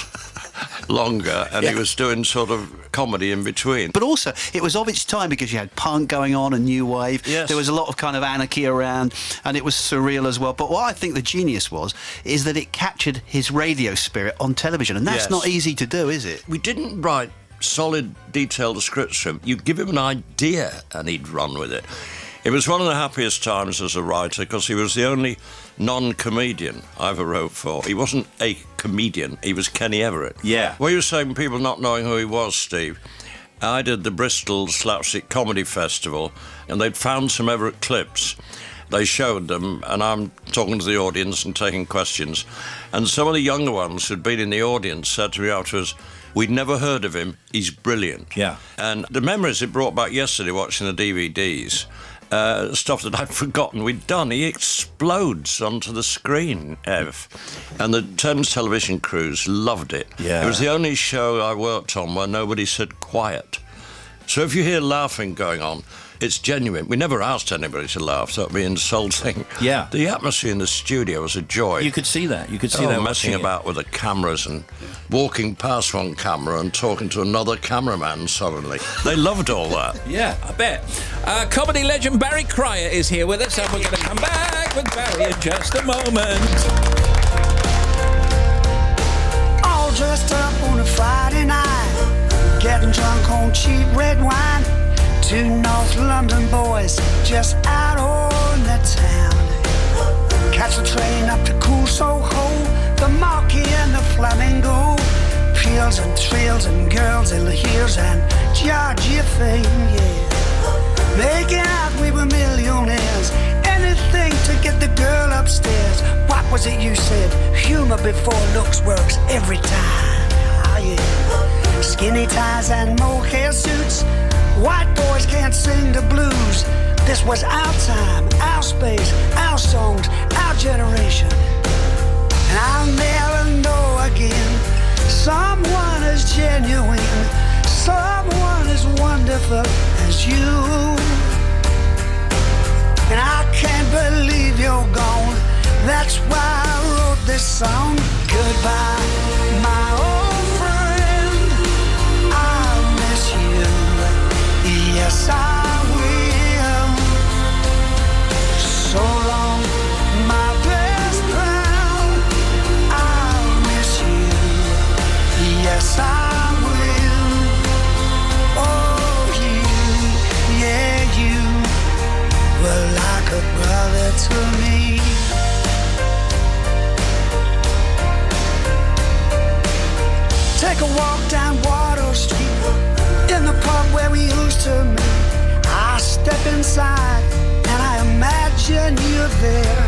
longer, and he was doing sort of comedy in between. But also, it was of its time because you had punk going on and new wave. Yes. There was a lot of kind of anarchy around, and it was surreal as well. But what I think the genius is that it captured his radio spirit on television, and that's Yes. not easy to do, is it? We didn't write solid, detailed scripts for him. You give him an idea, and he'd run with it. It was one of the happiest times as a writer because he was the only non-comedian I ever wrote for. He wasn't a comedian, he was Kenny Everett. Yeah. What you were saying, people not knowing who he was, Steve, I did the Bristol Slapstick Comedy Festival, and they'd found some Everett clips. They showed them, and I'm talking to the audience and taking questions. And some of the younger ones who'd been in the audience said to me afterwards, we'd never heard of him, he's brilliant. Yeah. And the memories it brought back yesterday watching the DVDs, stuff that I'd forgotten we'd done. He explodes onto the screen, Ev. And the Thames television crews loved it. Yeah. It was the only show I worked on where nobody said quiet. So if you hear laughing going on, it's genuine. We never asked anybody to laugh. That would be insulting. Yeah. The atmosphere in the studio was a joy. You could see that. You could see that messing watching it. about with the cameras and walking past one camera and talking to another cameraman suddenly. They loved all that. Yeah, I bet. Comedy legend Barry Cryer is here with us, and we're going to come back with Barry in just a moment. All dressed up on a Friday night, getting drunk on cheap red wine. Two North London boys just out on the town. Catch the train up to cool Soho, the Marquee and the Flamingo. Peels and trills and girls in the heels and Georgia fame, yeah. Making out we were millionaires, anything to get the girl upstairs. What was it you said? Humor before looks works every time. Oh yeah. Skinny ties and mohair suits. White boys can't sing the blues. This was our time, our space, our songs, our generation. And I'll never know again someone as genuine, someone as wonderful as you. And I can't believe you're gone. That's why I wrote this song. Goodbye, my old friend. I'll miss you. Yes, I will. So long, my best pal. I'll miss you. Yes, I will. Oh, you, yeah, you were like a brother to me. Take a walk down Water Street in the park where we used to meet. I step inside and I imagine you're there,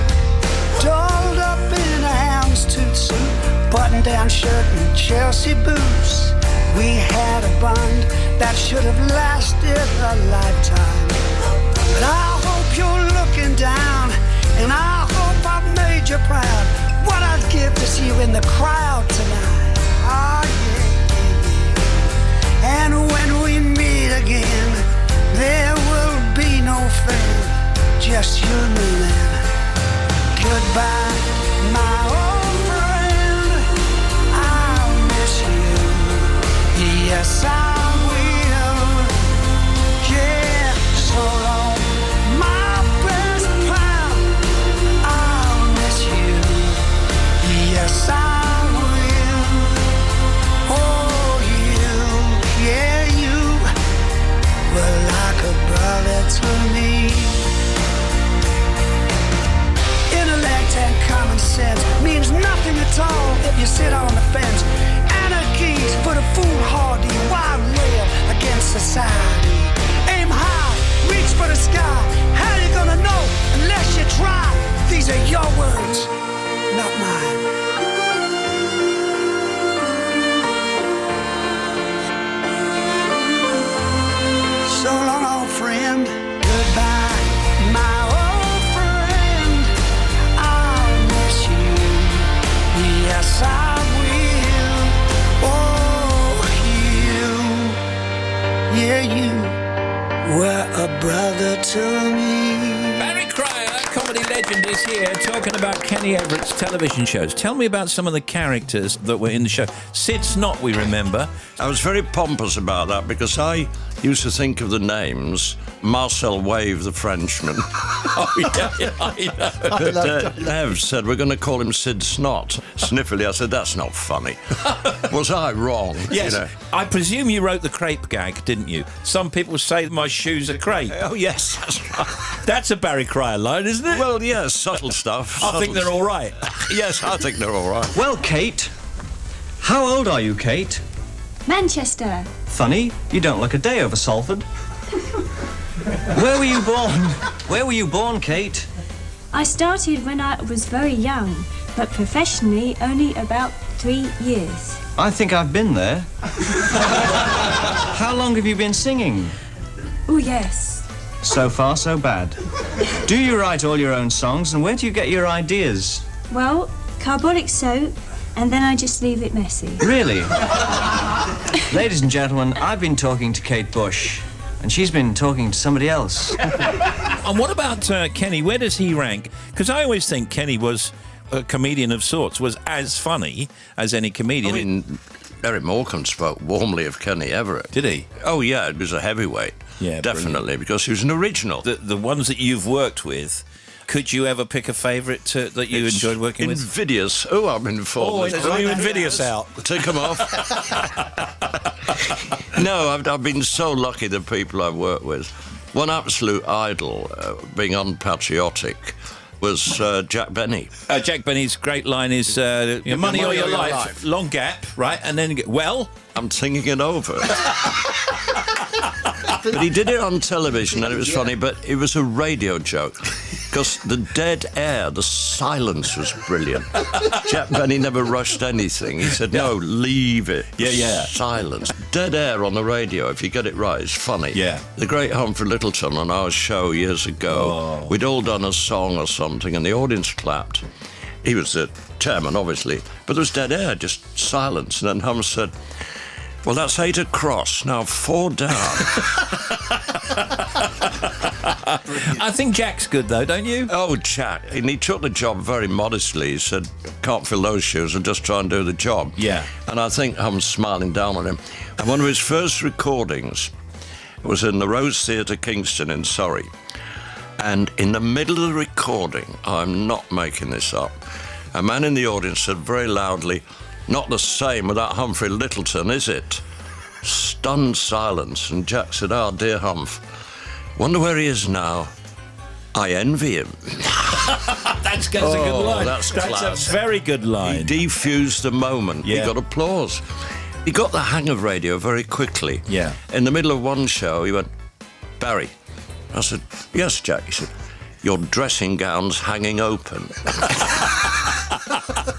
dolled up in a houndstooth suit, button-down shirt and Chelsea boots. We had a bond that should have lasted a lifetime. But I hope you're looking down, and I hope I've made you proud. What I'd give to see you in the crowd tonight. Oh, yeah. And when we meet again, there will be no fear, just you and me then. Goodbye, my old friend. I'll miss you. Yes, I will. Yeah, so long, my best pal. I'll miss you. Yes, I will. Oh, you, yeah, you were like a brother to me. Intellect and common sense means nothing at all if you sit on the fence. Anarchy's for the foolhardy, wild rail against society. Aim high, reach for the sky. How you gonna know unless you try? These are your words, not mine. So long, old friend. Goodbye, my old friend. I'll miss you. Yes, I will. Oh, you. Yeah, you Ireland is here talking about Kenny Everett's television shows. Tell me about some of the characters that were in the show. Sid Snot, we remember. I was very pompous about that because I used to think of the names Marcel Wave, the Frenchman. Oh, yeah, I know. But Ev said, we're going to call him Sid Snot. Sniffily, I said, that's not funny. Was I wrong? Yes. You know? I presume you wrote the crepe gag, didn't you? Some people say my shoes are crepe. Oh, yes, that's right. That's a Barry Cryer line, isn't it? Well, yes, subtle stuff. I think they're all right. Yes, I think they're all right. Well, Kate, how old are you, Kate? Manchester. Funny, you don't look a day over Salford. Where were you born? Where were you born, Kate? I started when I was very young, but professionally only about 3 years. I think I've been there. How long have you been singing? Oh, yes. So far, so bad. Do you write all your own songs, and where do you get your ideas? Well, carbolic soap, and then I just leave it messy. Really? Ladies and gentlemen, I've been talking to Kate Bush, and she's been talking to somebody else. And what about Kenny? Where does he rank? Because I always think Kenny was a comedian of sorts, was as funny as any comedian. I mean, Eric Morecambe spoke warmly of Kenny Everett. Did he? Oh, yeah, it was a heavyweight. Yeah, definitely, brilliant. because he was an original. The ones that you've worked with, could you ever pick a favourite that you enjoyed working with? Invidious. Oh, I'm informed. Oh, are you Invidious out? Take them off. No, I've been so lucky, the people I've worked with. One absolute idol, being unpatriotic, was Jack Benny. Jack Benny's great line is your money or your life. Long gap, right? And then, well... I'm thinking it over. But he did it on television and it was funny, but it was a radio joke. Because the dead air, the silence was brilliant. Jack Benny never rushed anything. He said, no, leave it. Yeah. Silence. Dead air on the radio, if you get it right, it's funny. Yeah. The great Humphrey Lyttelton on our show years ago, we'd all done a song or something and the audience clapped. He was the chairman, obviously, but there was dead air, just silence. And then Hum said, well, that's 8 across, now 4 down. I think Jack's good, though, don't you? Oh, Jack. And he took the job very modestly. He said, can't fill those shoes, I'll just try and do the job. Yeah. And I think Hum's smiling down on him. And one of his first recordings was in the Rose Theatre, Kingston in Surrey. And in the middle of the recording, I'm not making this up, a man in the audience said very loudly, not the same without Humphrey Lyttelton, is it? Stunned silence, and Jack said, oh, dear Humph, wonder where he is now. I envy him. That's a good line. That's class. A very good line. He defused the moment. Yeah. He got applause. He got the hang of radio very quickly. Yeah. In the middle of one show, he went, Barry. I said, yes, Jack. He said, your dressing gown's hanging open.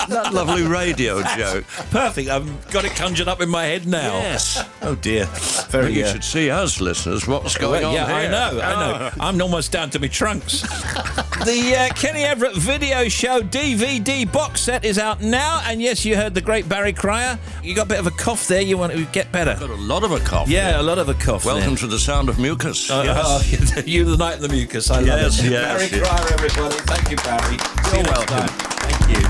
That lovely radio joke. Perfect. I've got it conjured up in my head now. Yes. Oh, dear. Very You should see us, listeners, what's going on yeah, here. I know. I'm almost down to my trunks. The Kenny Everett video show DVD box set is out now. And yes, you heard the great Barry Cryer. You got a bit of a cough there. You want to get better. Got a lot of a cough. Yeah, a lot of a cough. Welcome there. to the sound of mucus. Yes. You the night in the mucus. I love it. Yes. Barry Cryer, everybody. Thank you, Barry. You're welcome. Thank you.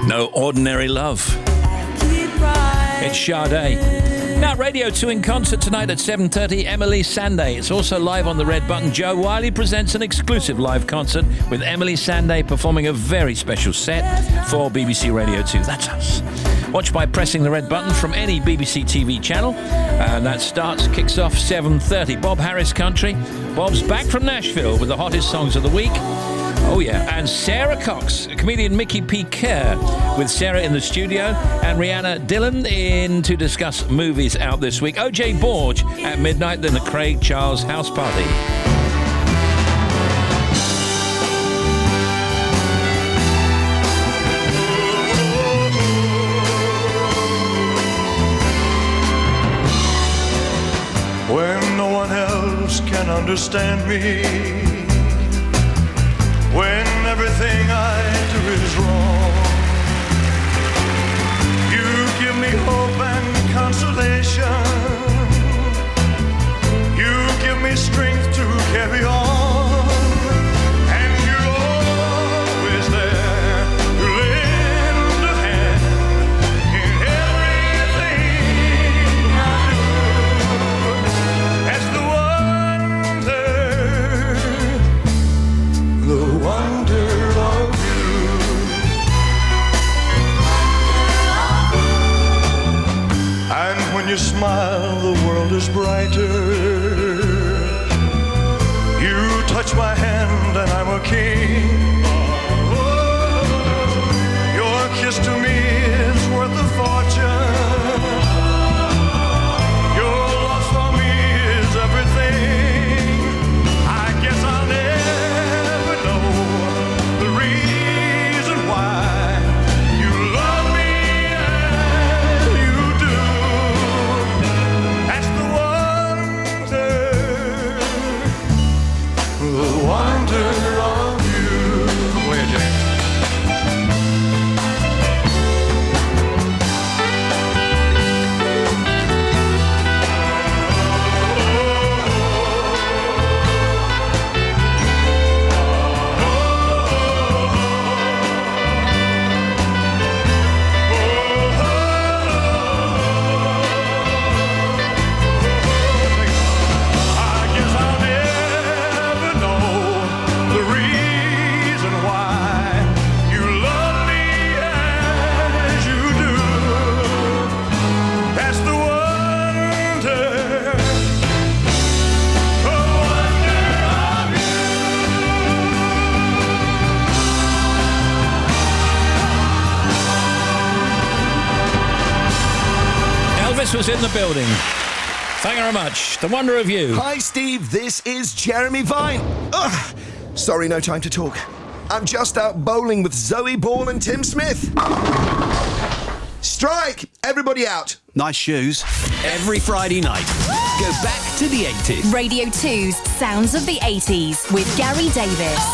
No Ordinary Love. It's Sade. Now, Radio 2 in concert tonight at 7:30, Emily Sandé. It's also live on the Red Button. Joe Wiley presents an exclusive live concert with Emily Sandé performing a very special set for BBC Radio 2. That's us. Watch by pressing the red button from any BBC TV channel. And that kicks off 7:30. Bob Harris Country. Bob's back from Nashville with the hottest songs of the week. Oh, yeah. And Sarah Cox, comedian Mickey P. Kerr, with Sarah in the studio, and Rihanna Dillon in to discuss movies out this week. OJ Borge at midnight, then the Craig Charles House Party. When no one else can understand me, when everything I do is wrong, you give me hope and consolation. You give me strength to carry on, and you're always there to lend a hand in everything I do. That's the wonder of you. And when you smile, the world is brighter. You touch my hand and I'm a king. Your kiss to me is worth a fortune. Your love for me is everything. I guess I'll never know the reason why you love me as you do. That's the wonder of you. Go ahead, James. Was in the building. Thank you very much. The wonder of you. Hi, Steve. This is Jeremy Vine. Ugh. Sorry, no time to talk. I'm just out bowling with Zoe Ball and Tim Smith. Strike! Everybody out. Nice shoes. Every Friday night, go back to the 80s. Radio 2's Sounds of the 80s with Gary Davis.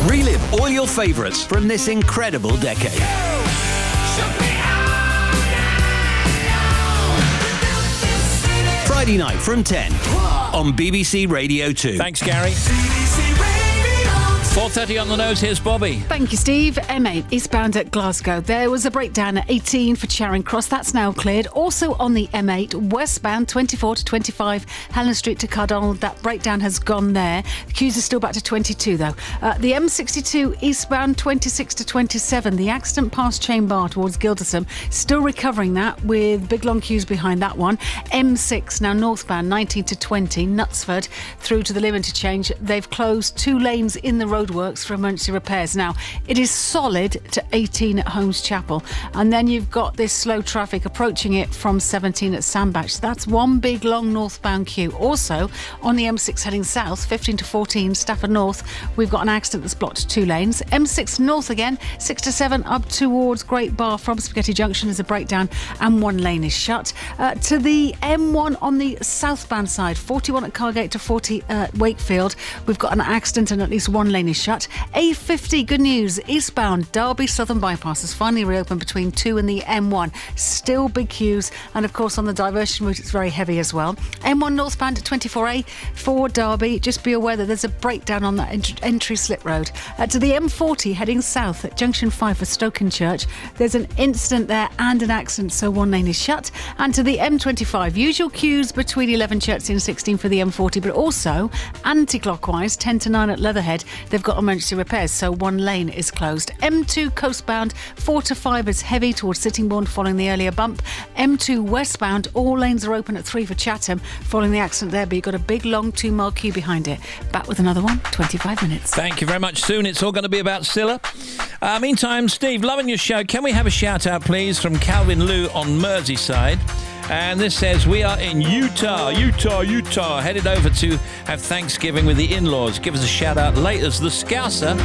Relive all your favourites from this incredible decade. Friday night from 10 on BBC Radio 2. Thanks, Gary. 4:30 on the nose, here's Bobby. Thank you, Steve. M8 eastbound at Glasgow. There was a breakdown at 18 for Charing Cross. That's now cleared. Also on the M8 westbound 24 to 25 Helen Street to Cardonald. That breakdown has gone there. The queues are still back to 22 though. The M62 eastbound 26 to 27. The accident past Chain Bar towards Gildersham. Still recovering that with big long queues behind that one. M6 now northbound 19 to 20 Knutsford through to the Lim interchange. They've closed 2 lanes in the road works for emergency repairs. Now, it is solid to 18 at Holmes Chapel. And then you've got this slow traffic approaching it from 17 at Sandbach. So that's one big long northbound queue. Also, on the M6 heading south, 15 to 14 Stafford North, we've got an accident that's blocked 2 lanes. M6 north again, 6 to 7 up towards Great Bar from Spaghetti Junction is a breakdown and 1 lane is shut. To the M1 on the southbound side, 41 at Cargate to 40 at Wakefield, we've got an accident and at least 1 lane is is shut. A50, good news. Eastbound Derby Southern Bypass has finally reopened between 2 and the M1. Still big queues. And of course, on the diversion route, it's very heavy as well. M1 northbound at 24A for Derby. Just be aware that there's a breakdown on that entry slip road. To the M40 heading south at Junction 5 for Stokenchurch, there's an incident there and an accident, so one lane is shut. And to the M25, usual queues between 11 Church and 16 for the M40, but also anti-clockwise 10 to 9 at Leatherhead. They've got emergency repairs, so one lane is closed. M2 coastbound 4 to 5 is heavy towards Sittingbourne following the earlier bump. M2 westbound, all lanes are open at 3 for Chatham following the accident there, but you've got a big long 2-mile queue behind it. Back with another one, 25 minutes. Thank you very much. Soon it's all going to be about Scylla. Meantime, Steve, loving your show. Can we have a shout out, please, from Calvin Lou on Merseyside? And this says, we are in Utah, headed over to have Thanksgiving with the in-laws. Give us a shout out. Laters, the Scouser,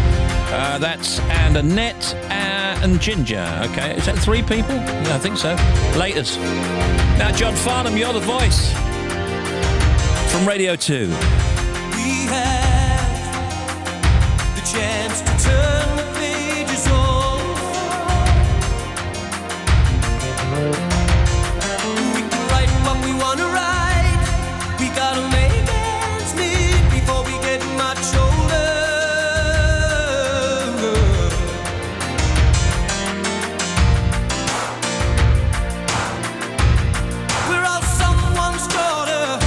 that's and Annette and Ginger. Okay, is that 3 people? Yeah, I think so. Laters. Now, John Farnham, you're the voice from Radio 2. We have the chance to turn the pages off. We can write what we want to write. We gotta make ends meet before we get much older. We're all someone's daughter.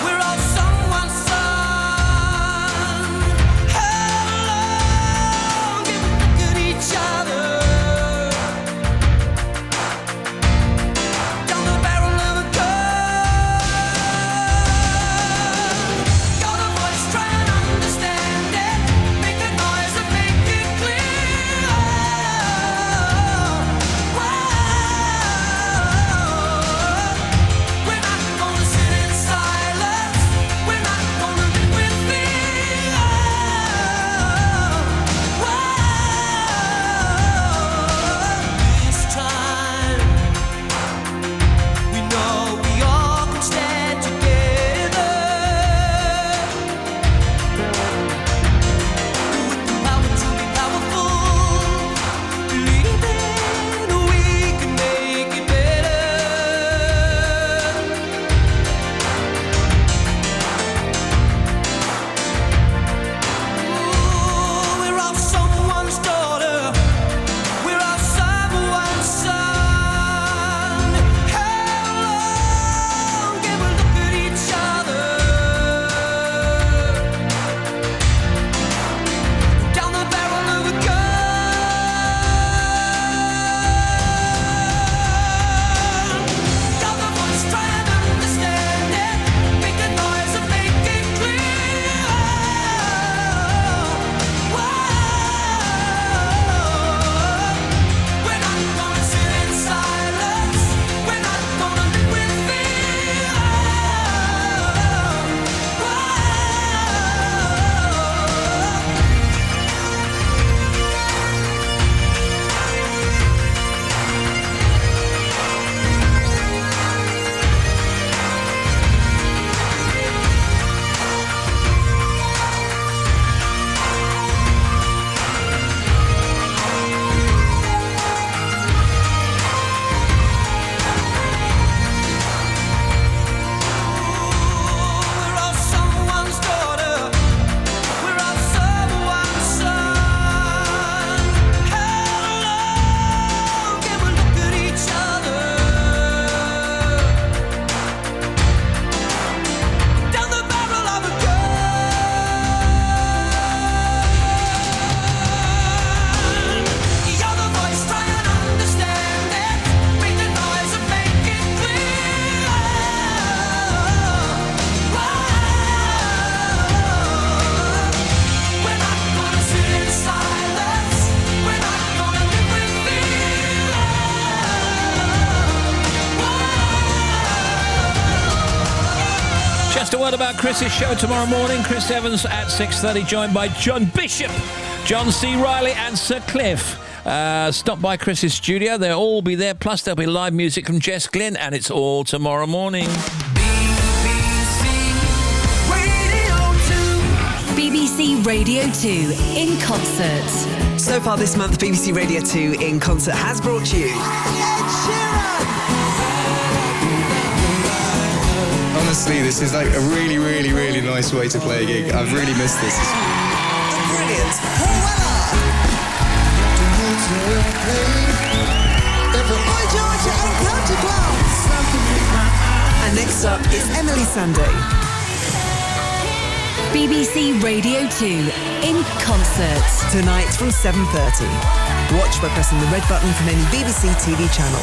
We're all someone's son. How long can we look at each other down the barrel of a gun? Got a voice, try and understand it. Make a noise and make it clear. We're not gonna sit in silence. We're not gonna live with fear. This time, we know we all can stand together. With the power to be powerful, believing we can make it better. We're all someone's daughter. We're all someone's son. How long can we look at each other down the barrel of a gun? Got the voice, try and understand it. Make a noise and make it clear. We're not gonna sit in silence. We're not gonna live with fear. We're all someone's daughter. We're all someone's son. How long can we look at each other down the barrel of a gun? You're the voice, try and understand it. Make the noise and make it clear. We're not gonna sit in silence. We're not gonna live with fear. Just a word about Chris's show tomorrow morning. Chris Evans at 6:30, joined by John Bishop, John C. Riley and Sir Cliff. Stop by Chris's studio. They'll all be there. Plus, there'll be live music from Jess Glynn, and it's all tomorrow morning. BBC Radio 2. BBC Radio 2 in concert. So far this month, BBC Radio 2 in concert has brought you Honestly, this is like a really, really, really nice way to play a gig. I've really missed this. the brilliant and next up is Emily Sandé. BBC Radio 2 in concert. Tonight from 7:30. Watch by pressing the red button from any BBC TV channel.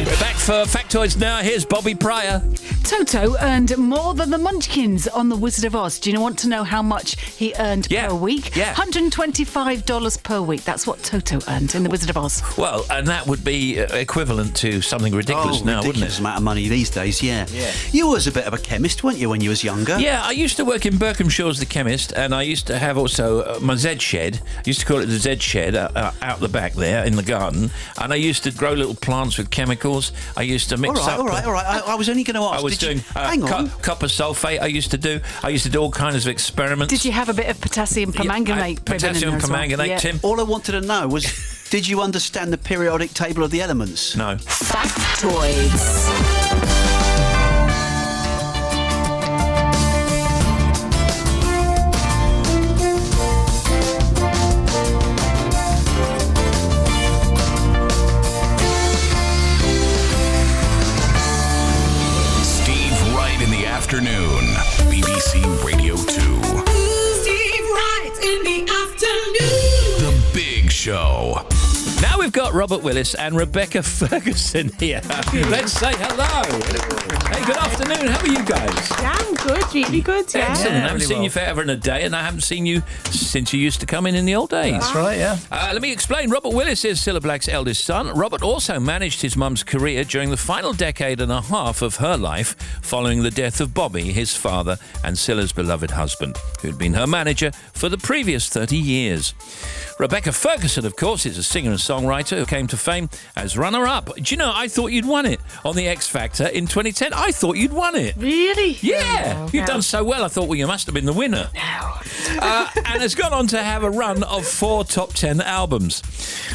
We're back for Factoids now. Here's Bobby Pryor. Toto earned more than the Munchkins on The Wizard of Oz. Do you want to know how much he earned per week? Yeah. $125 per week. That's what Toto earned in The Wizard of Oz. Well, and that would be equivalent to something ridiculous now, wouldn't Ridiculous it? amount of money these days, yeah. You was a bit of a chemist, weren't you, when you was younger? Yeah, I used to work in Berkhamshaw as the chemist, and I used to have also my Z shed. I used to call it the Z shed out the back there in the garden, and I used to grow little plants with chemicals. I used to mix up. All right. I was only going to ask. I was doing hang on. copper sulfate. I used to do all kinds of experiments. Did you have a bit of potassium permanganate? Potassium permanganate, Tim. All I wanted to know was, did you understand the periodic table of the elements? No. Factoids. Steve Wright in the afternoon. BBC Radio 2. Steve Wright in the afternoon. The Big Show. Now we've got Robert Willis and Rebecca Ferguson here. Let's say hello. Hey, good afternoon. How are you guys? Yeah, I'm good. Really good, yeah. Excellent. I haven't seen you forever and a day, and I haven't seen you since you used to come in the old days. That's right, yeah. Let me explain. Robert Willis is Cilla Black's eldest son. Robert also managed his mum's career during the final decade and a half of her life following the death of Bobby, his father, and Cilla's beloved husband, who'd been her manager for the previous 30 years. Rebecca Ferguson, of course, is a singer and songwriter who came to fame as runner-up. Do you know, I thought you'd won it on the X Factor in 2010. I thought you'd won it. Really? Yeah. No, You've done so well, I thought, well, you must have been the winner. No. And has gone on to have a run of 4 top 10 albums.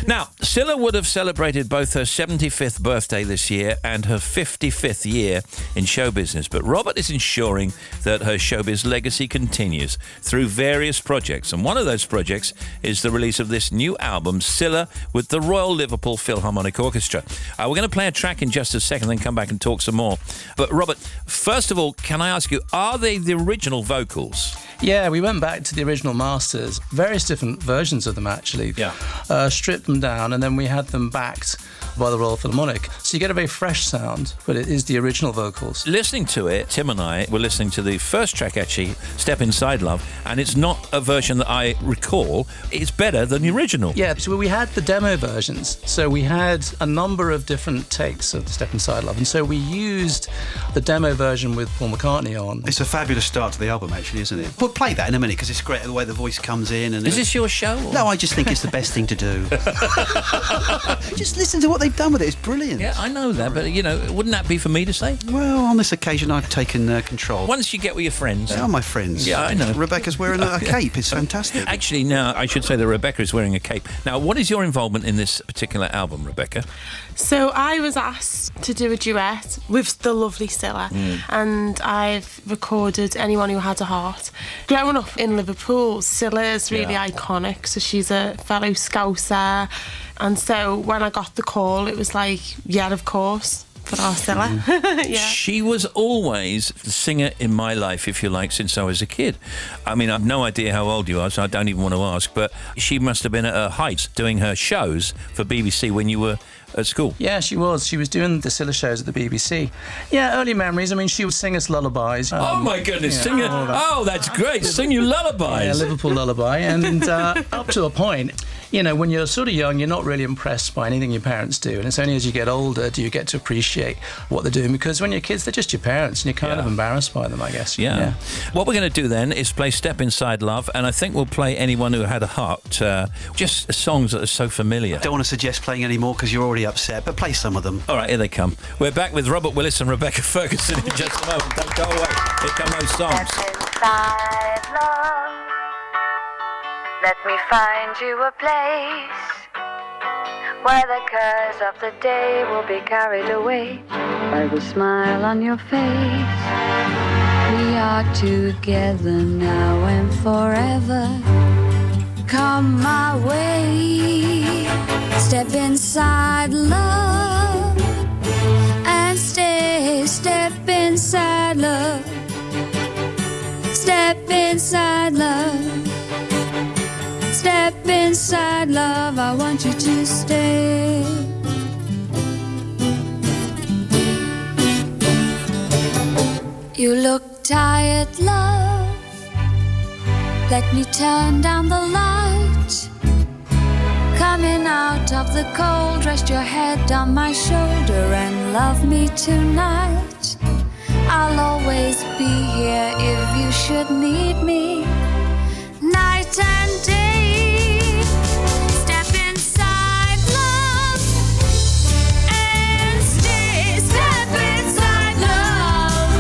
Now, Cilla would have celebrated both her 75th birthday this year and her 55th year in show business, but Robert is ensuring that her showbiz legacy continues through various projects, and one of those projects is the release of this new album, Cilla, with the Royal Liverpool Philharmonic Orchestra. We're going to play a track in just a second, then come back and talk some more. But Robert, first of all, can I ask you, are they the original vocals? Yeah, we went back to the original masters, various different versions of them actually. Yeah. Stripped them down, and then we had them backed by the Royal Philharmonic. So you get a very fresh sound, but it is the original vocals. Listening to it, Tim and I were listening to the first track, actually, Step Inside Love, and it's not a version that I recall. It's better than the original. Yeah, so we had the demo versions. So we had a number of different takes of Step Inside Love, and so we used the demo version with Paul McCartney on. It's a fabulous start to the album, actually, isn't it? We'll play that in a minute, because it's great the way the voice comes in. And Is this your show? Or? No, I just think it's the best thing to do. Just listen to what they've done with it. It's brilliant. Yeah, I know that, but, you know, wouldn't that be for me to say? Well, on this occasion, I've taken control. Once you get with your friends. They are my friends. Yeah, I know. Rebecca's wearing a cape. It's fantastic. Actually, now, I should say that Rebecca is wearing a cape. Now, what is your involvement in this particular album, Rebecca? So I was asked to do a duet with the lovely Cilla, and I've recorded Anyone Who Had a Heart. Growing up in Liverpool, Cilla is really iconic, so she's a fellow Scouser, and so when I got the call, it was like, yeah, of course. For our Cilla. Yeah. She was always the singer in my life, if you like, since I was a kid. I mean, I've no idea how old you are, so I don't even want to ask, but she must have been at her height doing her shows for BBC when you were at school. Yeah, she was. She was doing the Cilla shows at the BBC. Yeah, early memories. I mean, she would sing us lullabies. Oh, my goodness. yeah, Sing it. all that. Oh, that's great. Sing you lullabies. Yeah, Liverpool lullaby. And up to a point, you know, when you're sort of young, you're not really impressed by anything your parents do. And it's only as you get older do you get to appreciate what they're doing. Because when you're kids, they're just your parents, and you're kind of embarrassed by them, I guess. Yeah. What we're going to do then is play Step Inside Love, and I think we'll play Anyone Who Had a Heart. Just songs that are so I don't want to suggest playing any more because you're already upset, but play some of them. All right, here they come. We're back with Robert Willis and Rebecca Ferguson in just a moment. Don't go away. Here come those songs. inside, love. Let me find you a place where the cares of the day will be carried away by the smile on your face. We are together now and forever. Come my way. Step inside, love, and stay. Step inside, love. Step inside, love. Step inside, love. I want you to stay. You look tired, love. Let me turn down the light. Coming out of the cold, rest your head on my shoulder and love me tonight. I'll always be here if you should need me, night and day. Step inside, love, and stay. Step inside, love.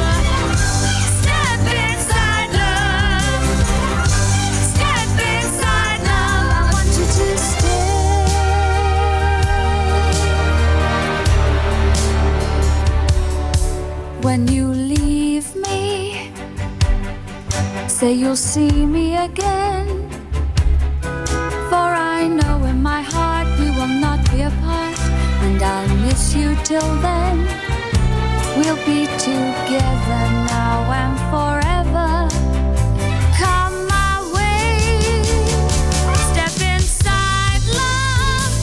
Step inside, love. Step inside, love. I want you to stay. When you leave me, say you'll see me again. For I know in my heart we will not be apart, and I'll miss you till then. We'll be together now and forever. Come my way. Step inside, love,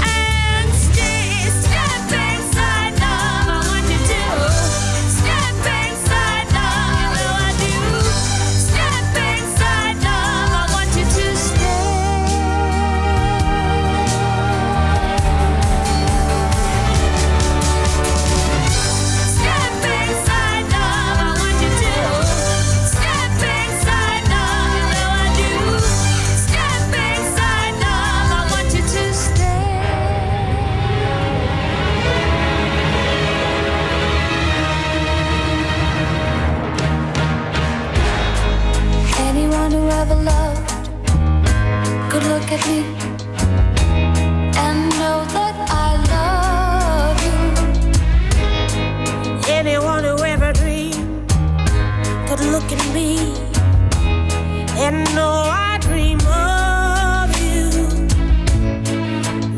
and stay. Step inside, love. I want you to step inside, love. You know I do. Step inside, love. I want you to stay. Step inside, love. I want you to step inside, love. You know I do. Step inside, love. I want you to stay. Anyone who ever loved could look at me and know that I love you. Anyone who ever dreamed could look at me and know I dream of you.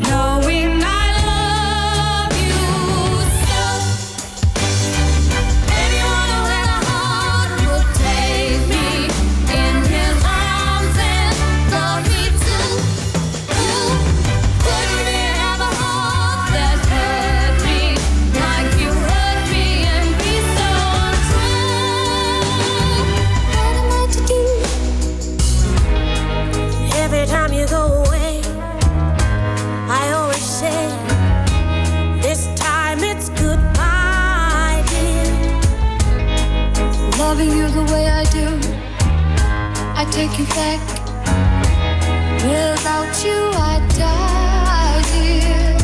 Knowing I love you so. Anyone who had a heart would take me in his arms and love me too. You couldn't have a heart that hurt me like you hurt me and be so untrue. What am I to do? Every time you go away, I always say, this time it's goodbye, dear. Loving you the way I do, I take you back. Without you, I die, dear.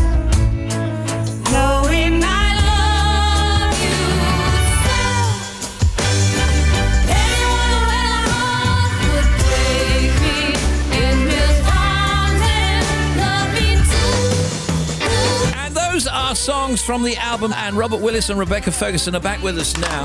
Knowing I love you so. Anyone who had a heart would take me in his arms and love me too. And those are songs from the album, and Robert Willis and Rebecca Ferguson are back with us now.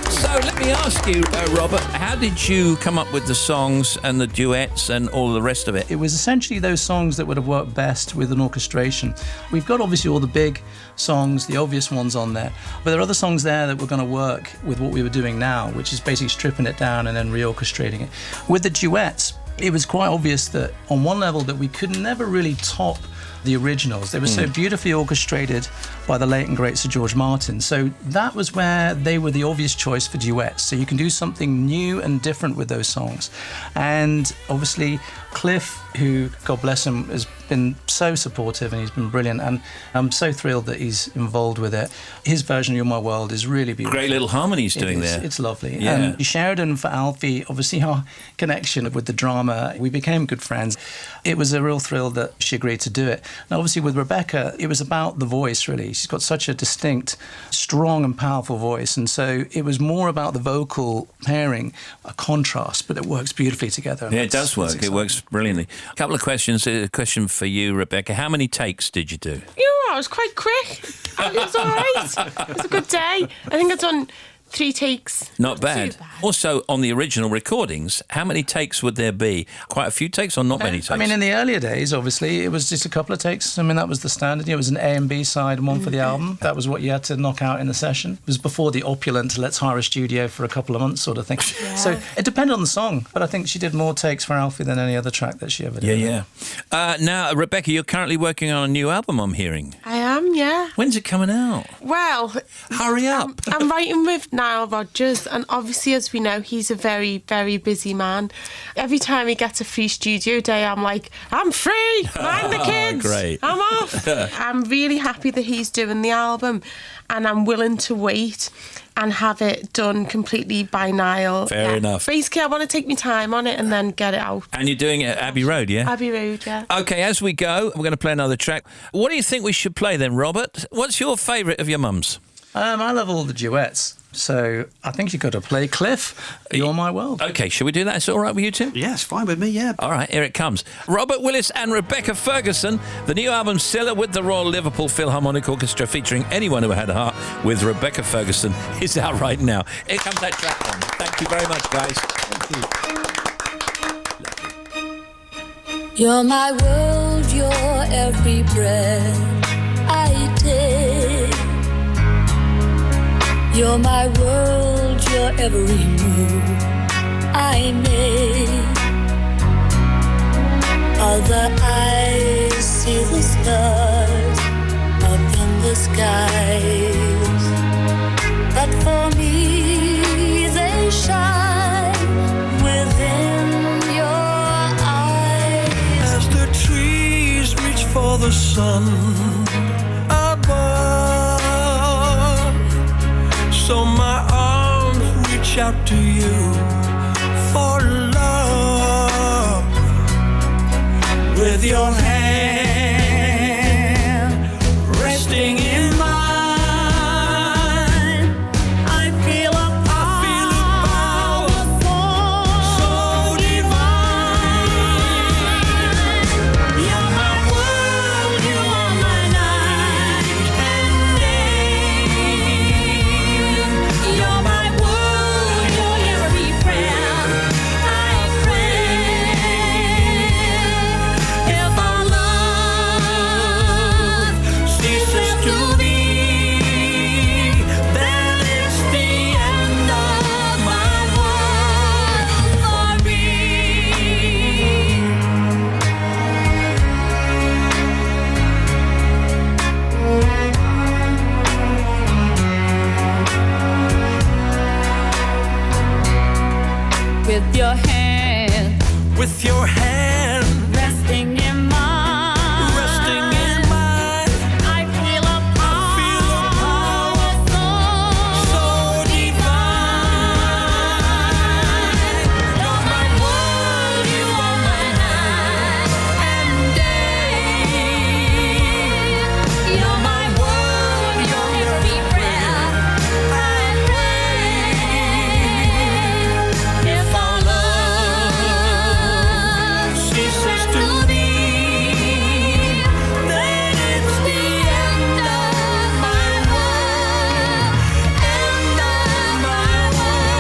So let me ask you, Robert, how did you come up with the songs and the duets and all the rest of it? It was essentially those songs that would have worked best with an orchestration. We've got obviously all the big songs, the obvious ones on there, but there are other songs there that were going to work with what we were doing now, which is basically stripping it down and then reorchestrating it. With the duets, it was quite obvious that on one level that we could never really top the originals. They were so beautifully orchestrated by the late and great Sir George Martin. So that was where they were the obvious choice for duets. So you can do something new and different with those songs. And obviously Cliff, who, God bless him, has been so supportive and he's been brilliant, and I'm so thrilled that he's involved with it. His version of You're My World is really beautiful. Great little harmonies doing there. It's lovely. Yeah. And Sheridan for Alfie, obviously our connection with the drama, we became good friends. It was a real thrill that she agreed to do it. And obviously with Rebecca, it was about the voice, really. She's got such a distinct, strong and powerful voice, and so it was more about the vocal pairing, a contrast, but it works beautifully together. Yeah, it does work. It works brilliantly. A couple of questions. A question for you, Rebecca. How many takes did you do? You know what? I was quite quick. It was all right. It was a good day. I think I'd done 3 takes. Not bad. Also, on the original recordings, how many takes would there be? Quite a few takes or not many takes? I mean, in the earlier days, obviously, it was just a couple of takes. I mean, that was the standard. It was an A and B side and one for the album. That was what you had to knock out in the session. It was before the opulent, let's hire a studio for a couple of months sort of thing. Yeah. So it depended on the song, but I think she did more takes for Alfie than any other track that she ever did. Yeah. Now, Rebecca, you're currently working on a new album, I'm hearing. I am, yeah. When's it coming out? Well, hurry up. I'm writing with Nile Rodgers, and obviously, as we know, he's a very, very busy man. Every time he gets a free studio day, I'm like, I'm free, mind the kids, Great. I'm off. I'm really happy that he's doing the album, and I'm willing to wait and have it done completely by Nile. Fair enough. Basically, I want to take my time on it and then get it out. And you're doing it at Abbey Road, yeah? Abbey Road, yeah. OK, as we go, we're going to play another track. What do you think we should play then, Robert? What's your favourite of your mum's? I love all the duets. So I think you've got to play Cliff, You're My World. OK, shall we do that? Is it all right with you, Tim? Yes, fine with me, yeah. All right, here it comes. Robert Willis and Rebecca Ferguson, the new album Scylla with the Royal Liverpool Philharmonic Orchestra featuring Anyone Who Had a Heart with Rebecca Ferguson is out right now. Here comes that track on. Thank you very much, guys. Thank you. You're my world, you're every breath I take. You're my world, you're every move I make. Other eyes see the stars up in the skies, but for me they shine within your eyes. As the trees reach for the sun above, so my arms reach out to you for love. With your hand resting in mine, I feel a power so divine. You're my world, you are my night and day. You're my world, you're every prayer I pray. If our love ceases to be, then it's the end of my world for me. With your hand With your hand resting in mine, resting in mine, I feel a power so divine. You're my world, you are my night and day. You're my world, you're every breath I pray. If our love ceases to be, then it's the end of my world, end of my world,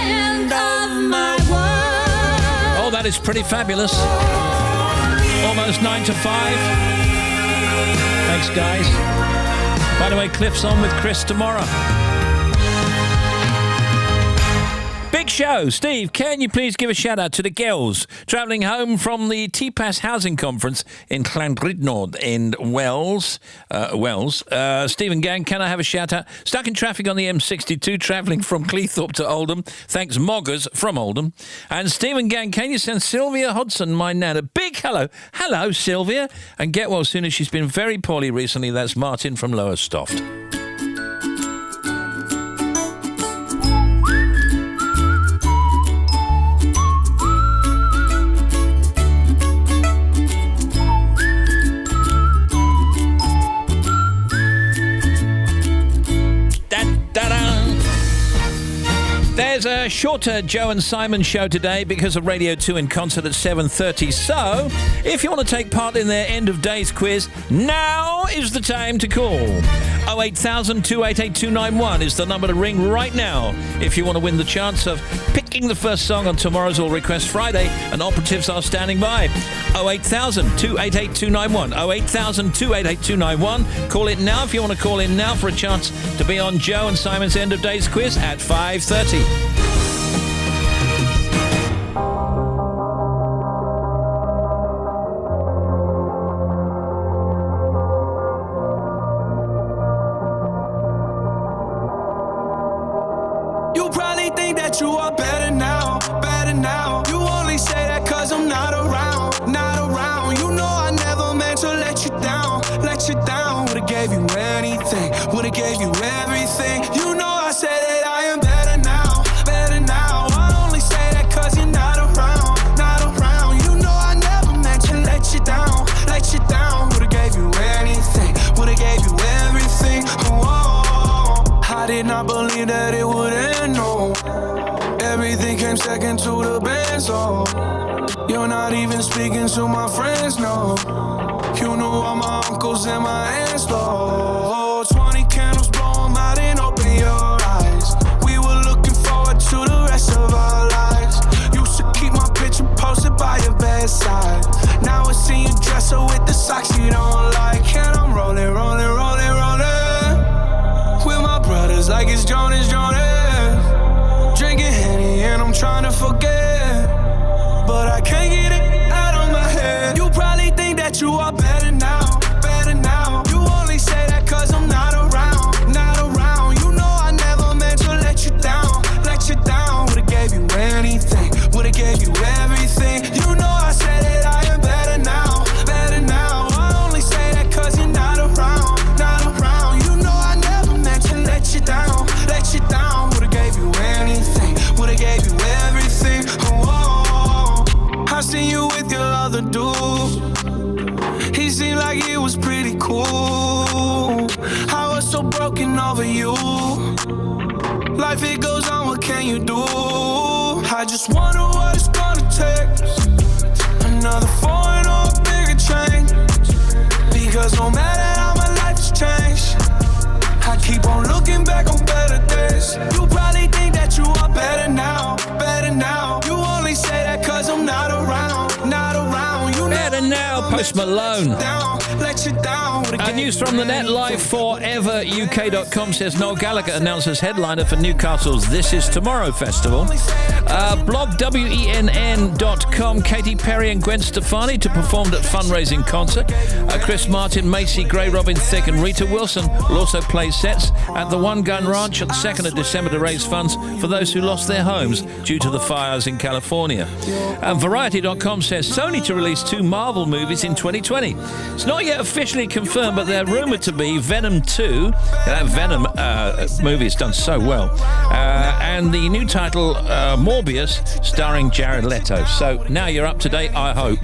end of my world. Oh, that is pretty fabulous. Almost 9 to 5. Thanks, guys. By the way, Cliff's on with Chris tomorrow. Big Big show. Steve, can you please give a shout out to the girls travelling home from the TPAS Housing Conference in Llandrindod in Wales? Steve and gang, can I have a shout out? Stuck in traffic on the M62 travelling from Cleethorpes to Oldham. Thanks, Moggers from Oldham. And Steve and gang, can you send Sylvia Hodson, my nan, a big hello? Hello, Sylvia. And get well soon as she's been very poorly recently. That's Martin from Lowestoft. There's a shorter Joe and Simon show today because of Radio 2 in concert at 7:30. So, if you want to take part in their end of days quiz, now is the time to call. 08000 288 291 is the number to ring right now if you want to win the chance of picking the first song on tomorrow's All Request Friday, and operatives are standing by. 08000 288 291. 08000 288 291. Call it now if you want to call in now for a chance to be on Joe and Simon's end of days quiz at 5:30. You probably think that you are better now, better now. You only say that cause I'm not around, not around. You know I never meant to let you down, let you down. Would've gave you anything, would've gave you everything. You know I said that I am better now, better now. I only say that cause you're not around, not around. You know I never meant to let you down, let you down. Would've gave you anything, would've gave you everything. Oh, I did not believe that it would end, no. Everything came second to the band, so you're not even speaking to my friends, no. You knew all my uncles and my aunts, though. 20 candles, blow 'em out and open your eyes. We were looking forward to the rest of our lives. Used to keep my picture posted by your bedside. Now I see you dress her with the socks you don't like. And I'm rolling, rolling, rolling, rolling with my brothers like it's Jonas, Jonas. Drinking Henny and I'm trying to forget, but I can't get it out of my head. You probably think that you are better now, better now. You only say that cause I'm not around, not around. You know I never meant to let you down, let you down. Would've gave you anything, would've gave you everything. You know I said that I am better now, better now. I only say that cause you're not around, not around. You know I never meant to let you down, let you down. Would've gave you anything, would've gave you everything. Oh, I seen you with your other dude. He seemed like he was pretty cool. I was so broken over you. Life it goes on, what can you do? I just wonder what it's gonna take. Another foreign or a bigger change. Because no matter how my life has changed, I keep on looking back on better days. You probably think that you are better now, better now. You only say that cause I'm not around, not around. You better now, Post Malone. Let you down. News from the net, live foreveruk.com says Noel Gallagher announces headliner for Newcastle's This Is Tomorrow festival. Blog WENN.com, Katy Perry and Gwen Stefani to perform at fundraising concert. Chris Martin, Macy Gray, Robin Thicke and Rita Wilson will also play sets at the One Gun Ranch on the 2nd of December to raise funds for those who lost their homes due to the fires in California. And Variety.com says Sony to release 2 Marvel movies in 2020. It's not yet officially confirmed, but they're rumoured to be Venom 2. That Venom movie has done so well. And the new title, Morbius, starring Jared Leto. So now you're up to date, I hope.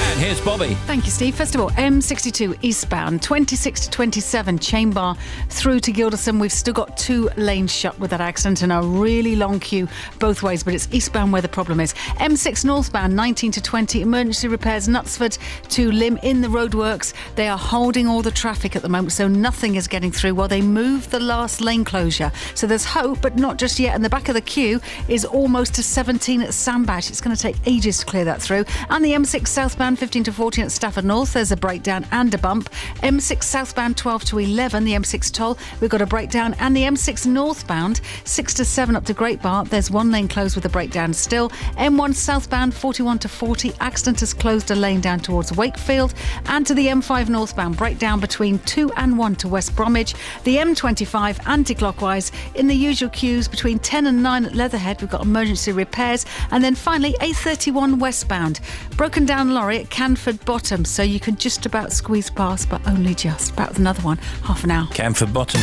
And here's Bobby. Thank you, Steve. First of all, M62 eastbound, 26 to 27, Chain Bar through to Gilderson. We've still got 2 lanes shut with that accident and a really long queue both ways, but it's eastbound where the problem is. M6 northbound, 19 to 20, emergency repairs, Knutsford to Lim in the roadworks. They are holding all the traffic at the moment, so nothing is getting through while they move the last lane closure. So there's hope, but not just yet. And the back of the queue is almost to 17 at Sandbach. It's going to take ages to clear that through. And the M6 southbound, 15 to 14 at Stafford North. There's a breakdown and a bump. M6 southbound 12 to 11, the M6 toll. We've got a breakdown. And the M6 northbound 6 to 7 up to Great Bart. There's one lane closed with a breakdown still. M1 southbound 41 to 40. Accident has closed a lane down towards Wakefield. And to the M5 northbound breakdown between 2 and 1 to West Bromwich. The M25 anti-clockwise in the usual queues between 10 and 9 at Leatherhead. We've got emergency repairs. And then finally A31 westbound. Broken down lorry at Canford Bottom. So you can just about squeeze past, but only just. Back with another one, half an hour. Canford Bottom.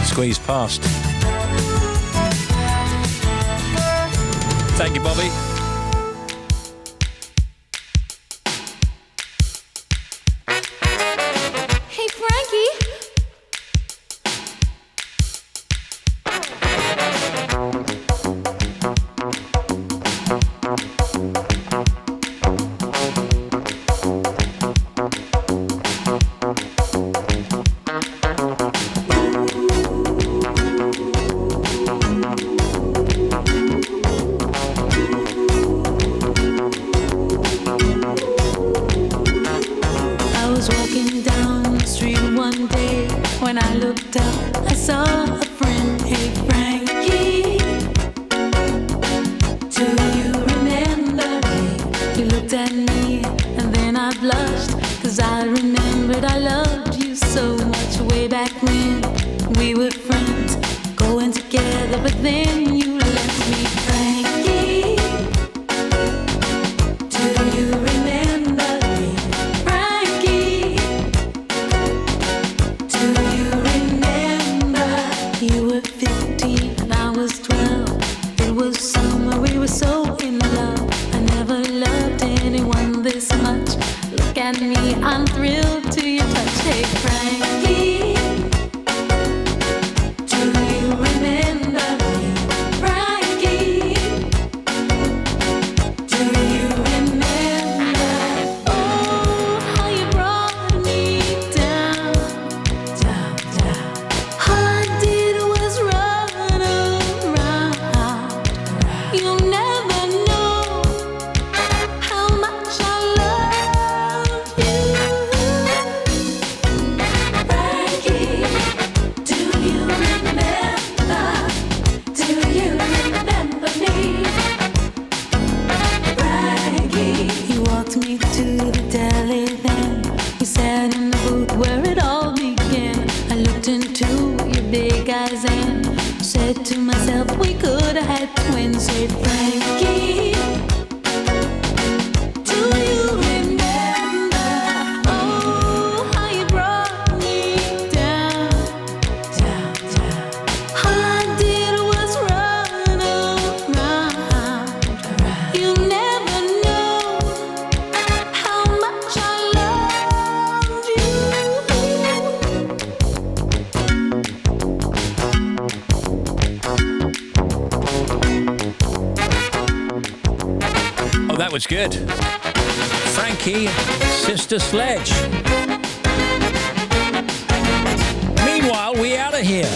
Squeeze past. Thank you, Bobby. Hey, Frankie. I was walking down the street one day. When I looked up, I saw a friend. Hey, Frankie, do you remember me? You looked at me and then I blushed, 'cause I remembered I loved you so much way back when we were friends, going together, but then you left me. Frankie, do you remember me? Frankie, do you remember? You were 15 and I was 12. It was summer, we were so in love. I never loved anyone this much. Look at me, I'm thrilled to your touch. Hey, Frankie, do you remember me? Frankie, do you remember? Oh, how you brought me down, down, down. All I did was run around. You'll never know how much I love you. Frankie, do you remember? Do you remember me? Frankie, you walked me to the deli then. We sat in the booth where it all began. I looked into your big eyes and said to myself, we could have had twins. Hey, Frankie, do you remember? Oh, how you brought me down, down, down. All I did was run around. You'll never know how much I loved you. Oh, that was good. Frankie, Sister Sledge. Meanwhile, we out of here.